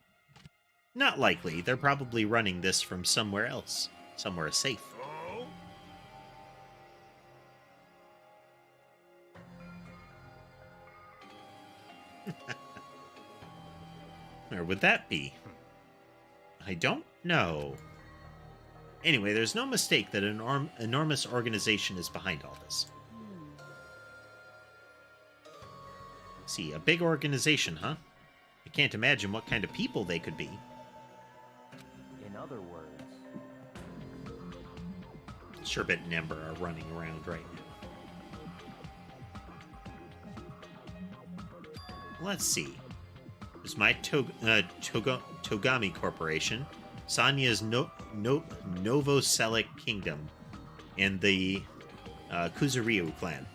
Not likely. They're probably running this from somewhere else. Somewhere safe.
Oh?
Where would that be? I don't know. Anyway, there's no mistake that an enormous organization is behind all this. See, a big organization, huh? I can't imagine what kind of people they could be.
In other words,
Sherbet and Ember are running around right now. Let's see. There's my Togami Corporation. Sonya's Novoselic Kingdom and the Kuzuryu clan.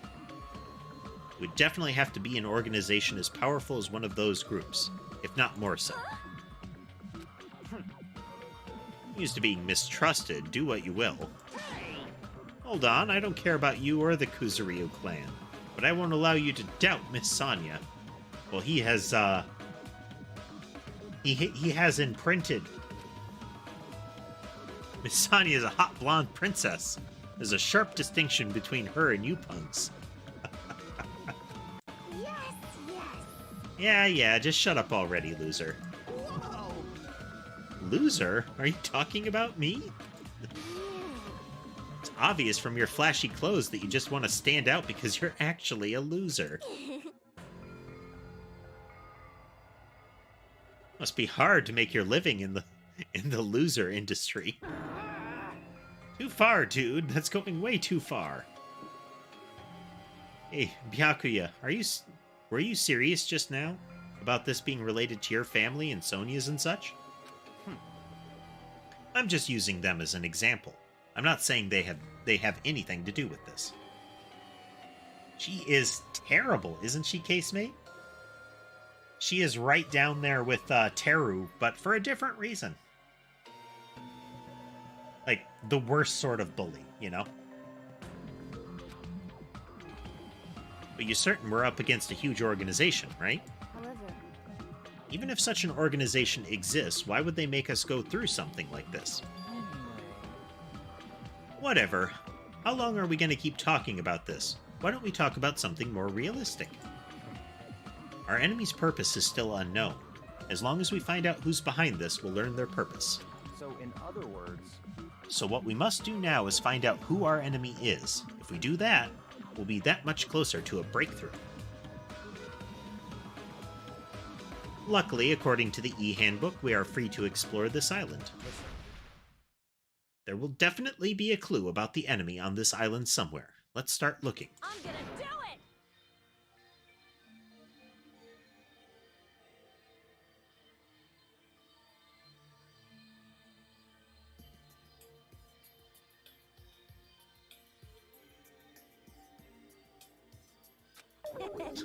We'd definitely have to be an organization as powerful as one of those groups, if not more so. Used to being mistrusted, do what you will. Hold on, I don't care about you or the Kuzuryu clan, but I won't allow you to doubt Miss Sonya. Well, he has, he has imprinted. Miss Sonya is a hot blonde princess. There's a sharp distinction between her and you punks.
Yes, yes.
Yeah, just shut up already, loser.
Wow!
Loser? Are you talking about me? It's obvious from your flashy clothes that you just want to stand out because you're actually a loser. Must be hard to make your living in the loser industry. Too far, dude. That's going way too far. Hey, Byakuya, were you serious just now about this being related to your family and Sonya's and such? I'm just using them as an example. I'm not saying they have anything to do with this. She is terrible, isn't she, casemate? She is right down there with Teru, but for a different reason. Like, the worst sort of bully, you know? But you're certain we're up against a huge organization, right?
However,
Even if such an organization exists, why would they make us go through something like this? Whatever. How long are we going to keep talking about this? Why don't we talk about something more realistic? Our enemy's purpose is still unknown. As long as we find out who's behind this, we'll learn their purpose.
So, in other words,
So what we must do now is find out who our enemy is. If we do that, we'll be that much closer to a breakthrough. Luckily, according to the e-handbook, we are free to explore this island. There will definitely be a clue about the enemy on this island somewhere. Let's start looking.
I'm gonna do it!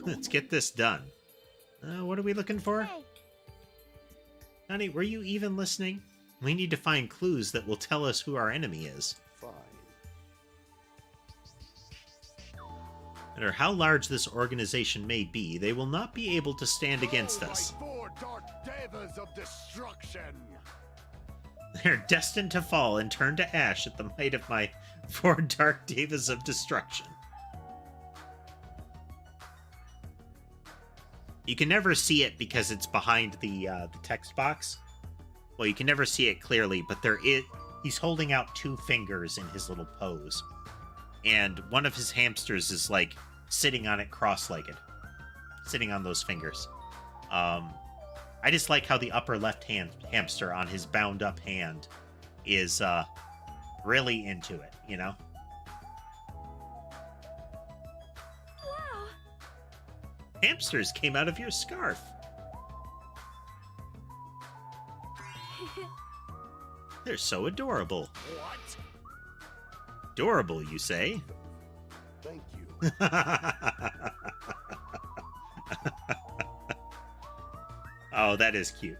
Let's get this done. What are we looking for?
Hey,
Honey, were you even listening? We need to find clues that will tell us who our enemy is.
Fine.
No matter how large this organization may be, they will not be able to stand against us.
My 4 dark devas of destruction!
They're destined to fall and turn to ash at the might of my 4 dark devas of destruction. You can never see it because it's behind the text box. Well, you can never see it clearly, but he's holding out 2 fingers in his little pose. And one of his hamsters is, like, sitting on it cross-legged. Sitting on those fingers. I just like how the upper left hamster on his bound-up hand is really into it, you know?
wow!
Hamsters came out of your scarf. They're so adorable.
What?
Adorable, you say?
Thank you.
Oh, that is cute.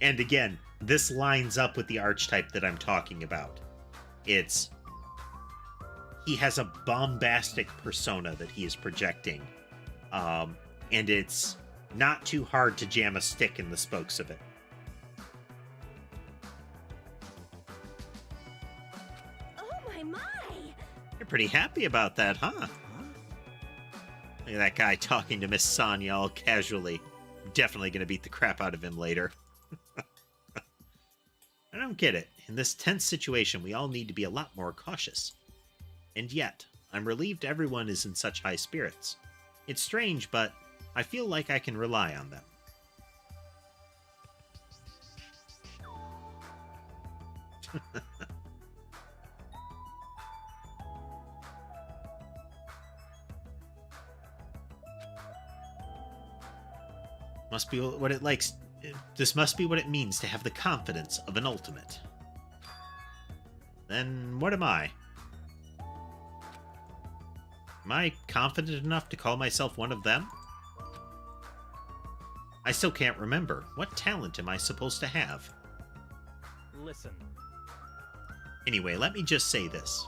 And again, this lines up with the archetype that I'm talking about. He has a bombastic persona that he is projecting. And it's not too hard to jam a stick in the spokes of it.
Oh my!
You're pretty happy about that, huh? Look at that guy talking to Miss Sonya all casually. Definitely gonna beat the crap out of him later. I don't get it. In this tense situation, we all need to be a lot more cautious. And yet, I'm relieved everyone is in such high spirits. It's strange, but I feel like I can rely on them. Must be what it likes This must be what it means to have the confidence of an ultimate. Then what am I? Am I confident enough to call myself one of them? I still can't remember. What talent am I supposed to have?
Listen.
Anyway, let me just say this.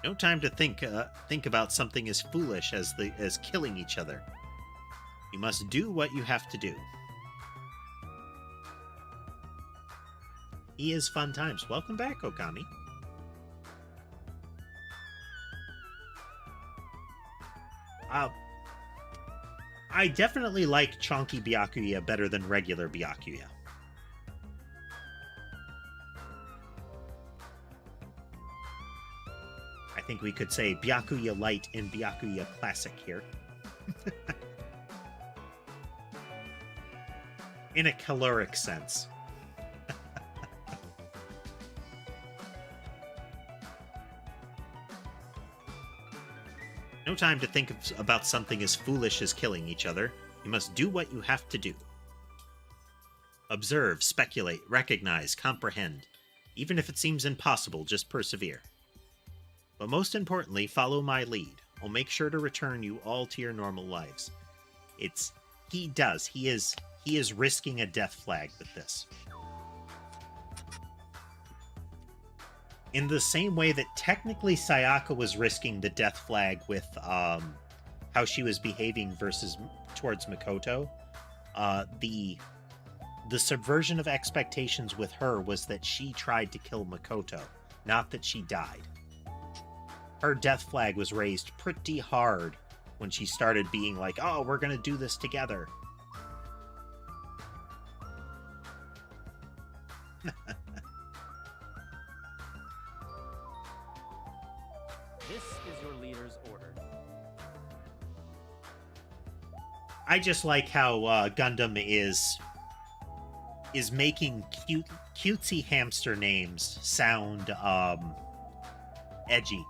No time to think about something as foolish as killing each other. You must do what you have to do. He is fun times. Welcome back, Okami. I definitely like Chonky Byakuya better than regular Byakuya. I think we could say Byakuya Light and Byakuya Classic here. In a caloric sense. No time to think about something as foolish as killing each other. You must do what you have to do. Observe, speculate, recognize, comprehend. Even if it seems impossible, just persevere. But most importantly, follow my lead. I'll make sure to return you all to your normal lives. He is risking a death flag with this. In the same way that technically Sayaka was risking the death flag with how she was behaving towards Makoto, the subversion of expectations with her was that she tried to kill Makoto, not that she died. Her death flag was raised pretty hard when she started being like, oh, we're gonna do this together.
This is your leader's order.
I just like how Gundam is making cutesy hamster names sound edgy.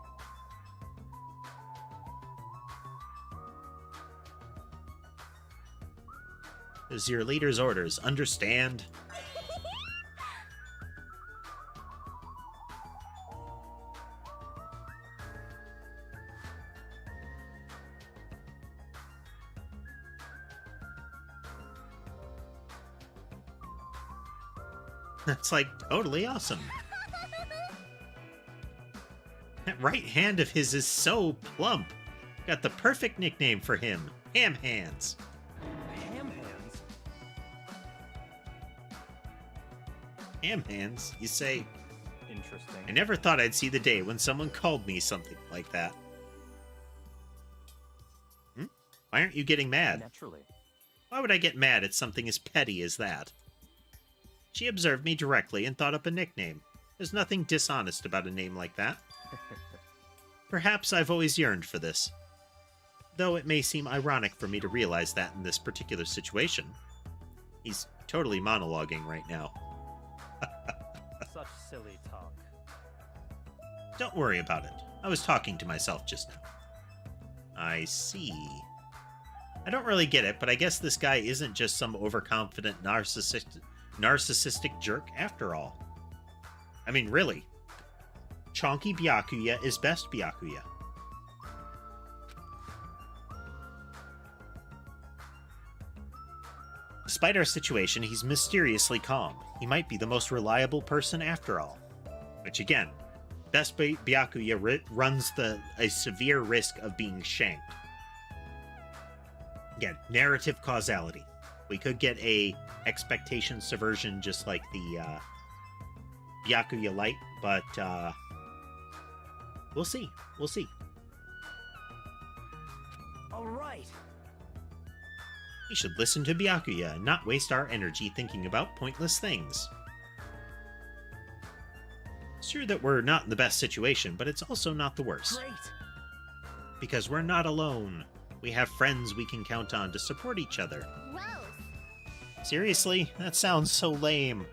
This is your leader's orders. Understand? That's like totally awesome. That right hand of his is so plump. Got the perfect nickname for him. Ham Hands.
Ham hands?
Ham Hands? You say,
Interesting.
I never thought I'd see the day when someone called me something like that. Why aren't you getting mad?
Naturally.
Why would I get mad at something as petty as that? She observed me directly and thought up a nickname. There's nothing dishonest about a name like that. Perhaps I've always yearned for this. Though it may seem ironic for me to realize that in this particular situation. He's totally monologuing right now.
Such silly talk.
Don't worry about it. I was talking to myself just now. I see. I don't really get it, but I guess this guy isn't just some overconfident narcissistic jerk after all. I mean, really. Chonky Byakuya is best Byakuya. Despite our situation, he's mysteriously calm. He might be the most reliable person after all. Which again, best Byakuya runs a severe risk of being shanked. Again, narrative causality. We could get a expectation subversion just like the Byakuya Light, but we'll see. We'll see.
All right.
We should listen to Byakuya and not waste our energy thinking about pointless things. It's true that we're not in the best situation, but it's also not the worst.
Great.
Because we're not alone. We have friends we can count on to support each other.
Gross.
Seriously? That sounds so lame.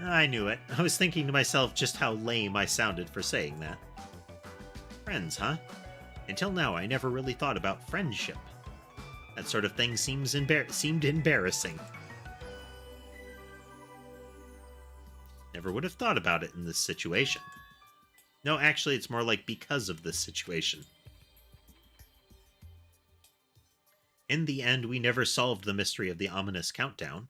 I knew it. I was thinking to myself just how lame I sounded for saying that. Friends, huh? Until now, I never really thought about friendship. That sort of thing seemed embarrassing. Never would have thought about it in this situation. No, actually, it's more like because of this situation. In the end, we never solved the mystery of the ominous countdown.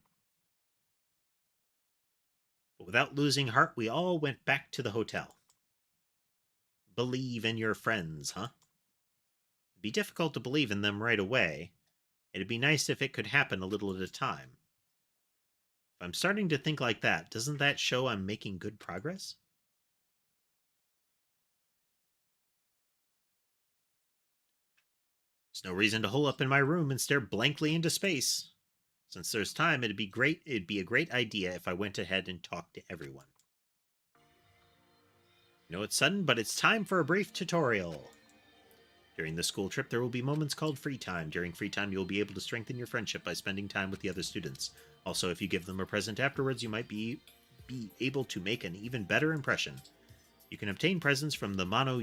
But without losing heart, we all went back to the hotel. Believe in your friends, huh? It'd be difficult to believe in them right away. It'd be nice if it could happen a little at a time. If I'm starting to think like that, doesn't that show I'm making good progress? There's no reason to hole up in my room and stare blankly into space. Since there's time, it'd be a great idea if I went ahead and talked to everyone. I know it's sudden, but it's time for a brief tutorial. During the school trip, there will be moments called free time. During free time, you'll be able to strengthen your friendship by spending time with the other students. Also, if you give them a present afterwards, you might be able to make an even better impression. You can obtain presents from the Mono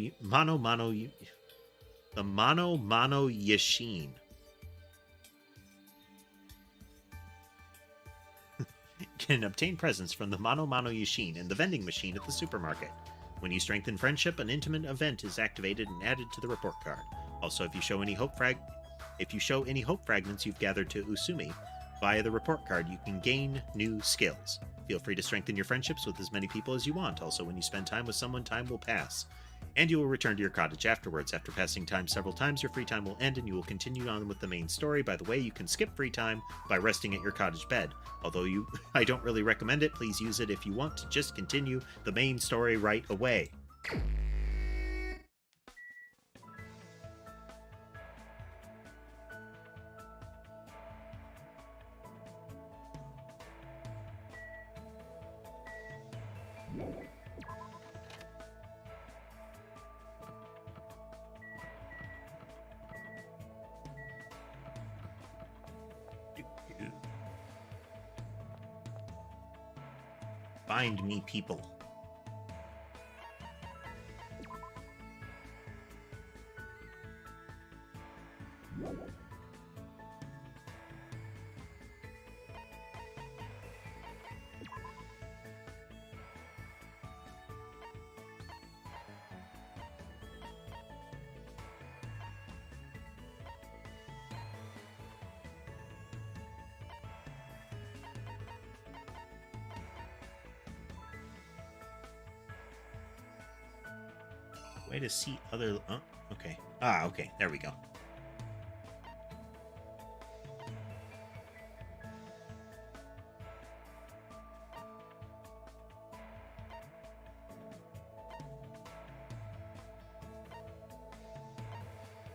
Yashin. Can obtain presents from the Mono Yashin and the vending machine at the supermarket. When you strengthen friendship, an intimate event is activated and added to the report card. Also, if you show any hope fragments you've gathered to Usumi via the report card, you can gain new skills. Feel free to strengthen your friendships with as many people as you want. Also, when you spend time with someone, time will pass, and you will return to your cottage afterwards. After passing time several times, your free time will end, and you will continue on with the main story. By the way, you can skip free time by resting at your cottage bed. Although I don't really recommend it, please use it if you want to just continue the main story right away. Find me, people. Way to see other... Oh, okay. Okay. There we go.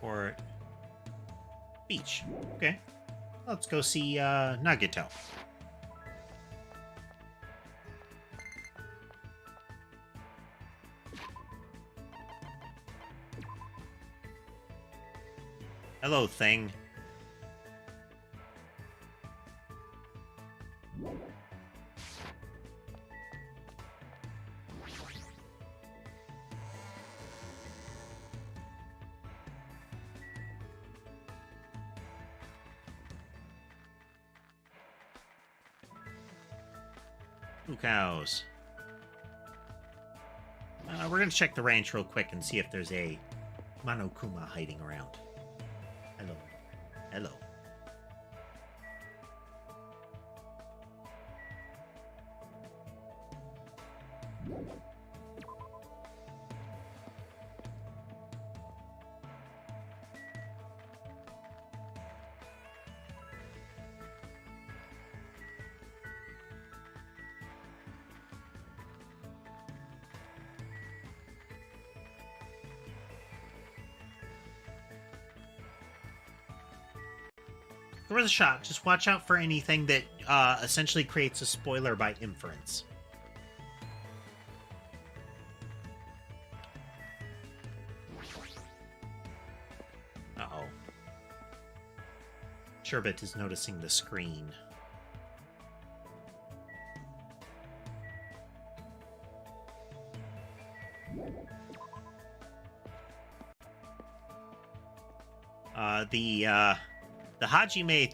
Or... beach. Okay. Let's go see, Nagito. Hello, thing. Two cows. We're gonna check the ranch real quick and see if there's a Monokuma hiding around. Hello. Hello. Worth a shot. Just watch out for anything that essentially creates a spoiler by inference. Uh-oh. Sherbet is noticing the screen. the Hajime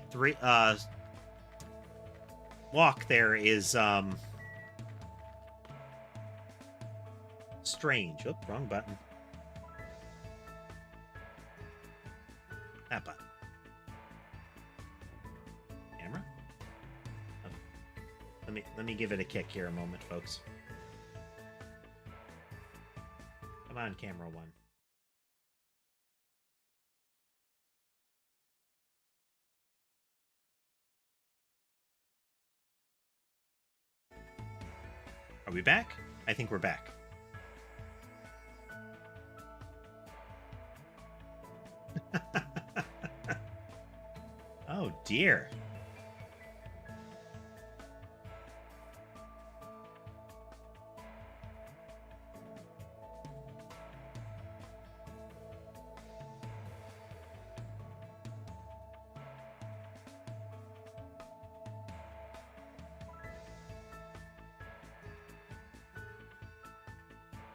walk there is strange. Oh, wrong button. That button. Camera? Oh. Let me give it a kick here a moment, folks. Come on, camera one. Are we back? I think we're back. Oh dear.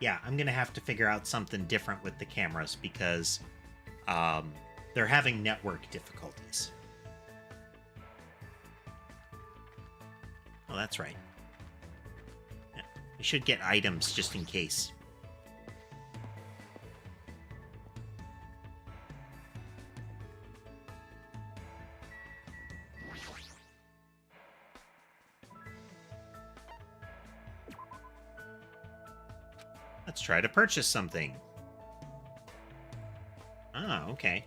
Yeah, I'm gonna have to figure out something different with the cameras because they're having network difficulties. Oh, that's right. Yeah, we should get items just in case. Let's try to purchase something. Ah, okay.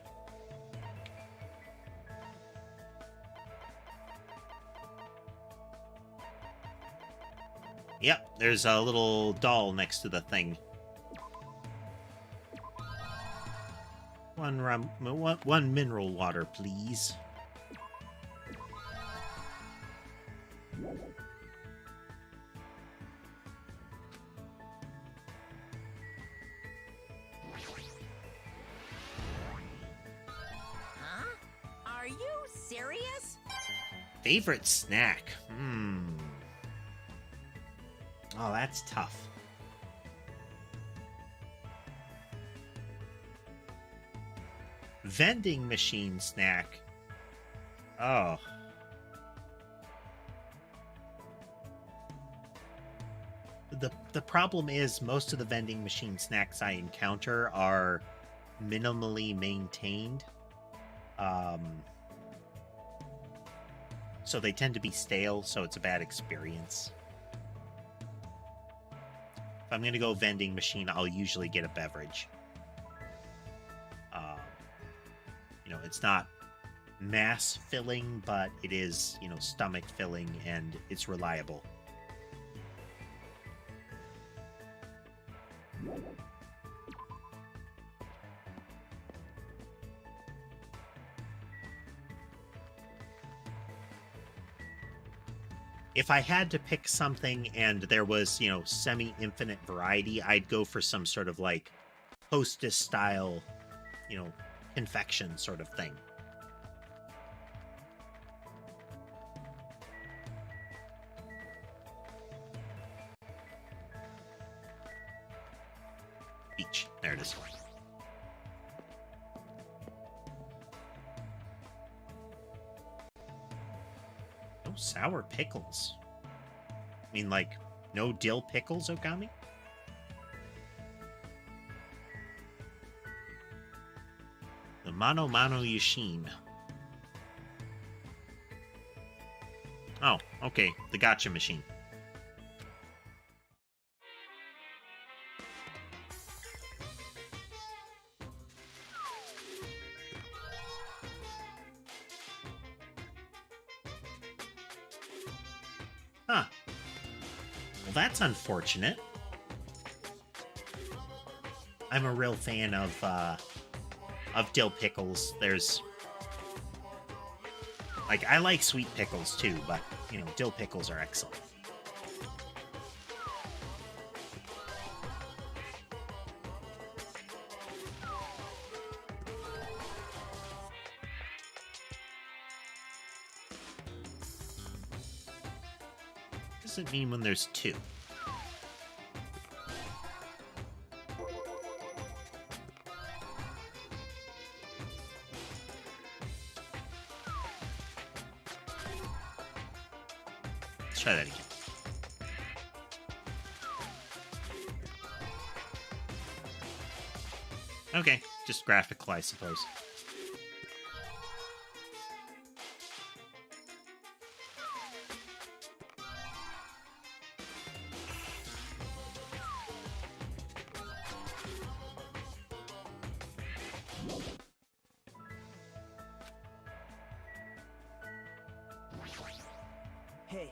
Yep, there's a little doll next to the thing. One mineral water, please.
Huh? Are you serious?
Favorite snack? Oh, that's tough. Vending machine snack. Oh. The problem is most of the vending machine snacks I encounter are minimally maintained. So they tend to be stale, so it's a bad experience. If I'm going to go vending machine, I'll usually get a beverage. You know, it's not mass filling, but it is, you know, stomach filling, and it's reliable. If I had to pick something and there was, you know, semi-infinite variety, I'd go for some sort of like Hostess style, you know, confection sort of thing. Beach. There it is. No sour pickles. I mean, like, no dill pickles, Okami? The Mano Yashin. Oh, okay. The gotcha machine. Huh. Well, that's unfortunate. I'm a real fan of dill pickles. There's... like, I like sweet pickles too, but, you know, dill pickles are excellent. What does it mean when there's two? Let's try that again. Okay, just graphical, I suppose.
Hey,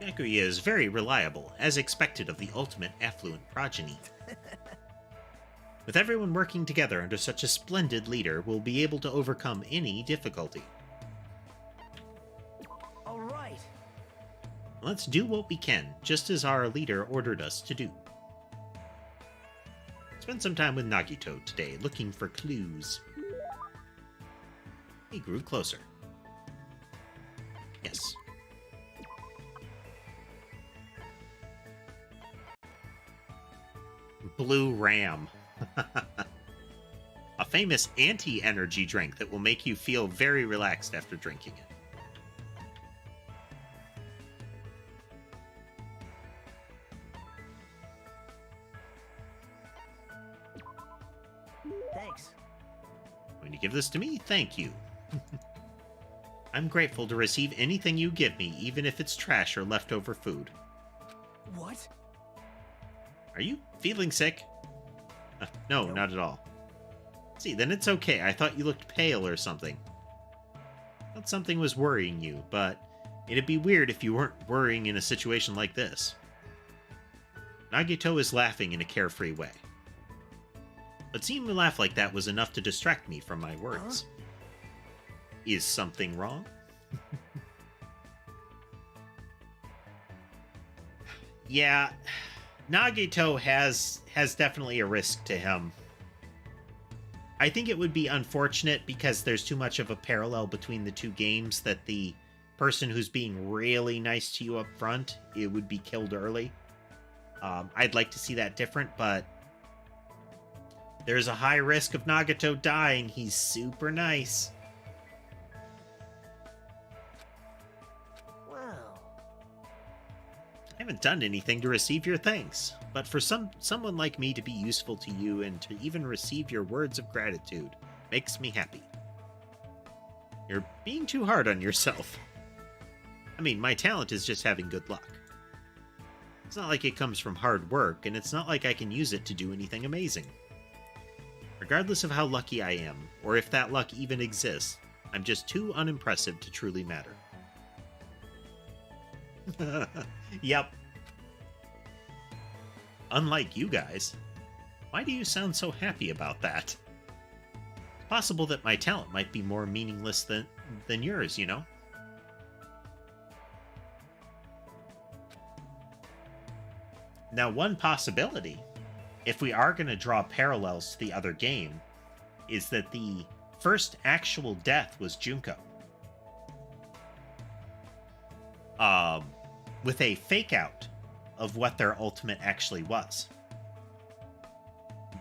Yakuya is very reliable, as expected of the ultimate affluent progeny. With everyone working together under such a splendid leader, we'll be able to overcome any difficulty.
all right.
Let's do what we can, just as our leader ordered us to do. Spend some time with Nagito today, looking for clues. He grew closer. Yes. Blue Ram. A famous anti-energy drink that will make you feel very relaxed after drinking it.
Thanks.
When you give this to me, thank you. I'm grateful to receive anything you give me, even if it's trash or leftover food.
What?
Are you feeling sick? No,
Nope.
not at all. See, then it's okay. I thought you looked pale or something. Thought something was worrying you, but it'd be weird if you weren't worrying in a situation like this. Nagito is laughing in a carefree way. But seeing me laugh like that was enough to distract me from my worries. Is something wrong? Yeah, Nagito has definitely a risk to him. I think it would be unfortunate because there's too much of a parallel between the two games that the person who's being really nice to you up front, it would be killed early. I'd like to see that different, but there's a high risk of Nagito dying. He's super nice.
Wow.
I haven't done anything to receive your thanks, but for someone like me to be useful to you and to even receive your words of gratitude makes me happy. You're being too hard on yourself. I mean, my talent is just having good luck. It's not like it comes from hard work, and it's not like I can use it to do anything amazing. Regardless of how lucky I am, or if that luck even exists, I'm just too unimpressive to truly matter. Yep. Unlike you guys. Why do you sound so happy about that? It's possible that my talent might be more meaningless than yours, you know? Now, one possibility, if we are going to draw parallels to the other game, is that the first actual death was Junko. With a fake out of what their ultimate actually was.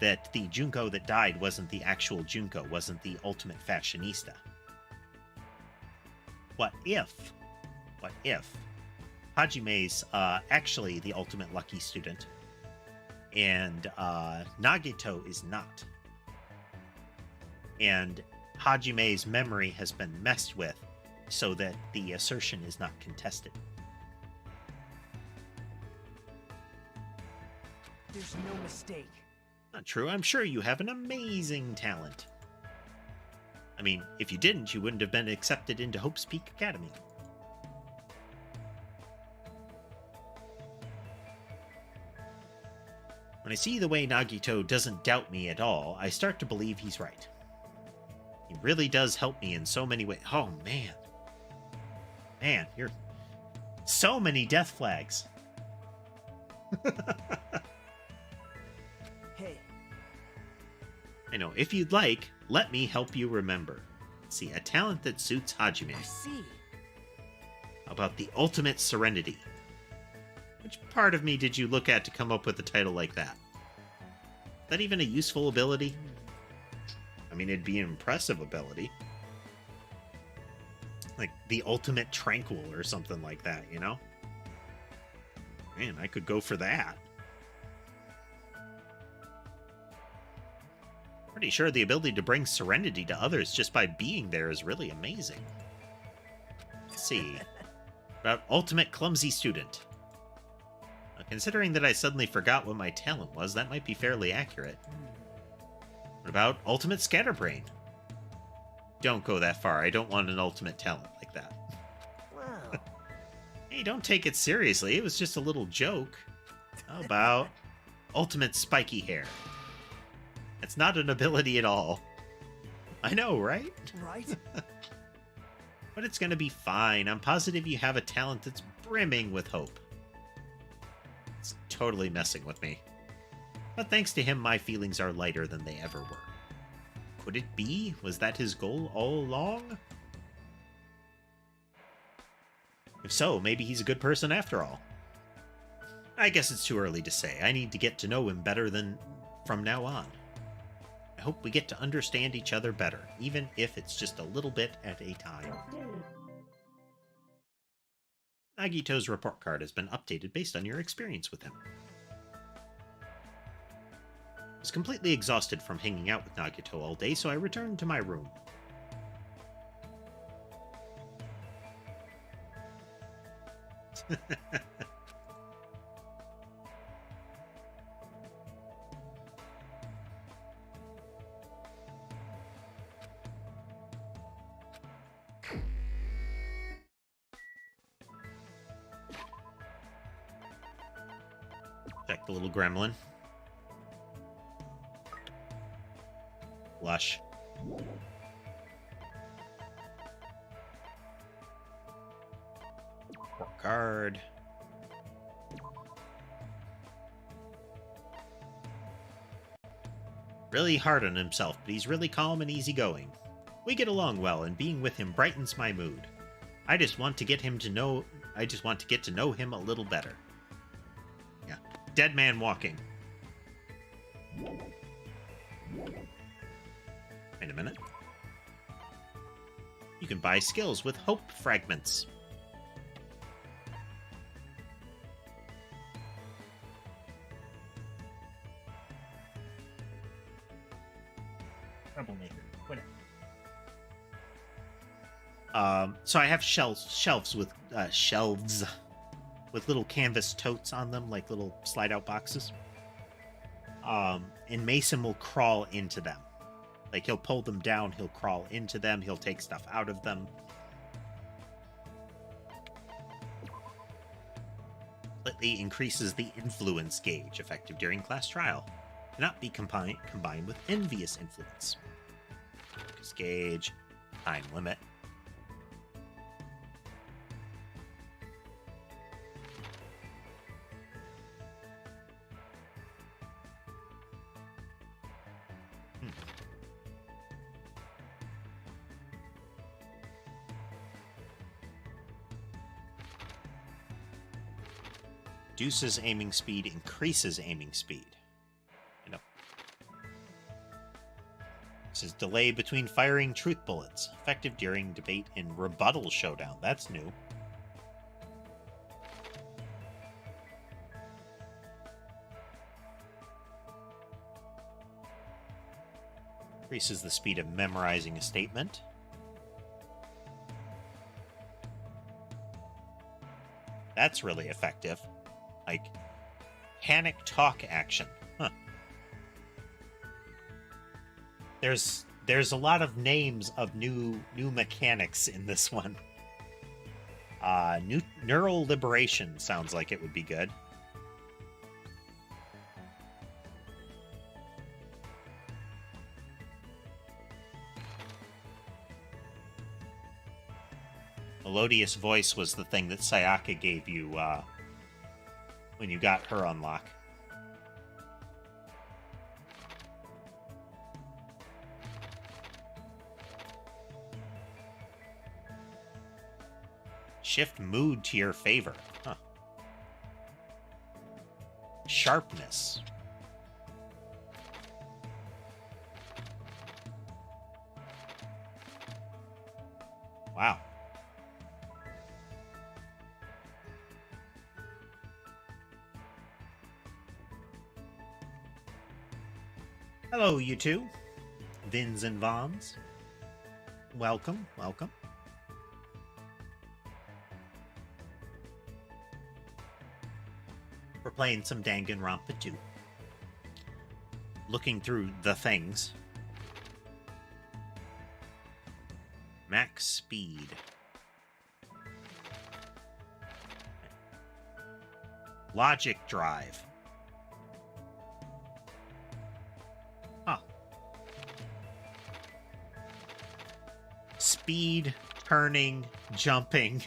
That the Junko that died wasn't the actual Junko, wasn't the ultimate fashionista. What if Hajime's actually the ultimate lucky student, and Nagito is not? And Hajime's memory has been messed with so that the assertion is not contested.
There's no mistake.
Not true. I'm sure you have an amazing talent. I mean, if you didn't, you wouldn't have been accepted into Hope's Peak Academy. When I see the way Nagito doesn't doubt me at all, I start to believe he's right. He really does help me in so many ways. Oh, man. Man, you're... So many death flags.
Hey,
I know. If you'd like, let me help you remember. See, a talent that suits Hajime.
I see.
About the ultimate serenity. Which part of me did you look at to come up with a title like that? Is that even a useful ability? I mean, it'd be an impressive ability. Like the ultimate tranquil or something like that, you know? Man, I could go for that. Pretty sure the ability to bring serenity to others just by being there is really amazing. Let's see. About ultimate clumsy student. Now, considering that I suddenly forgot what my talent was, that might be fairly accurate. What about ultimate scatterbrain? Don't go that far. I don't want an ultimate talent like that.
Wow.
Hey, don't take it seriously. It was just a little joke. How about ultimate spiky hair? It's not an ability at all. I know, right?
Right?
But it's gonna be fine. I'm positive you have a talent that's brimming with hope. It's totally messing with me. But thanks to him, my feelings are lighter than they ever were. Could it be? Was that his goal all along? If so, maybe he's a good person after all. I guess it's too early to say. I need to get to know him better than from now on. I hope we get to understand each other better, even if it's just a little bit at a time. Nagito's report card has been updated based on your experience with him. I was completely exhausted from hanging out with Nagito all day, so I returned to my room. Check the little gremlin. Lush. Report card. Really hard on himself, but he's really calm and easygoing. We get along well, and being with him brightens my mood. I just want to get to know him a little better. Yeah. Dead man walking. Wait a minute. You can buy skills with hope fragments.
Troublemaker. Quit it.
So I have shelves with shelves with little canvas totes on them, like little slide-out boxes. And Mason will crawl into them. Like, he'll pull them down, he'll crawl into them, he'll take stuff out of them. Slightly increases the influence gauge, effective during class trial. Cannot be combined with envious influence. Focus gauge, time limit. Reduces aiming speed, increases aiming speed. You know. This is delay between firing truth bullets. Effective during debate in rebuttal showdown. That's new. Increases the speed of memorizing a statement. That's really effective. Like, panic talk action. Huh. There's a lot of names of new mechanics in this one. Neural liberation sounds like it would be good. Melodious voice was the thing that Sayaka gave you when you got her unlock. Shift mood to your favor. Huh. Sharpness. Wow. Hello, you two. Vins and Vons. Welcome, welcome. We're playing some Danganronpa 2. Looking through the things. Max speed. Logic drive. Huh. Speed, turning, jumping.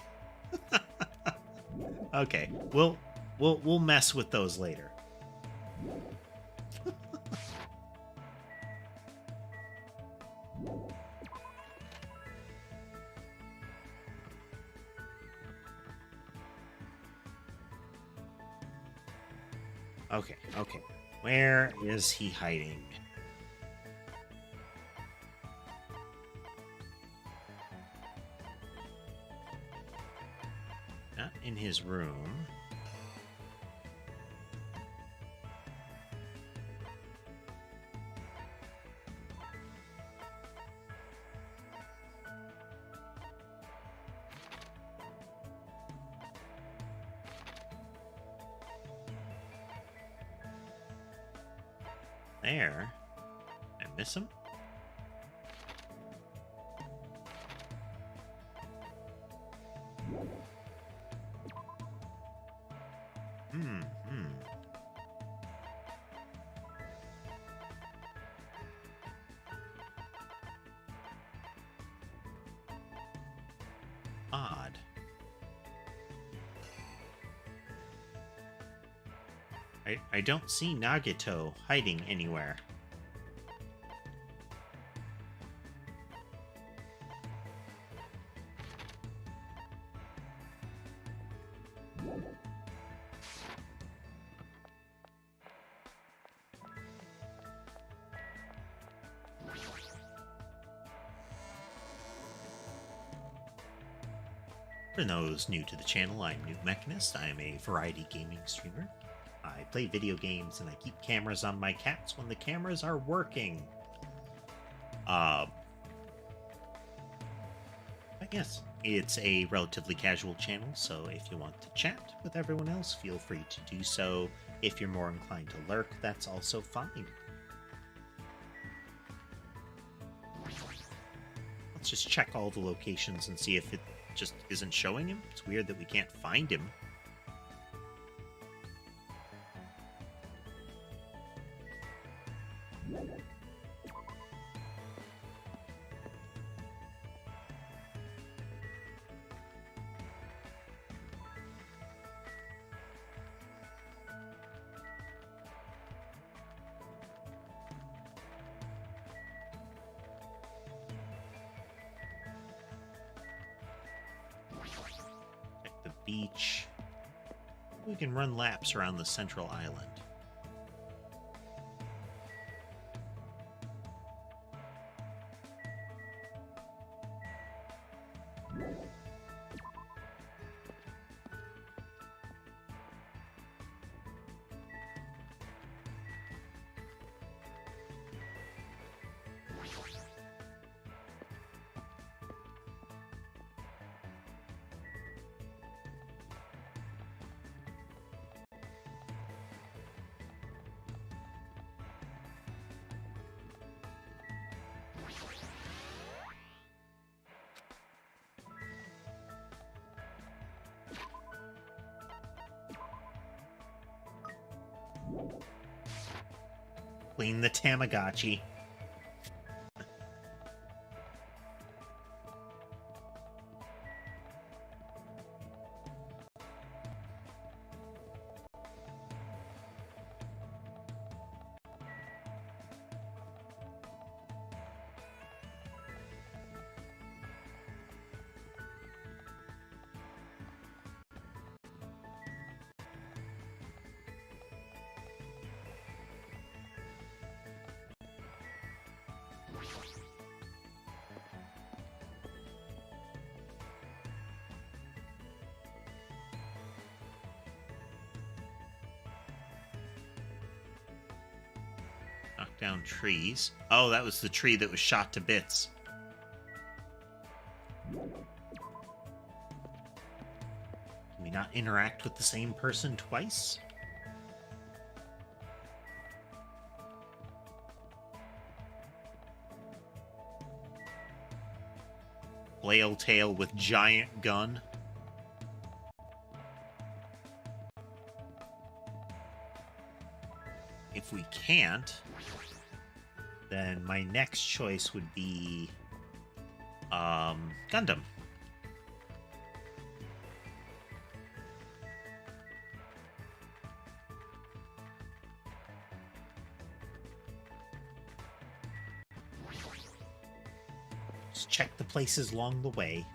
Okay, we'll mess with those later. Okay, okay. Where is he hiding? Not in his room. There. I miss him? Hmm. Odd. I don't see Nagito hiding anywhere. For those new to the channel, I'm Noob Mechanist. I'm a variety gaming streamer. I play video games and I keep cameras on my cats when the cameras are working. But yes, it's a relatively casual channel, so if you want to chat with everyone else, feel free to do so. If you're more inclined to lurk, that's also fine. Let's just check all the locations and see if it just isn't showing him. It's weird that we can't find him. Check the beach. We can run laps around the central island. Clean the Tamagotchi. down trees. Oh, that was the tree that was shot to bits. Can we not interact with the same person twice? Flail tail with giant gun. If we can't, then my next choice would be Gundam. Just check the places along the way.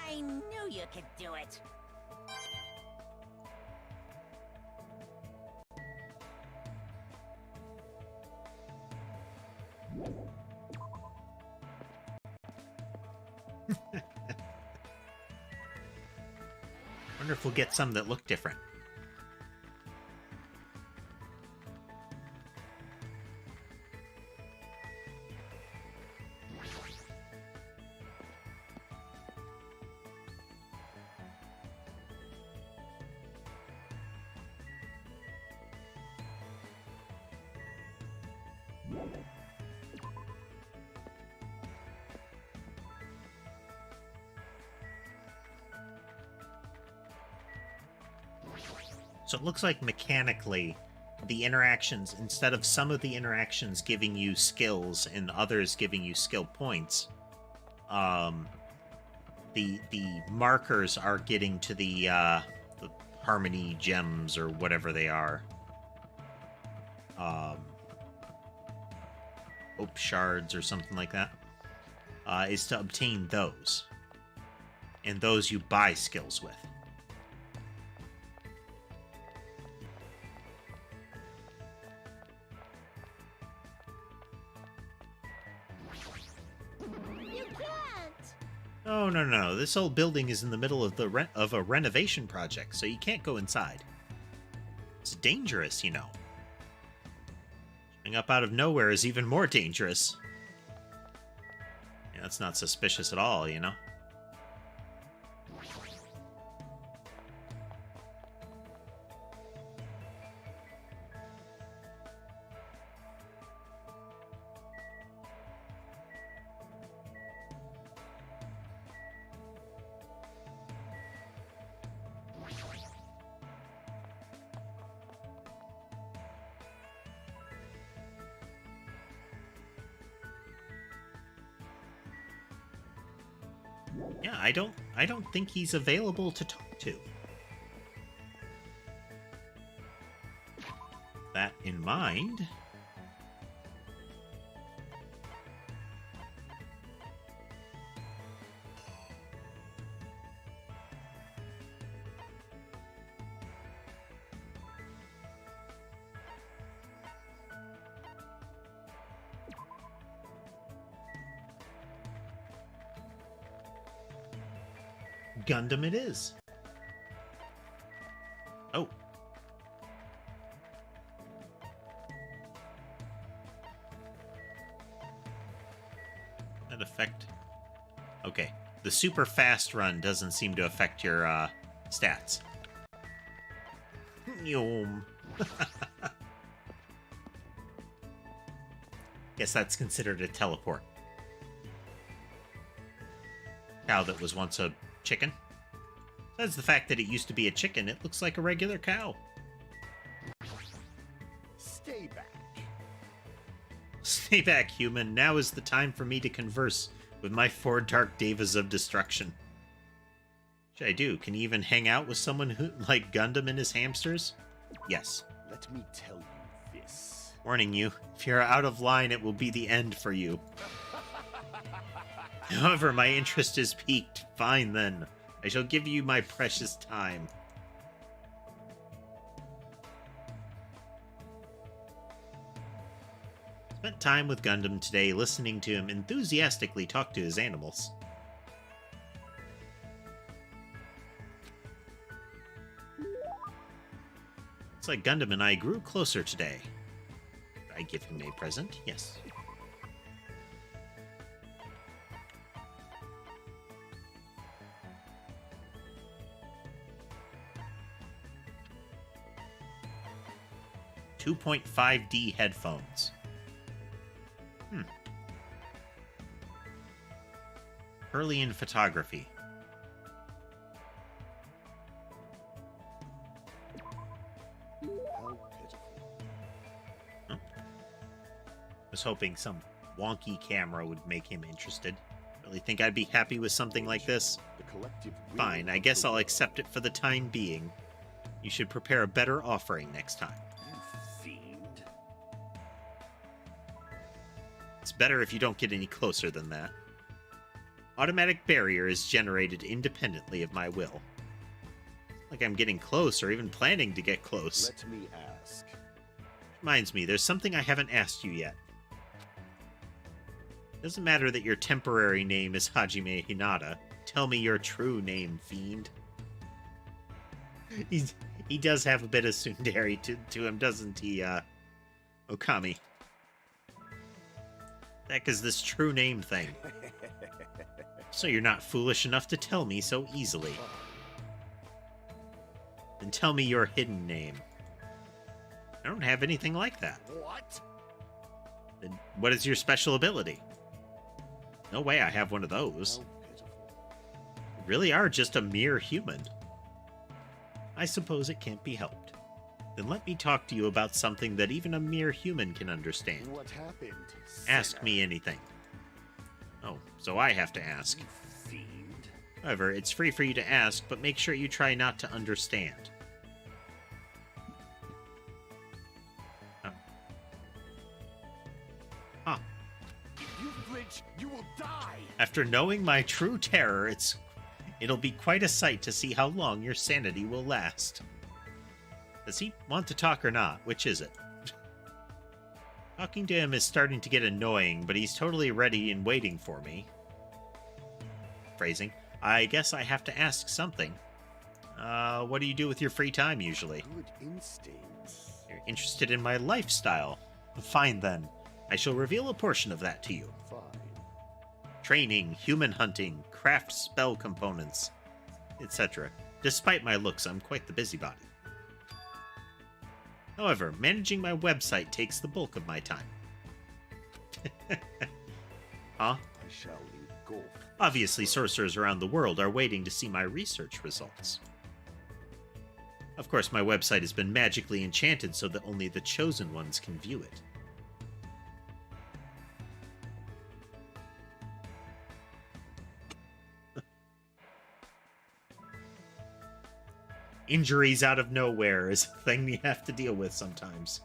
I knew you could do it.
Wonder if we'll get some that look different. So it looks like mechanically, the interactions, instead of some of the interactions giving you skills and others giving you skill points, the markers are getting to the harmony gems or whatever they are. Hope shards or something like that, is to obtain those. And those you buy skills with.
You can't!
Oh, no. This old building is in the middle of a renovation project, so you can't go inside. It's dangerous, you know. Showing up out of nowhere is even more dangerous. Yeah, that's not suspicious at all, you know? Yeah, I don't think he's available to talk to. That in mind, Gundam it is. Oh. That affect... Okay. The super fast run doesn't seem to affect your stats. Yum. Guess that's considered a teleport. Cow that was once a chicken. Besides the fact that it used to be a chicken, it looks like a regular cow.
Stay back.
Stay back, human. Now is the time for me to converse with my four dark devas of destruction. What should I do? Can you even hang out with someone who like Gundam and his hamsters? Yes.
Let me tell you this.
Warning you, if you're out of line, it will be the end for you. However, my interest is piqued. Fine, then. I shall give you my precious time. Spent time with Gundam today listening to him enthusiastically talk to his animals. Looks like Gundam and I grew closer today. Did I give him a present? Yes. $2.5D headphones. Early in photography.
How pitiful.
Was hoping some wonky camera would make him interested. Really think I'd be happy with something like this?
The collective will
Fine, I
of
guess
the
I'll
world.
accept it for the time being. You should prepare a better offering next time.
You fiend.
It's better if you don't get any closer than that. Automatic barrier is generated independently of my will. Like I'm getting close or even planning to get close.
Let me ask.
Reminds me, there's something I haven't asked you yet. Doesn't matter that your temporary name is Hajime Hinata. Tell me your true name, fiend. He does have a bit of tsundere to him, doesn't he, Okami? Heck is this true name thing? So you're not foolish enough to tell me so easily. Then tell me your hidden name. I don't have anything like that.
What?
Then what is your special ability? No way I have one of those.
How pitiful.
You really are just a mere human. I suppose it can't be helped. Then let me talk to you about something that even a mere human can understand.
What happened?
Ask
sinner?
me anything. Oh, so I have to ask.
You fiend.
However, it's free for you to ask, but make sure you try not to understand. Huh.
If you flinch, you will die.
After knowing my true terror, it'll be quite a sight to see how long your sanity will last. Does he want to talk or not? Which is it? Talking to him is starting to get annoying, but he's totally ready and waiting for me. Phrasing. I guess I have to ask something. What do you do with your free time usually?
Good instincts.
You're interested in my lifestyle. Fine then. I shall reveal a portion of that to you.
Fine.
Training, human hunting, craft spell components, etc. Despite my looks, I'm quite the busybody. However, managing my website takes the bulk of my time. Huh?
I shall engulf.
Obviously, sorcerers around the world are waiting to see my research results. Of course, my website has been magically enchanted so that only the chosen ones can view it. Injuries out of nowhere is a thing you have to deal with sometimes.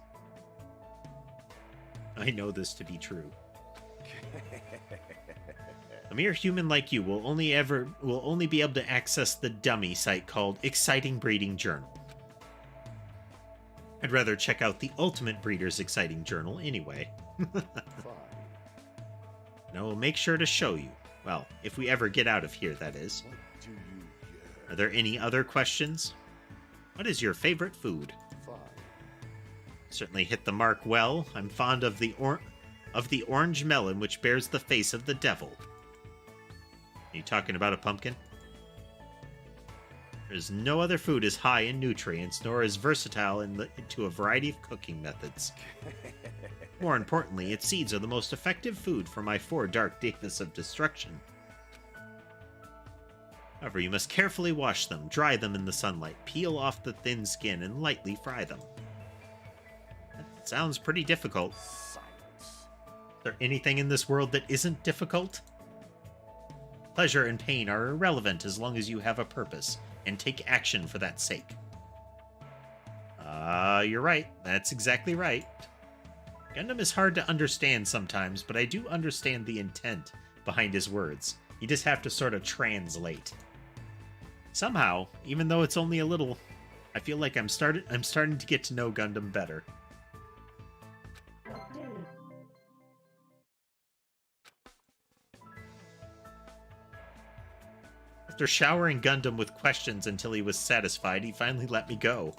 I know this to be true. A mere human like you will only be able to access the dummy site called Exciting Breeding Journal. I'd rather check out the Ultimate Breeder's Exciting Journal anyway.
Fine.
And I will make sure to show you. Well, if we ever get out of here, that is.
What do you
Are
yearn?
there any other questions? What is your favorite food?
Fine.
Certainly hit the mark well. I'm fond of the orange melon which bears the face of the devil. Are you talking about a pumpkin? There's no other food as high in nutrients, nor as versatile into a variety of cooking methods. More importantly, its seeds are the most effective food for my 4 dark Davis of destruction. However, you must carefully wash them, dry them in the sunlight, peel off the thin skin, and lightly fry them. That sounds pretty difficult.
Silence.
Is there anything in this world that isn't difficult? Pleasure and pain are irrelevant as long as you have a purpose, and take action for that sake. You're right. That's exactly right. Gundam is hard to understand sometimes, but I do understand the intent behind his words. You just have to sort of translate. Somehow, even though it's only a little, I feel like I'm starting to get to know Gundam better. After showering Gundam with questions until he was satisfied, he finally let me go.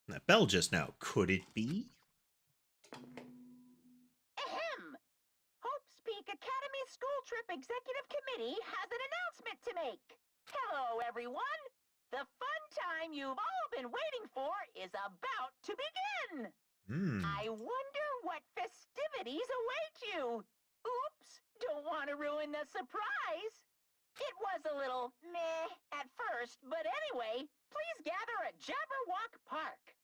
That bell just now, could it be?
Ahem! Hope's Peak Academy School Trip Executive Committee has an announcement to make. Hello, everyone! The fun time you've all been waiting for is about to begin! I wonder what festivities await you. Oops, don't want to ruin the surprise. It was a little meh at first, but anyway, please gather at Jabberwock Park.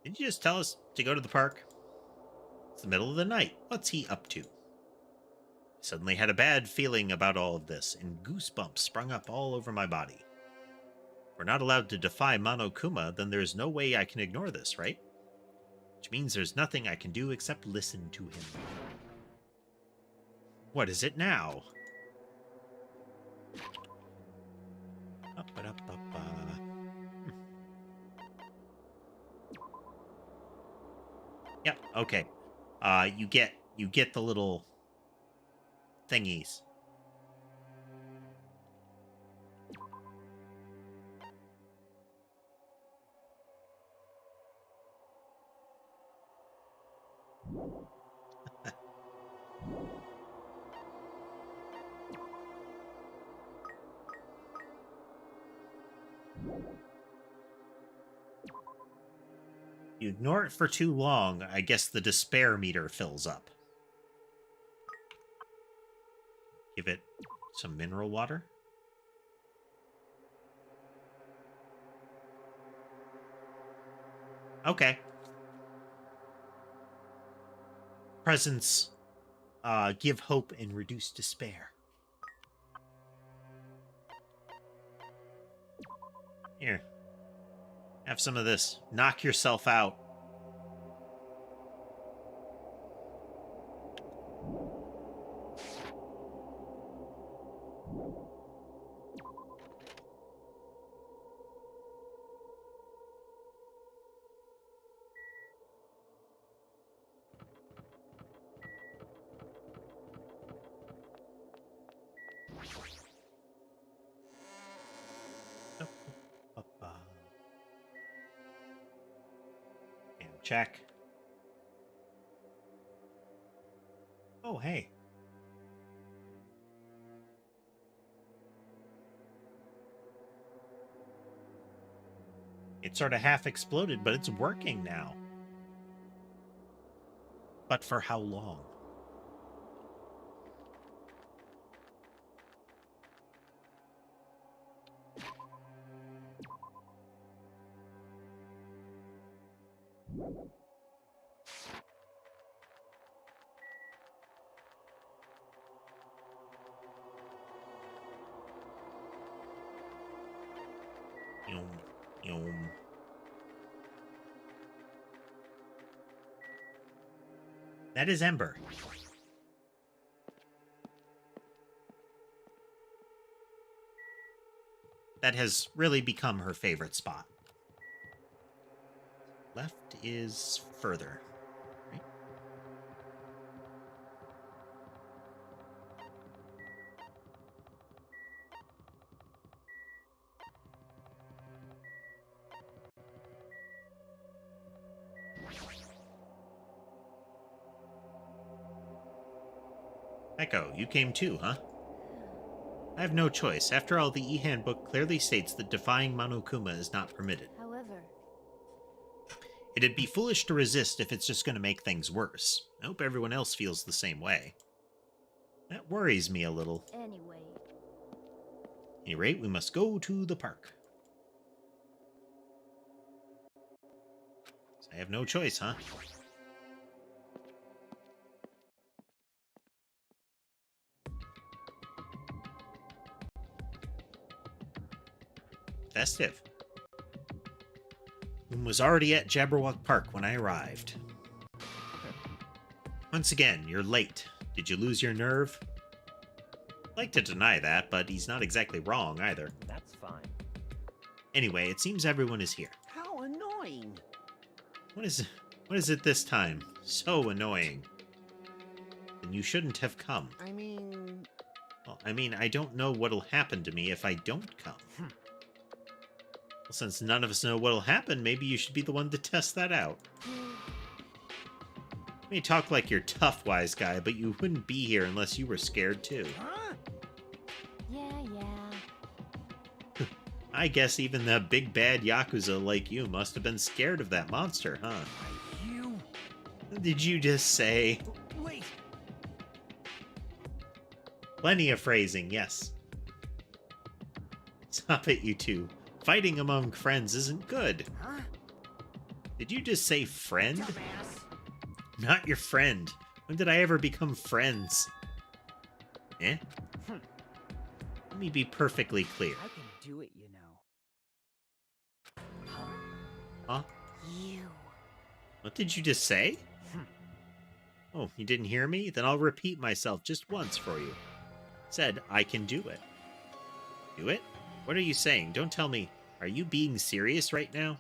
Did you just tell us to go to the park? It's the middle of the night. What's he up to? I suddenly had a bad feeling about all of this, and goosebumps sprung up all over my body. If we're not allowed to defy Monokuma, then there's no way I can ignore this, right? Which means there's nothing I can do except listen to him. What is it now? Yep, okay. You get the little thingies. You ignore it for too long, I guess the despair meter fills up. Give it some mineral water. Okay. Presents give hope and reduce despair. Here. Have some of this. Knock yourself out. And check. Oh, hey. It sort of half exploded, but it's working now. But for how long? That is Ember. That has really become her favorite spot. Left is further. Right? Echo, you came too, huh? I have no choice. After all, the e-handbook clearly states that defying Monokuma is not permitted.
However,
It'd be foolish to resist if it's just going to make things worse. I hope everyone else feels the same way. That worries me a little.
anyway,
At any rate, we must go to the park. So I have no choice, huh? Festive. Moon was already at Jabberwock Park when I arrived. Once again, you're late. Did you lose your nerve? I'd like to deny that, but he's not exactly wrong either.
That's fine.
Anyway, it seems everyone is here.
How annoying.
What is it this time? So annoying. Then you shouldn't have come.
I mean...
Well, I don't know what'll happen to me if I don't come. Well, since none of us know what'll happen, maybe you should be the one to test that out. You may talk like you're tough, wise guy, but you wouldn't be here unless you were scared too.
Huh?
Yeah.
I guess even the big bad Yakuza like you must have been scared of that monster, huh?
You...
Did you just say?
Wait.
Plenty of phrasing, yes. Stop it, you two. Fighting among friends isn't good.
Huh?
Did you just say friend?
Dumbass.
Not your friend. When did I ever become friends? Eh? Let me be perfectly clear.
I can do it, you know.
Huh?
You.
What did you just say? Oh, you didn't hear me? Then I'll repeat myself just once for you. Said, I can do it. Do it? What are you saying? Don't tell me. Are you being serious right now?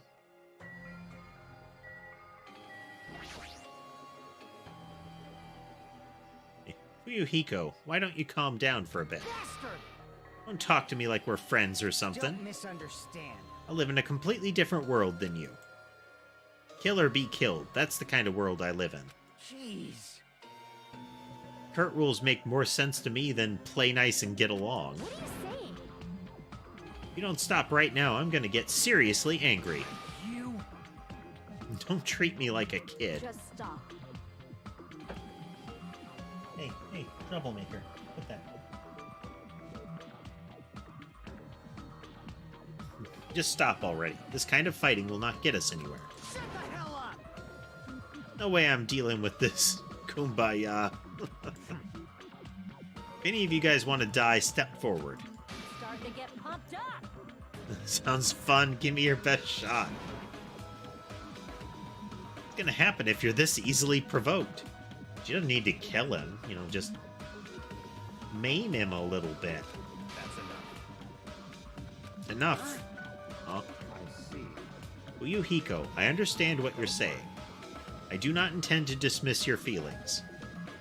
Fuyuhiko, why don't you calm down for a bit?
Bastard!
Don't talk to me like we're friends or something.
Don't misunderstand.
I live in a completely different world than you. Kill or be killed. That's the kind of world I live in.
Jeez.
Kurt rules make more sense to me than play nice and get along.
What are you saying?
If you don't stop right now, I'm gonna get seriously angry.
You...
Don't treat me like a kid.
Just stop.
Hey, troublemaker. Put that. Just stop already. This kind of fighting will not get us anywhere.
Shut the hell up!
No way I'm dealing with this. Kumbaya. If any of you guys want to die, step forward.
Start to get pumped up.
Sounds fun. Give me your best shot. What's gonna happen if you're this easily provoked? You don't need to kill him. You know, just maim him a little bit.
That's enough.
Enough. Huh?
I see.
Uyuhiko, I understand what you're saying. I do not intend to dismiss your feelings.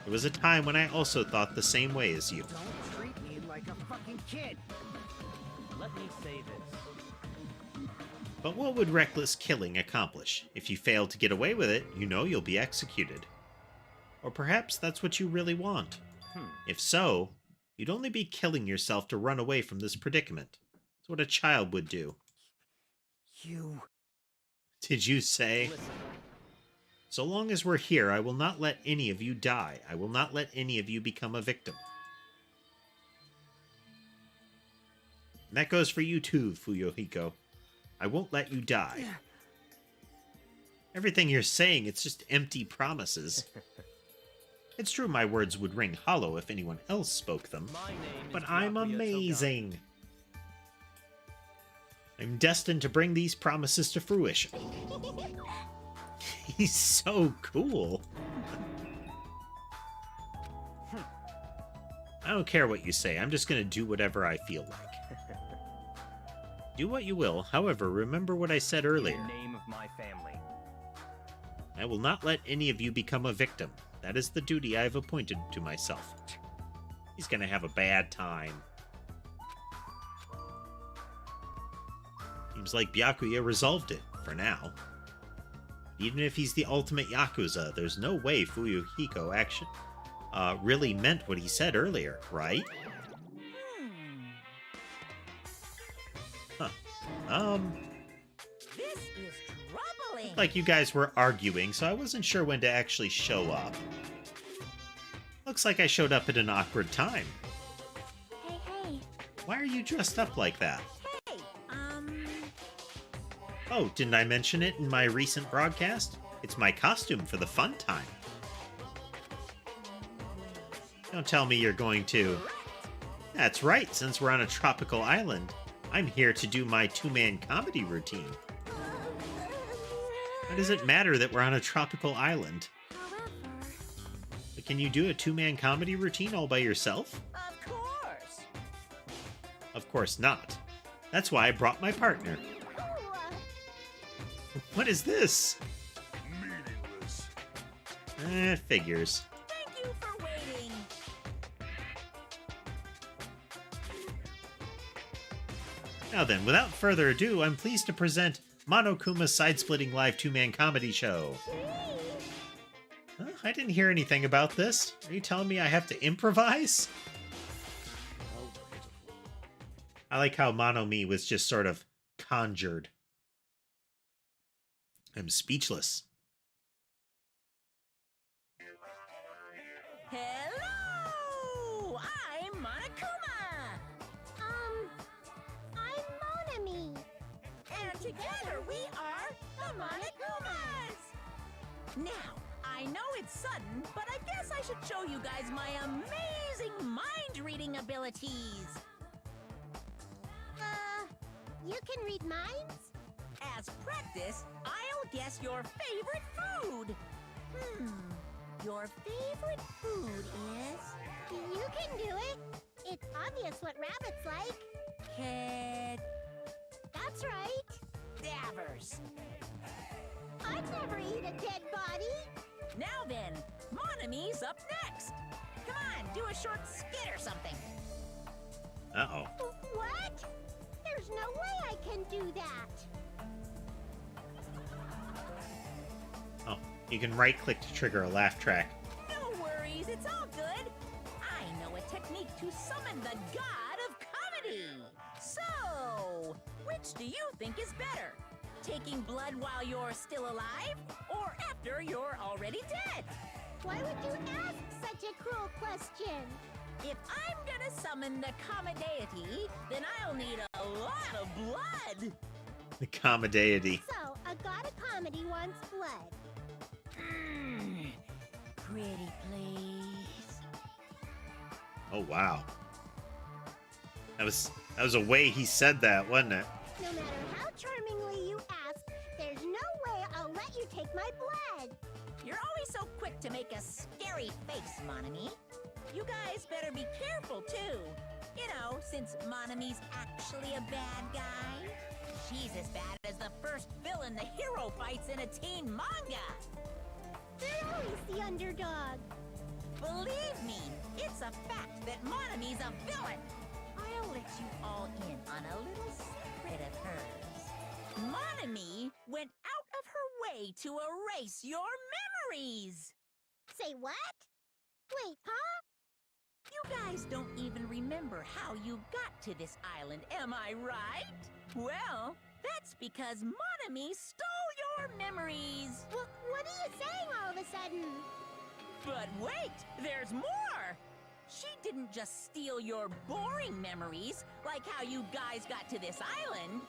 There was a time when I also thought the same way as you.
Don't treat me like a fucking kid!
Let me say this.
But what would reckless killing accomplish? If you fail to get away with it, you know you'll be executed. Or perhaps that's what you really want. If so, you'd only be killing yourself to run away from this predicament. It's what a child would do.
You...
Did you say?
Listen,
So long as we're here, I will not let any of you die. I will not let any of you become a victim. And that goes for you too, Fuyuhiko. I won't let you die. Everything you're saying, it's just empty promises. It's true my words would ring hollow if anyone else spoke them.
my name
But
is
I'm
Byakuya
amazing. I'm destined to bring these promises to fruition. He's so cool. I don't care what you say. I'm just going to do whatever I feel like. Do what you will. However, remember what I said
Toga.
earlier.
In the name of my family.
I will not let any of you become a victim. That is the duty I have appointed to myself. He's going to have a bad time. Seems like Byakuya resolved it, for now. Even if he's the ultimate Yakuza, there's no way Fuyuhiko really meant what he said earlier, right? Huh.
This is troubling.
Like you guys were arguing, so I wasn't sure when to actually show up. Looks like I showed up at an awkward time.
Hey.
Why are you dressed up like that?
Hey.
Oh, didn't I mention it in my recent broadcast? It's my costume for the fun time. Don't tell me you're going to... That's right, since we're on a tropical island, I'm here to do my two-man comedy routine. Why does it matter that we're on a tropical island?
However,
But can you do a two-man comedy routine all by yourself?
of course.
Of course not. That's why I brought my partner. What is this?
Meaningless.
Figures.
Thank you for waiting.
Now then, without further ado, I'm pleased to present Monokuma's side-splitting live two-man comedy show. Huh? I didn't hear anything about this. Are you telling me I have to improvise? I like how Mono-me was just sort of conjured. I'm speechless.
Hello! I'm Monokuma! I'm Monami. And together we are the Monokumas! Now, I know it's sudden, but I guess I should show you guys my amazing mind-reading abilities. You can read minds? As practice, I'll guess your favorite food. Your favorite food is... You can do it. It's obvious what rabbits like. Kid. That's right. Davers. I'd never eat a dead body. Now then, Monami's up next. Come on, do a short skit or something.
Uh-oh.
What? There's no way I can do that.
Oh, you can right-click to trigger a laugh track.
No worries, it's all good. I know a technique to summon the god of comedy. So, which do you think is better? Taking blood while you're still alive, or after you're already dead? Why would you ask such a cruel question? If I'm gonna summon the comedy, then I'll need a lot of blood.
The comedy.
So, a god of comedy wants blood. Pretty please.
Oh, wow. That was a way he said that, wasn't it?
No matter how charmingly you ask, there's no way I'll let you take my blood. You're always so quick to make a scary face, Monami. You guys better be careful, too. You know, since Monami's actually a bad guy. She's as bad as the first villain the hero fights in a teen manga. They're always the underdog. Believe me, it's a fact that Monami's a villain. I'll let you all in on a little secret of hers. Monami went out of her way to erase your memories. Say what? Wait, huh? You guys don't even remember how you got to this island, am I right? Well, that's because Monami stole your memories. What are you saying all of a sudden? But wait, there's more! She didn't just steal your boring memories, like how you guys got to this island.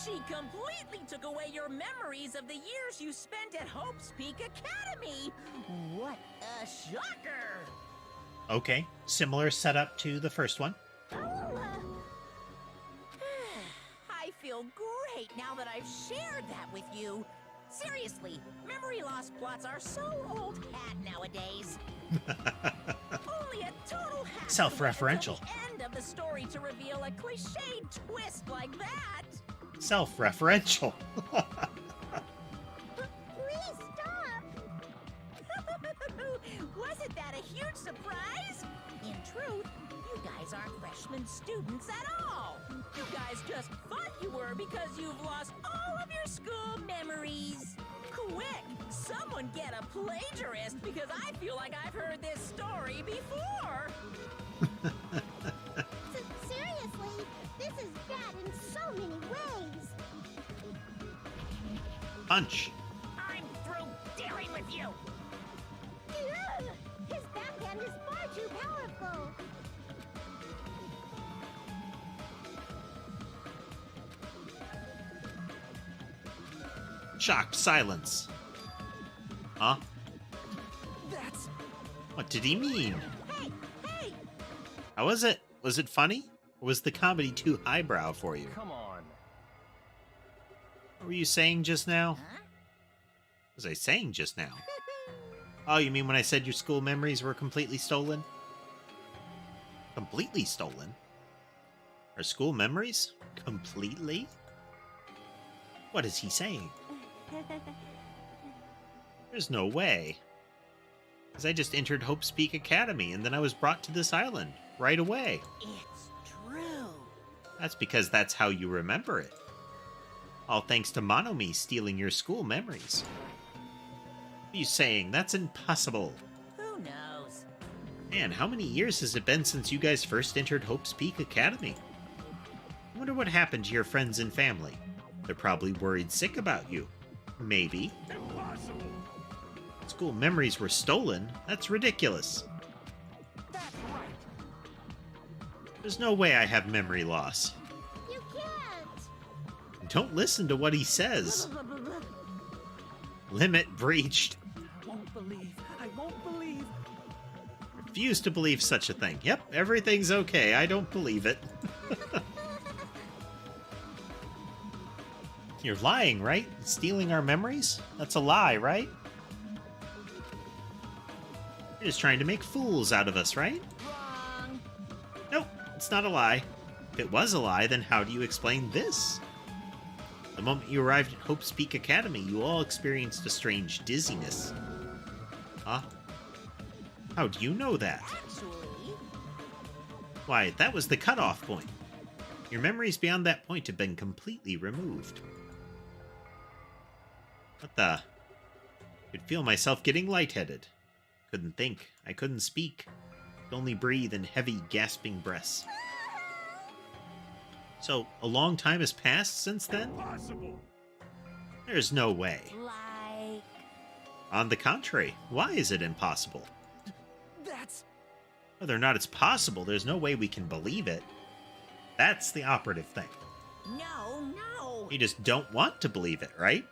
She completely took away your memories of the years you spent at Hope's Peak Academy. What a shocker!
Okay, similar setup to the first one.
I feel great now that I've shared that with you. Seriously, memory loss plots are so old hat nowadays. Only a total hack.
Self-referential.
Until the end of the story to reveal a cliched twist like that.
Self-referential.
Please stop. Wasn't that a huge surprise? In truth, you guys aren't freshman students at all. You guys just thought you were because you've lost all of your school memories. Quick, someone get a plagiarist because I feel like I've heard this story before. Seriously, this is bad in so many ways.
Punch.
I'm through dealing with you. Ugh, his backhand is far too powerful.
Shocked silence. Huh?
That's...
What did he mean?
Hey!
How was it? Was it funny? Or was the comedy too highbrow for you?
Come on.
What were you saying just now?
Huh?
What was I saying just now? Oh, you mean when I said your school memories were completely stolen? Completely stolen? Our school memories? Completely? What is he saying? There's no way. Because I just entered Hope's Peak Academy, and then I was brought to this island right away.
It's true.
That's because that's how you remember it. All thanks to Monomi stealing your school memories. What are you saying? That's impossible.
Who knows?
Man, how many years has it been since you guys first entered Hope's Peak Academy? I wonder what happened to your friends and family. They're probably worried sick about you. Maybe.
Impossible!
School memories were stolen? That's ridiculous.
That's right.
There's no way I have memory loss.
You can't.
Don't listen to what he says. Limit breached.
I won't believe. I won't believe.
Refuse to believe such a thing. Yep, everything's okay. I don't believe it. You're lying, right? Stealing our memories? That's a lie, right? You're just trying to make fools out of us, right?
Wrong.
Nope, it's not a lie. If it was a lie, then how do you explain this? The moment you arrived at Hope's Peak Academy, you all experienced a strange dizziness. Huh? How do you know that?
Actually,
Why, that was the cutoff point. Your memories beyond that point have been completely removed. What the? I could feel myself getting lightheaded. Couldn't think. I couldn't speak. Could only breathe in heavy, gasping breaths. So, a long time has passed since then?
Impossible!
There's no way.
like,
On the contrary, why is it impossible?
That's.
Whether or not it's possible, there's no way we can believe it. That's the operative thing.
No.
You just don't want to believe it, right?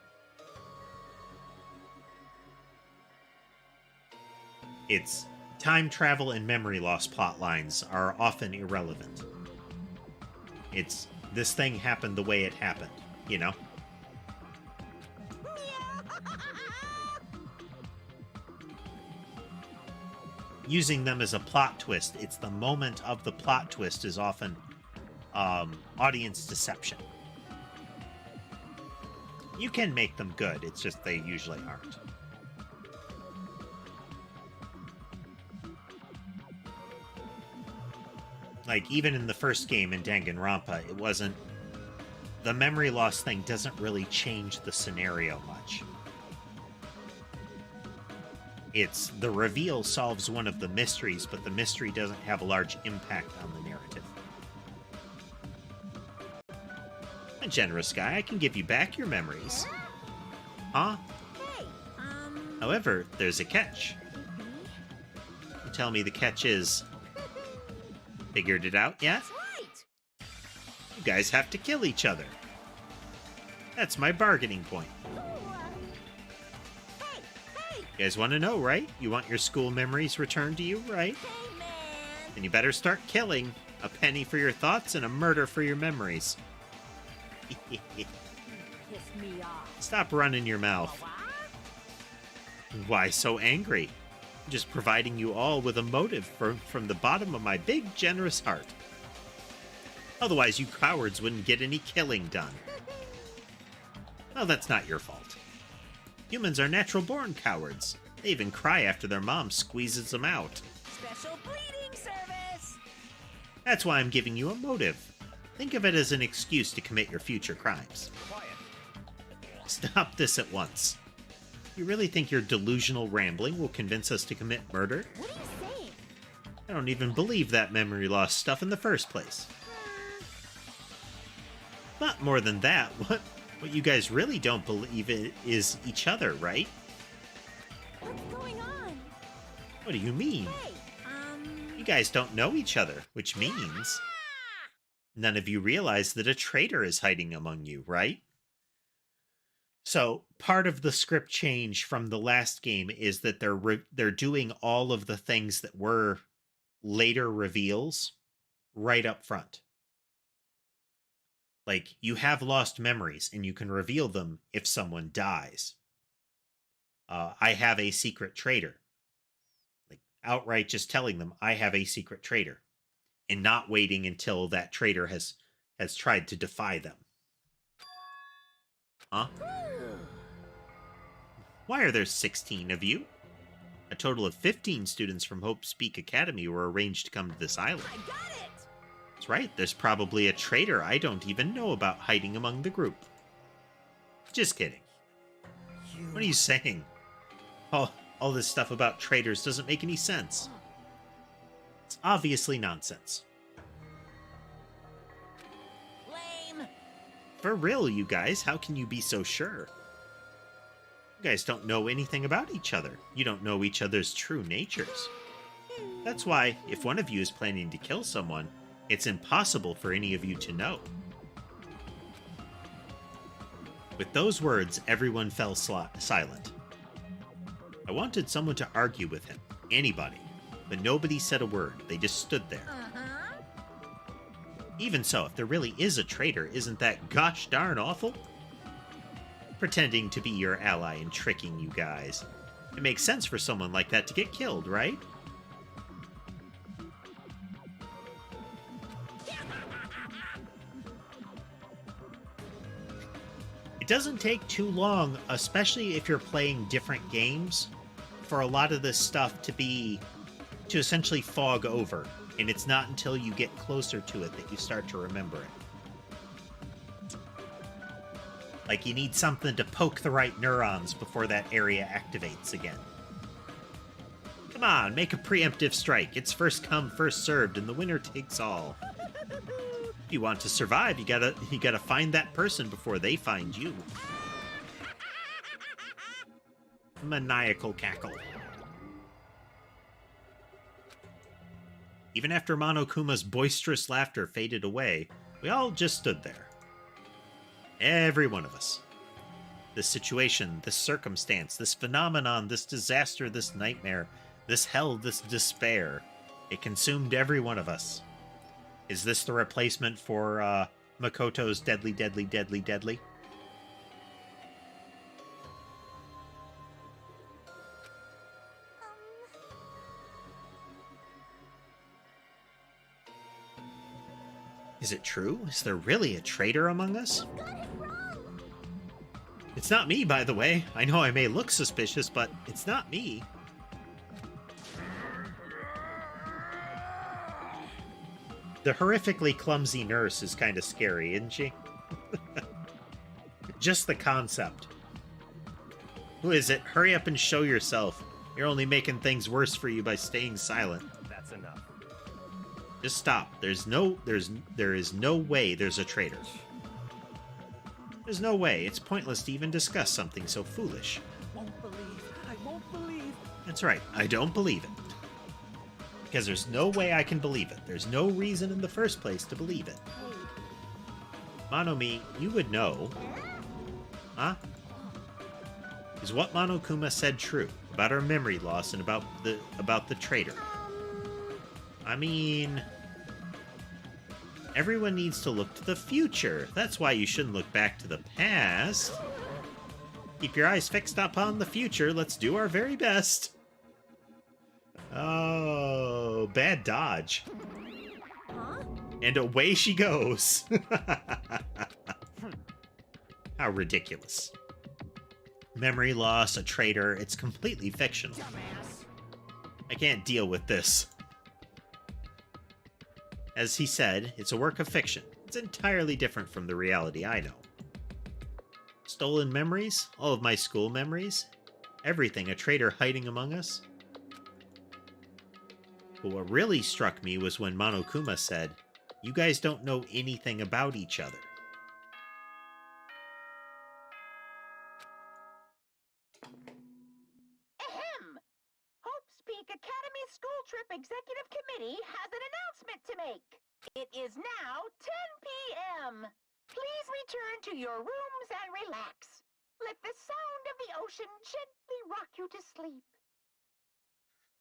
It's time travel and memory loss plot lines are often irrelevant. It's this thing happened the way it happened, you know? Using them as a plot twist, it's the moment of the plot twist is often audience deception. You can make them good, it's just they usually aren't. Like, even in the first game in Danganronpa, it wasn't... The memory loss thing doesn't really change the scenario much. It's the reveal solves one of the mysteries, but the mystery doesn't have a large impact on the narrative. I'm a generous guy, I can give you back your memories. Huh?
hey,
However, there's a catch. You tell me the catch is... Figured it out yet?
that's right.
You guys have to kill each other. That's my bargaining point.
Hey,
You guys want to know, right? You want your school memories returned to you, right?
hey, man.
Then you better start killing. A penny for your thoughts and a murder for your memories.
Piss me off.
Stop running your mouth.
What?
Why so angry? I'm just providing you all with a motive from the bottom of my big, generous heart. Otherwise, you cowards wouldn't get any killing done. Well, that's not your fault. Humans are natural-born cowards. They even cry after their mom squeezes them out.
Special bleeding service.
That's why I'm giving you a motive. Think of it as an excuse to commit your future crimes.
Quiet.
Stop this at once. You really think your delusional rambling will convince us to commit murder?
What are you saying?
I don't even believe that memory loss stuff in the first place. Not more than that, what you guys really don't believe is each other, right?
What's going on?
What do you mean?
Hey,
You guys don't know each other, which means none of you realize that a traitor is hiding among you, right? So part of the script change from the last game is that they're doing all of the things that were later reveals right up front. Like, you have lost memories, and you can reveal them if someone dies. I have a secret traitor. Like, outright just telling them, I have a secret traitor. And not waiting until that traitor has tried to defy them. Huh? Why are there 16 of you? A total of 15 students from Hope Speak Academy were arranged to come to this island.
I got it!
That's right, there's probably a traitor I don't even know about hiding among the group. Just kidding. What are you saying? All this stuff about traitors doesn't make any sense. It's obviously nonsense.
Lame.
For real, you guys, how can you be so sure? You guys don't know anything about each other. You don't know each other's true natures. That's why, if one of you is planning to kill someone, it's impossible for any of you to know. With those words, everyone fell silent. I wanted someone to argue with him, anybody, but nobody said a word. They just stood there. Even so, if there really is a traitor, isn't that gosh darn awful? Pretending to be your ally and tricking you guys. It makes sense for someone like that to get killed, right? It doesn't take too long, especially if you're playing different games, for a lot of this stuff to essentially fog over. And it's not until you get closer to it that you start to remember it. Like, you need something to poke the right neurons before that area activates again. Come on, make a preemptive strike. It's first come, first served, and the winner takes all. If you want to survive, you gotta find that person before they find you. Maniacal cackle. Even after Monokuma's boisterous laughter faded away, we all just stood there. Every one of us. This situation, this circumstance, this phenomenon, this disaster, this nightmare, this hell, this despair, it consumed every one of us. Is this the replacement for Makoto's deadly, deadly, deadly, deadly? Is it true? Is there really a traitor among us?
Got it wrong!
It's not me, by the way. I know I may look suspicious, but it's not me. The horrifically clumsy nurse is kind of scary, isn't she? Just the concept. Who is it? Hurry up and show yourself. You're only making things worse for you by staying silent.
That's enough.
Just stop. There is no way there's a traitor. There's no way. It's pointless to even discuss something so foolish.
Won't believe. I won't believe.
That's right. I don't believe it. Because there's no way I can believe it. There's no reason in the first place to believe it. Monomi, you would know. Huh? Is what Monokuma said true about our memory loss and about the traitor? I mean, everyone needs to look to the future. That's why you shouldn't look back to the past. Keep your eyes fixed upon the future. Let's do our very best. Oh, bad dodge.
Huh?
And away she goes. How ridiculous. Memory loss, a traitor, it's completely fictional. I can't deal with this. As he said, it's a work of fiction. It's entirely different from the reality I know. Stolen memories, all of my school memories, everything, a traitor hiding among us. But what really struck me was when Monokuma said, "You guys don't know anything about each other."
Ahem! Hope Speak Academy School Trip Executive Committee has an announcement to make. It is now 10 p.m. Please return to your rooms and relax. Let the sound of the ocean gently rock you to sleep.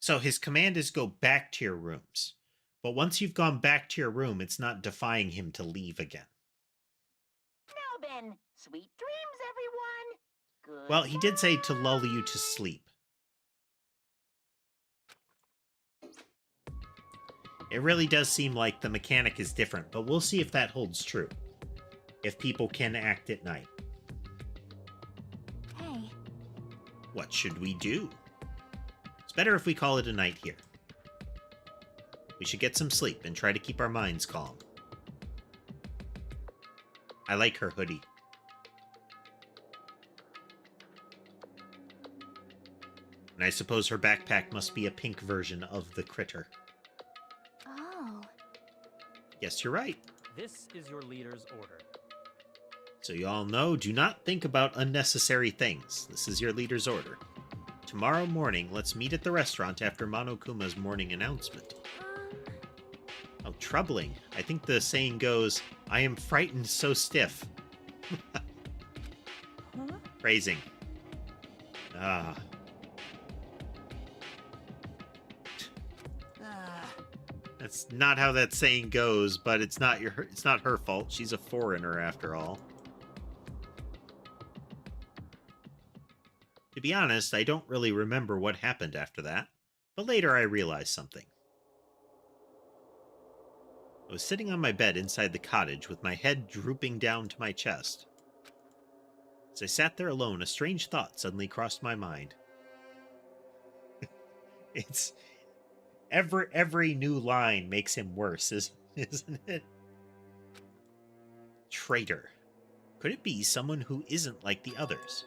So his command is go back to your rooms. But once you've gone back to your room, it's not defying him to leave again.
Now then, sweet dreams, everyone. Good
Well, he did say to lull you to sleep. It really does seem like the mechanic is different, but we'll see if that holds true. If people can act at night.
Hey,
What should we do? It's better if we call it a night here. We should get some sleep and try to keep our minds calm. I like her hoodie. And I suppose her backpack must be a pink version of the critter.
Oh.
Yes, you're right.
This is your leader's order.
So you all know, do not think about unnecessary things. This is your leader's order. Tomorrow morning, let's meet at the restaurant after Monokuma's morning announcement. Oh, troubling. I think the saying goes, I am frightened so stiff. Phrasing. Ah. That's not how that saying goes, but it's not her fault. She's a foreigner after all. To be honest, I don't really remember what happened after that, but later I realized something. I was sitting on my bed inside the cottage with my head drooping down to my chest. As I sat there alone, a strange thought suddenly crossed my mind. It's every new line makes him worse, isn't it? Traitor. Could it be someone who isn't like the others?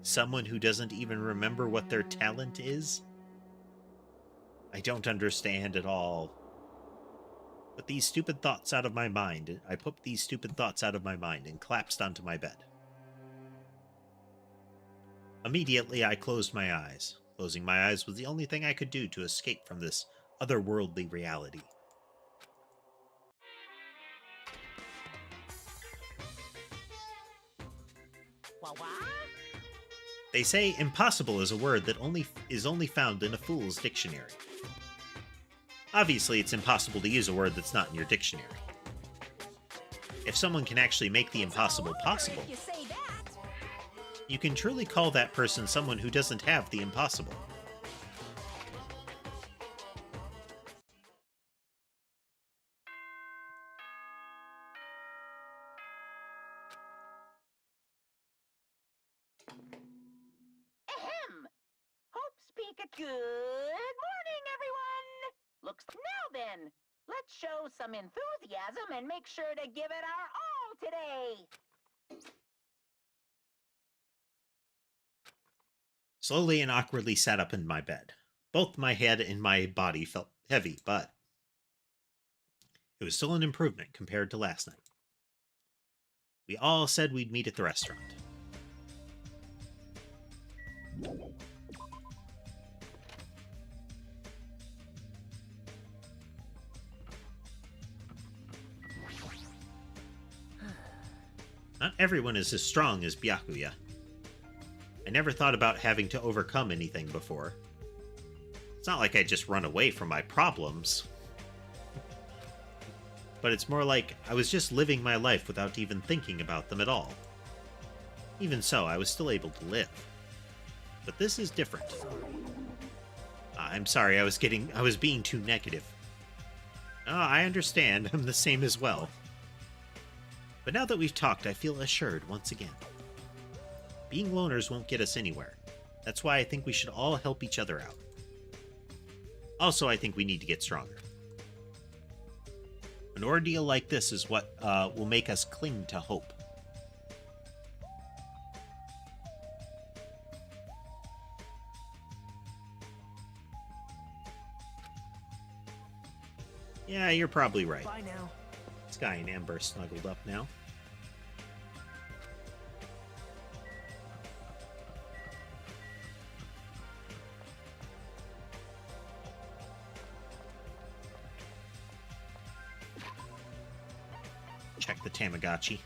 Someone who doesn't even remember what their talent is? I don't understand at all. Put these stupid thoughts out of my mind. I put these stupid thoughts out of my mind and collapsed onto my bed. Immediately, I closed my eyes. Closing my eyes was the only thing I could do to escape from this otherworldly reality. They say impossible is a word that is only found in a fool's dictionary. Obviously, it's impossible to use a word that's not in your dictionary. If someone can actually make the impossible possible, you can truly call that person someone who doesn't have the impossible.
Ahem! Hope's Peak. Good morning, everyone! Looks now then, let's show some enthusiasm and make sure to give it our all today.
Slowly and awkwardly sat up in my bed. Both my head and my body felt heavy, but it was still an improvement compared to last night. We all said we'd meet at the restaurant. Not everyone is as strong as Byakuya. I never thought about having to overcome anything before. It's not like I just run away from my problems. But it's more like I was just living my life without even thinking about them at all. Even so, I was still able to live. But this is different. I'm sorry, I was being too negative. Oh, I understand. I'm the same as well. But now that we've talked, I feel assured once again. Being loners won't get us anywhere. That's why I think we should all help each other out. Also, I think we need to get stronger. An ordeal like this is what will make us cling to hope. Yeah, you're probably right.
Bye now.
Sky and Amber are snuggled up now. Check the Tamagotchi.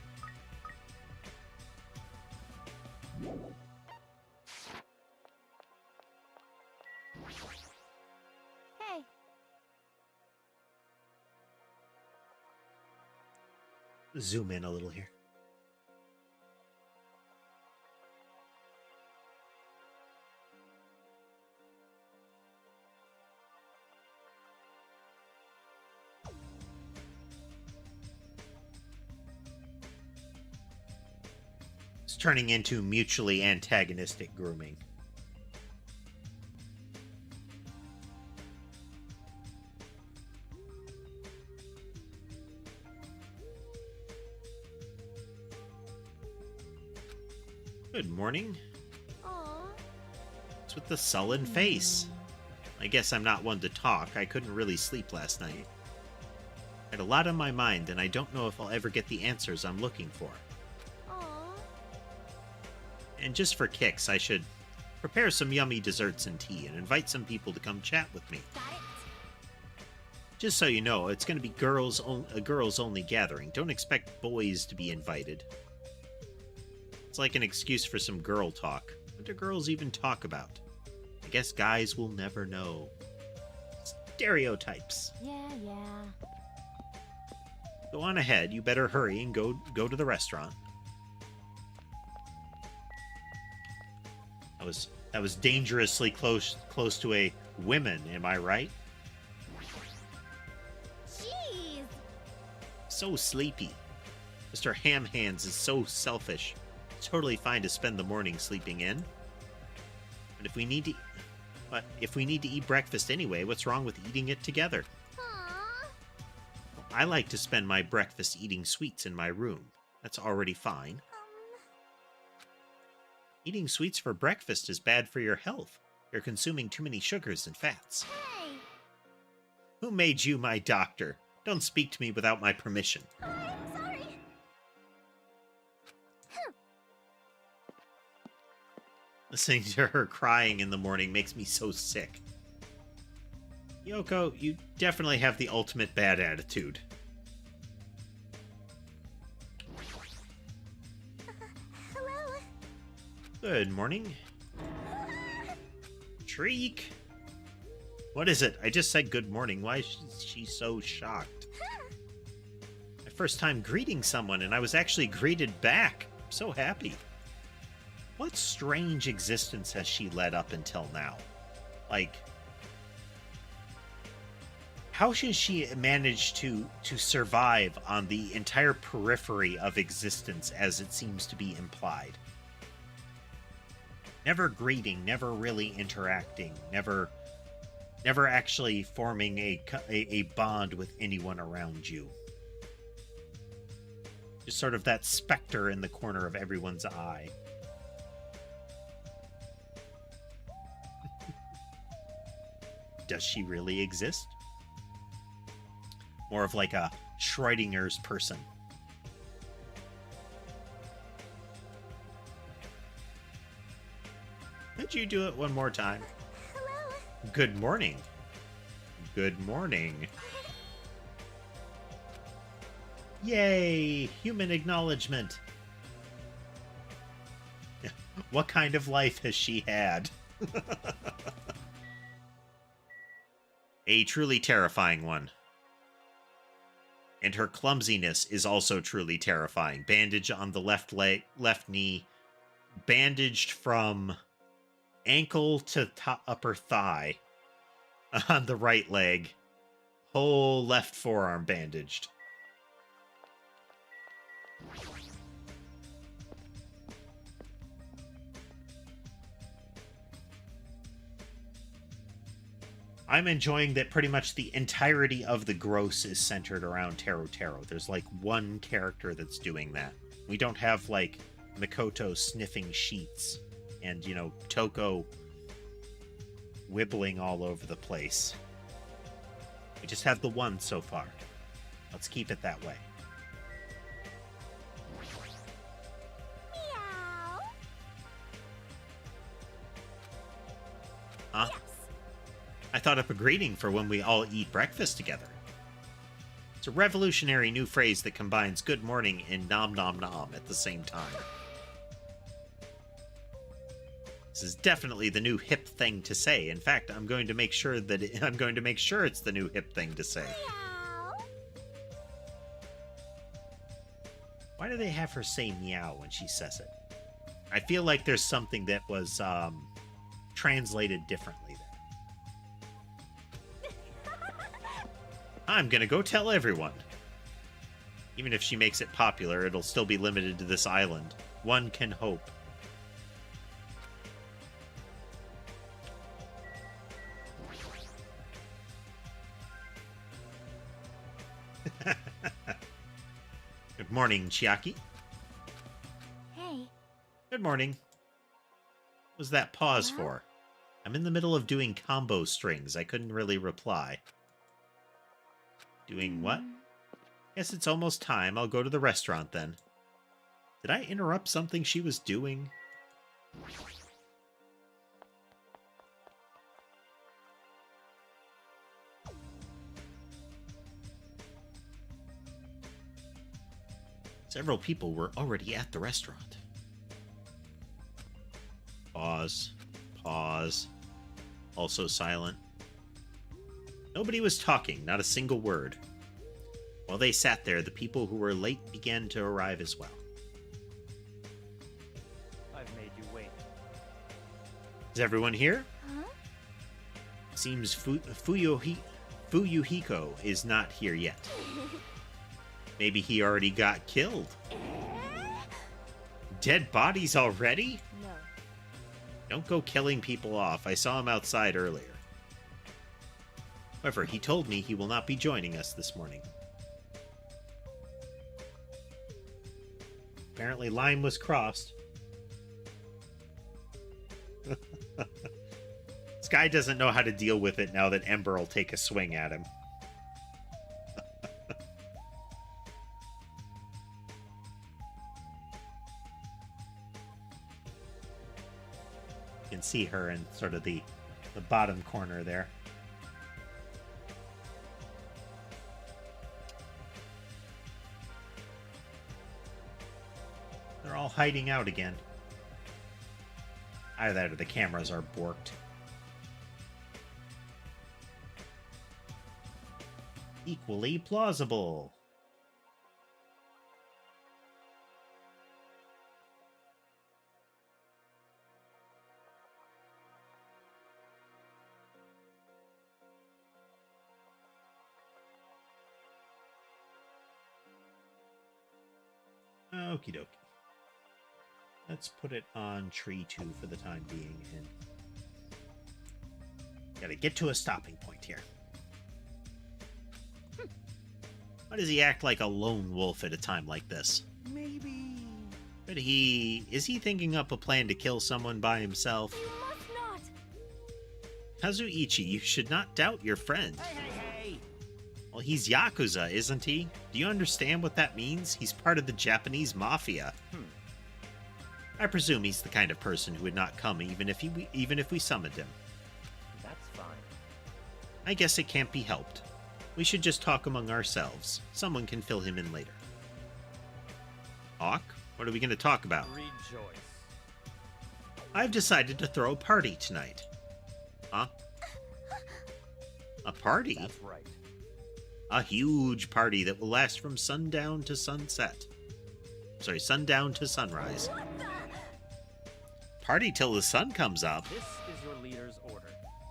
Hey.
Zoom in a little here. It's turning into mutually antagonistic grooming. Good morning.
Aw.
It's with the sullen face. I guess I'm not one to talk. I couldn't really sleep last night. I had a lot on my mind, and I don't know if I'll ever get the answers I'm looking for.
Aw.
And just for kicks, I should prepare some yummy desserts and tea and invite some people to come chat with me.
Got it?
Just so you know, it's going to be a girls-only gathering. Don't expect boys to be invited. It's like an excuse for some girl talk. What do girls even talk about? I guess guys will never know. Stereotypes.
Yeah.
Go on ahead. You better hurry and go to the restaurant. That was dangerously close to a women, am I right?
Jeez.
So sleepy. Mr. Ham Hands is so selfish. It's totally fine to spend the morning sleeping in. But if we need to eat breakfast anyway, what's wrong with eating it together?
Aw.
I like to spend my breakfast eating sweets in my room. That's already fine. Eating sweets for breakfast is bad for your health. You're consuming too many sugars and fats.
Hey.
Who made you my doctor? Don't speak to me without my permission.
I'm sorry.
Listening to her crying in the morning makes me so sick. Yoko, you definitely have the ultimate bad attitude.
Hello.
Good morning. Shriek! What is it? I just said good morning. Why is she so shocked? My first time greeting someone, and I was actually greeted back. I'm so happy. What strange existence has she led up until now? Like, how should she manage to survive on the entire periphery of existence as it seems to be implied? Never greeting, never really interacting, never actually forming a bond with anyone around you. Just sort of that specter in the corner of everyone's eye. Does she really exist? More of like a Schrodinger's person. Could you do it one more time?
Hello.
Good morning. Good morning. Yay! Human acknowledgement. What kind of life has she had? A truly terrifying one. And her clumsiness is also truly terrifying. Bandage on the left leg, left knee, bandaged from ankle to upper thigh on the right leg, whole left forearm bandaged. I'm enjoying that pretty much the entirety of the gross is centered around Taro Taro. There's like one character that's doing that. We don't have like Mikoto sniffing sheets and, you know, Toko wibbling all over the place. We just have the one so far. Let's keep it that way.
Meow.
Huh?
Yes.
I thought up a greeting for when we all eat breakfast together. It's a revolutionary new phrase that combines good morning and nom nom nom at the same time. This is definitely the new hip thing to say. In fact, I'm going to make sure it's the new hip thing to say.
Meow.
Why do they have her say meow when she says it? I feel like there's something that was translated differently there. I'm gonna go tell everyone. Even if she makes it popular, it'll still be limited to this island. One can hope. Good morning, Chiaki.
Hey.
Good morning. What was that pause
Huh?
for? I'm in the middle of doing combo strings. I couldn't really reply. Doing what? Guess it's almost time. I'll go to the restaurant then. Did I interrupt something she was doing? Several people were already at the restaurant. Pause. Pause. Also silent. Nobody was talking, not a single word. While they sat there, the people who were late began to arrive as well.
I've made you wait.
Is everyone here?
Huh?
Seems Fuyuhiko is not here yet. Maybe he already got killed. Dead bodies already?
No.
Don't go killing people off. I saw him outside earlier. However, he told me he will not be joining us this morning. Apparently, line was crossed. This guy doesn't know how to deal with it now that Ember will take a swing at him. You can see her in sort of the bottom corner there. They're all hiding out again. Either that or the cameras are borked. Equally plausible. Okie dokie. Let's put it on tree 2 for the time being, and gotta get to a stopping point here. Why does he act like a lone wolf at a time like this?
Maybe.
But is he thinking up a plan to kill someone by himself?
You must not.
Kazuichi, you should not doubt your friend.
Hey!
Well, he's Yakuza, isn't he? Do you understand what that means? He's part of the Japanese mafia. I presume he's the kind of person who would not come even if we summoned him.
That's fine.
I guess it can't be helped. We should just talk among ourselves. Someone can fill him in later. Hawk, what are we going to talk about?
Rejoice.
I've decided to throw a party tonight. Huh? A party?
That's right.
A huge party that will last from sundown to sunset. Sorry, sundown to sunrise. Party till the sun comes up.
This is your leader's order.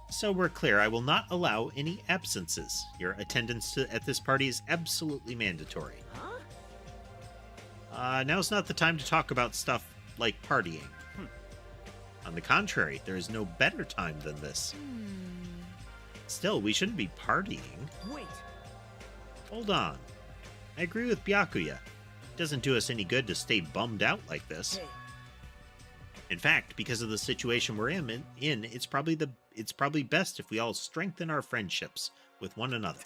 So we're clear, I will not allow any absences. Your attendance at this party is absolutely mandatory. Now's not the time to talk about stuff like partying. On the contrary, there is no better time than this. Still, we shouldn't be partying.
Wait.
Hold on. I agree with Byakuya. It doesn't do us any good to stay bummed out like this.
Hey.
In fact, because of the situation we're in, it's probably best if we all strengthen our friendships with one another.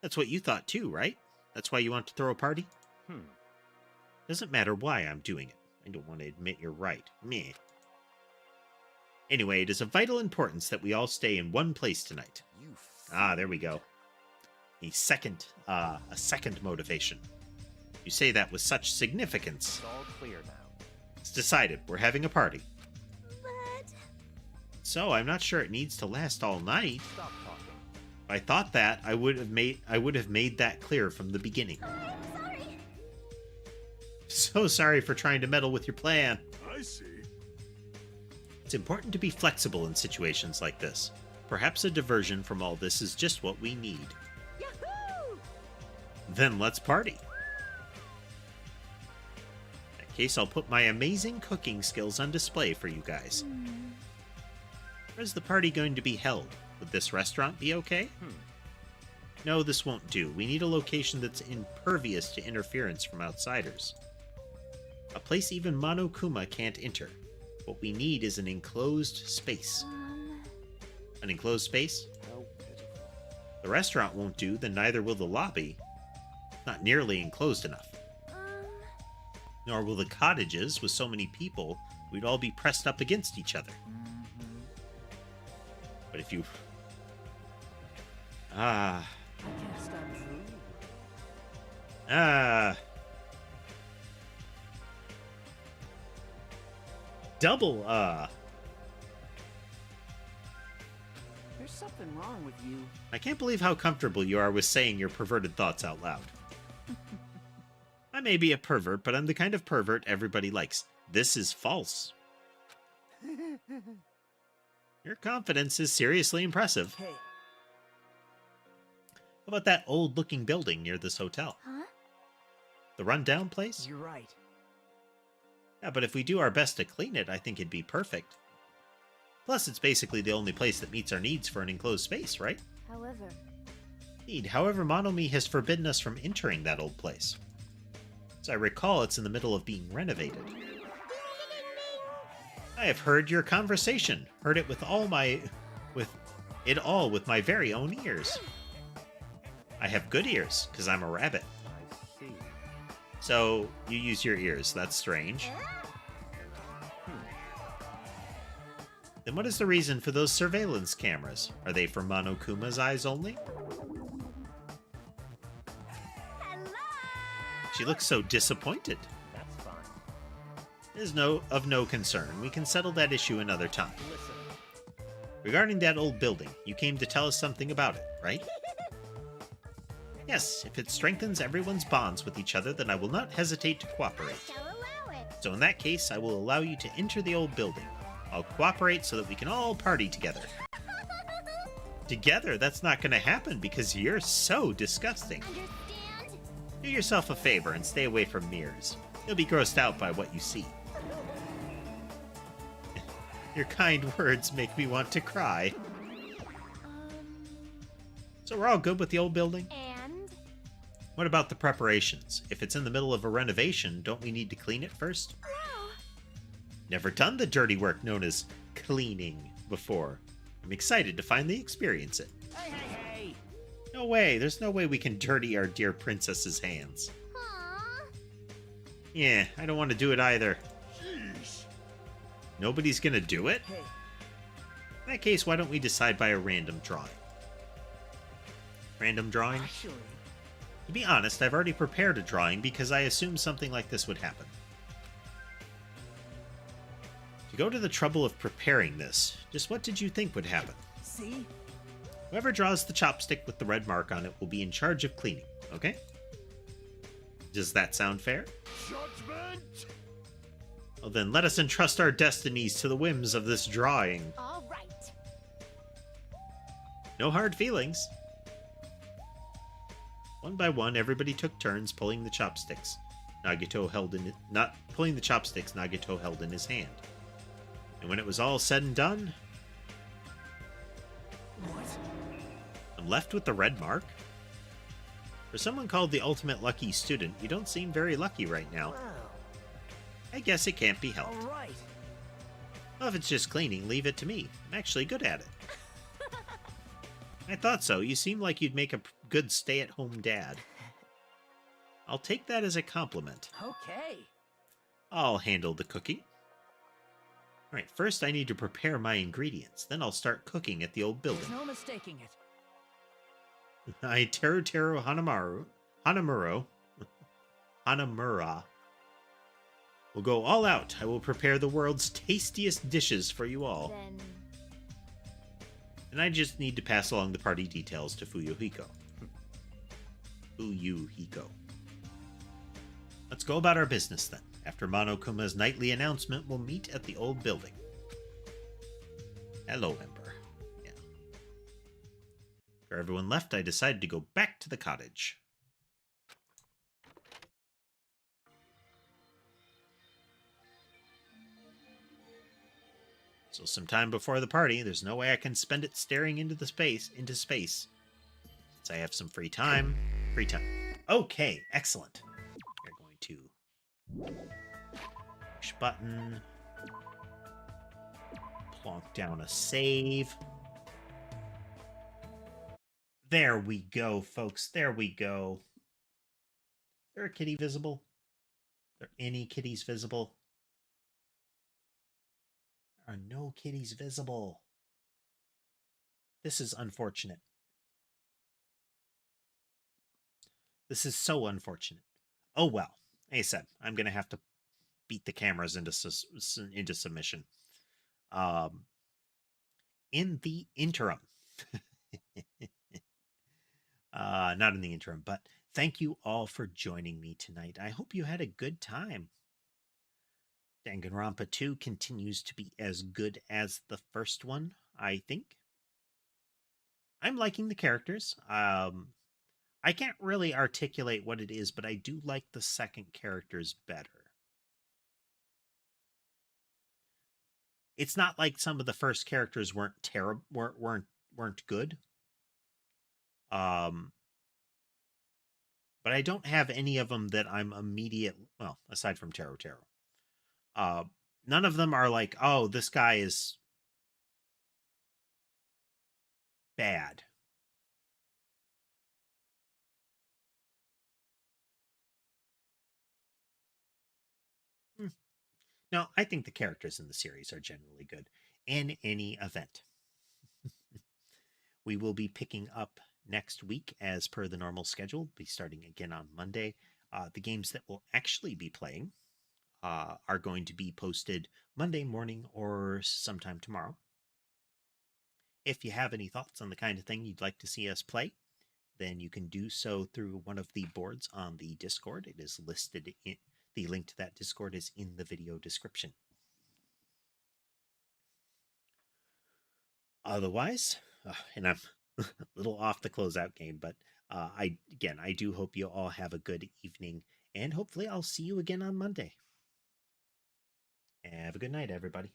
That's what you thought too, right? That's why you want to throw a party? Doesn't matter why I'm doing it. I don't want to admit you're right. Meh. Anyway, it is of vital importance that we all stay in one place tonight.
You
There we go. A second motivation. You say that with such significance.
It's all clear now.
It's decided. We're having a party.
But
So I'm not sure it needs to last all night.
Stop talking.
If I thought that, I would have made that clear from the beginning.
I'm sorry.
So sorry for trying to meddle with your plan.
I see.
It's important to be flexible in situations like this. Perhaps a diversion from all this is just what we need.
Yahoo!
Then let's party. case, I'll put my amazing cooking skills on display for you guys. Where's the party going to be held? Would this restaurant be okay? No, this won't do. We need a location that's impervious to interference from outsiders. A place even Monokuma can't enter. What we need is an enclosed space. An enclosed space?
How pitiful.
The restaurant won't do, then neither will the lobby. Not nearly enclosed enough. Nor will the cottages. With so many people, we'd all be pressed up against each other. But if you...
I can't stop drool.
Double,
There's something wrong with you.
I can't believe how comfortable you are with saying your perverted thoughts out loud. I may be a pervert, but I'm the kind of pervert everybody likes. This is false. Your confidence is seriously impressive.
Hey,
How about that old-looking building near this hotel?
Huh?
The run-down place?
you're right.
Yeah, but if we do our best to clean it, I think it'd be perfect. Plus, it's basically the only place that meets our needs for an enclosed space, right? However, Monomi has forbidden us from entering that old place. As I recall, it's in the middle of being renovated. I have heard your conversation. Heard it with my very own ears. I have good ears, because I'm a rabbit.
I see.
So, you use your ears. That's strange. Then what is the reason for those surveillance cameras? Are they for Monokuma's eyes only? She looks so disappointed.
That's fine.
It is of no concern. We can settle that issue another time.
Listen,
Regarding that old building, you came to tell us something about it, right? Yes, if it strengthens everyone's bonds with each other, then I will not hesitate to cooperate. So in that case, I will allow you to enter the old building. I'll cooperate so that we can all party together. Together? That's not going to happen because you're so disgusting. Do yourself a favor and stay away from mirrors. You'll be grossed out by what you see. Your kind words make me want to cry. So we're all good with the old building?
And
What about the preparations? If it's in the middle of a renovation, don't we need to clean it first? Never done the dirty work known as cleaning before. I'm excited to finally experience it.
Hey, hey, hey!
No way, there's no way we can dirty our dear princess's hands. Yeah, I don't want to do it either.
Jeez.
Nobody's gonna do it?
Hey,
In that case, why don't we decide by a random drawing? Random drawing?
actually,
To be honest, I've already prepared a drawing because I assumed something like this would happen. To go to the trouble of preparing this, just what did you think would happen?
see?
Whoever draws the chopstick with the red mark on it will be in charge of cleaning, okay? Does that sound fair?
Judgment!
Well then, let us entrust our destinies to the whims of this drawing.
all right.
No hard feelings. One by one, everybody took turns pulling the chopsticks. Nagito held in not pulling the chopsticks Nagito held in his hand. And when it was all said and done,
What?
I'm left with the red mark. For someone called the ultimate lucky student, you don't seem very lucky right now.
Wow.
I guess it can't be helped.
All right.
Well, if it's just cleaning, leave it to me. I'm actually good at it. I thought so. You seem like you'd make a good stay-at-home dad. I'll take that as a compliment.
Okay.
I'll handle the cooking. Alright, first I need to prepare my ingredients. Then I'll start cooking at the old
There's
building.
no mistaking it.
I Teru Hanamura will go all out. I will prepare the world's tastiest dishes for you all.
Then
And I just need to pass along the party details to Fuyuhiko. Fuyuhiko. Let's go about our business then. After Monokuma's nightly announcement, we'll meet at the old building. Hello, Ember. Yeah. After everyone left, I decided to go back to the cottage. So some time before the party, there's no way I can spend it staring into space. Since I have some free time. Okay, excellent. We're going to push button. Plonk down a save. There we go, folks. There we go. Is there a kitty visible? Are there any kitties visible? There are no kitties visible. This is unfortunate. This is so unfortunate. Oh well. Like I said, I'm going to have to beat the cameras into submission. In the interim, not in the interim, but thank you all for joining me tonight. I hope you had a good time. Danganronpa 2 continues to be as good as the first one, I think. I'm liking the characters. I can't really articulate what it is, but I do like the second characters better. It's not like some of the first characters weren't terrible, weren't good. But I don't have any of them that I'm well, aside from Taro. None of them are like, oh, this guy is bad. No, I think the characters in the series are generally good. In any event, we will be picking up next week as per the normal schedule. We'll be starting again on Monday. The games that we'll actually be playing are going to be posted Monday morning or sometime tomorrow. If you have any thoughts on the kind of thing you'd like to see us play, then you can do so through one of the boards on the Discord. It is listed the link to that Discord is in the video description. Otherwise, and I'm a little off the closeout game, but I do hope you all have a good evening, and hopefully I'll see you again on Monday. Have a good night, everybody.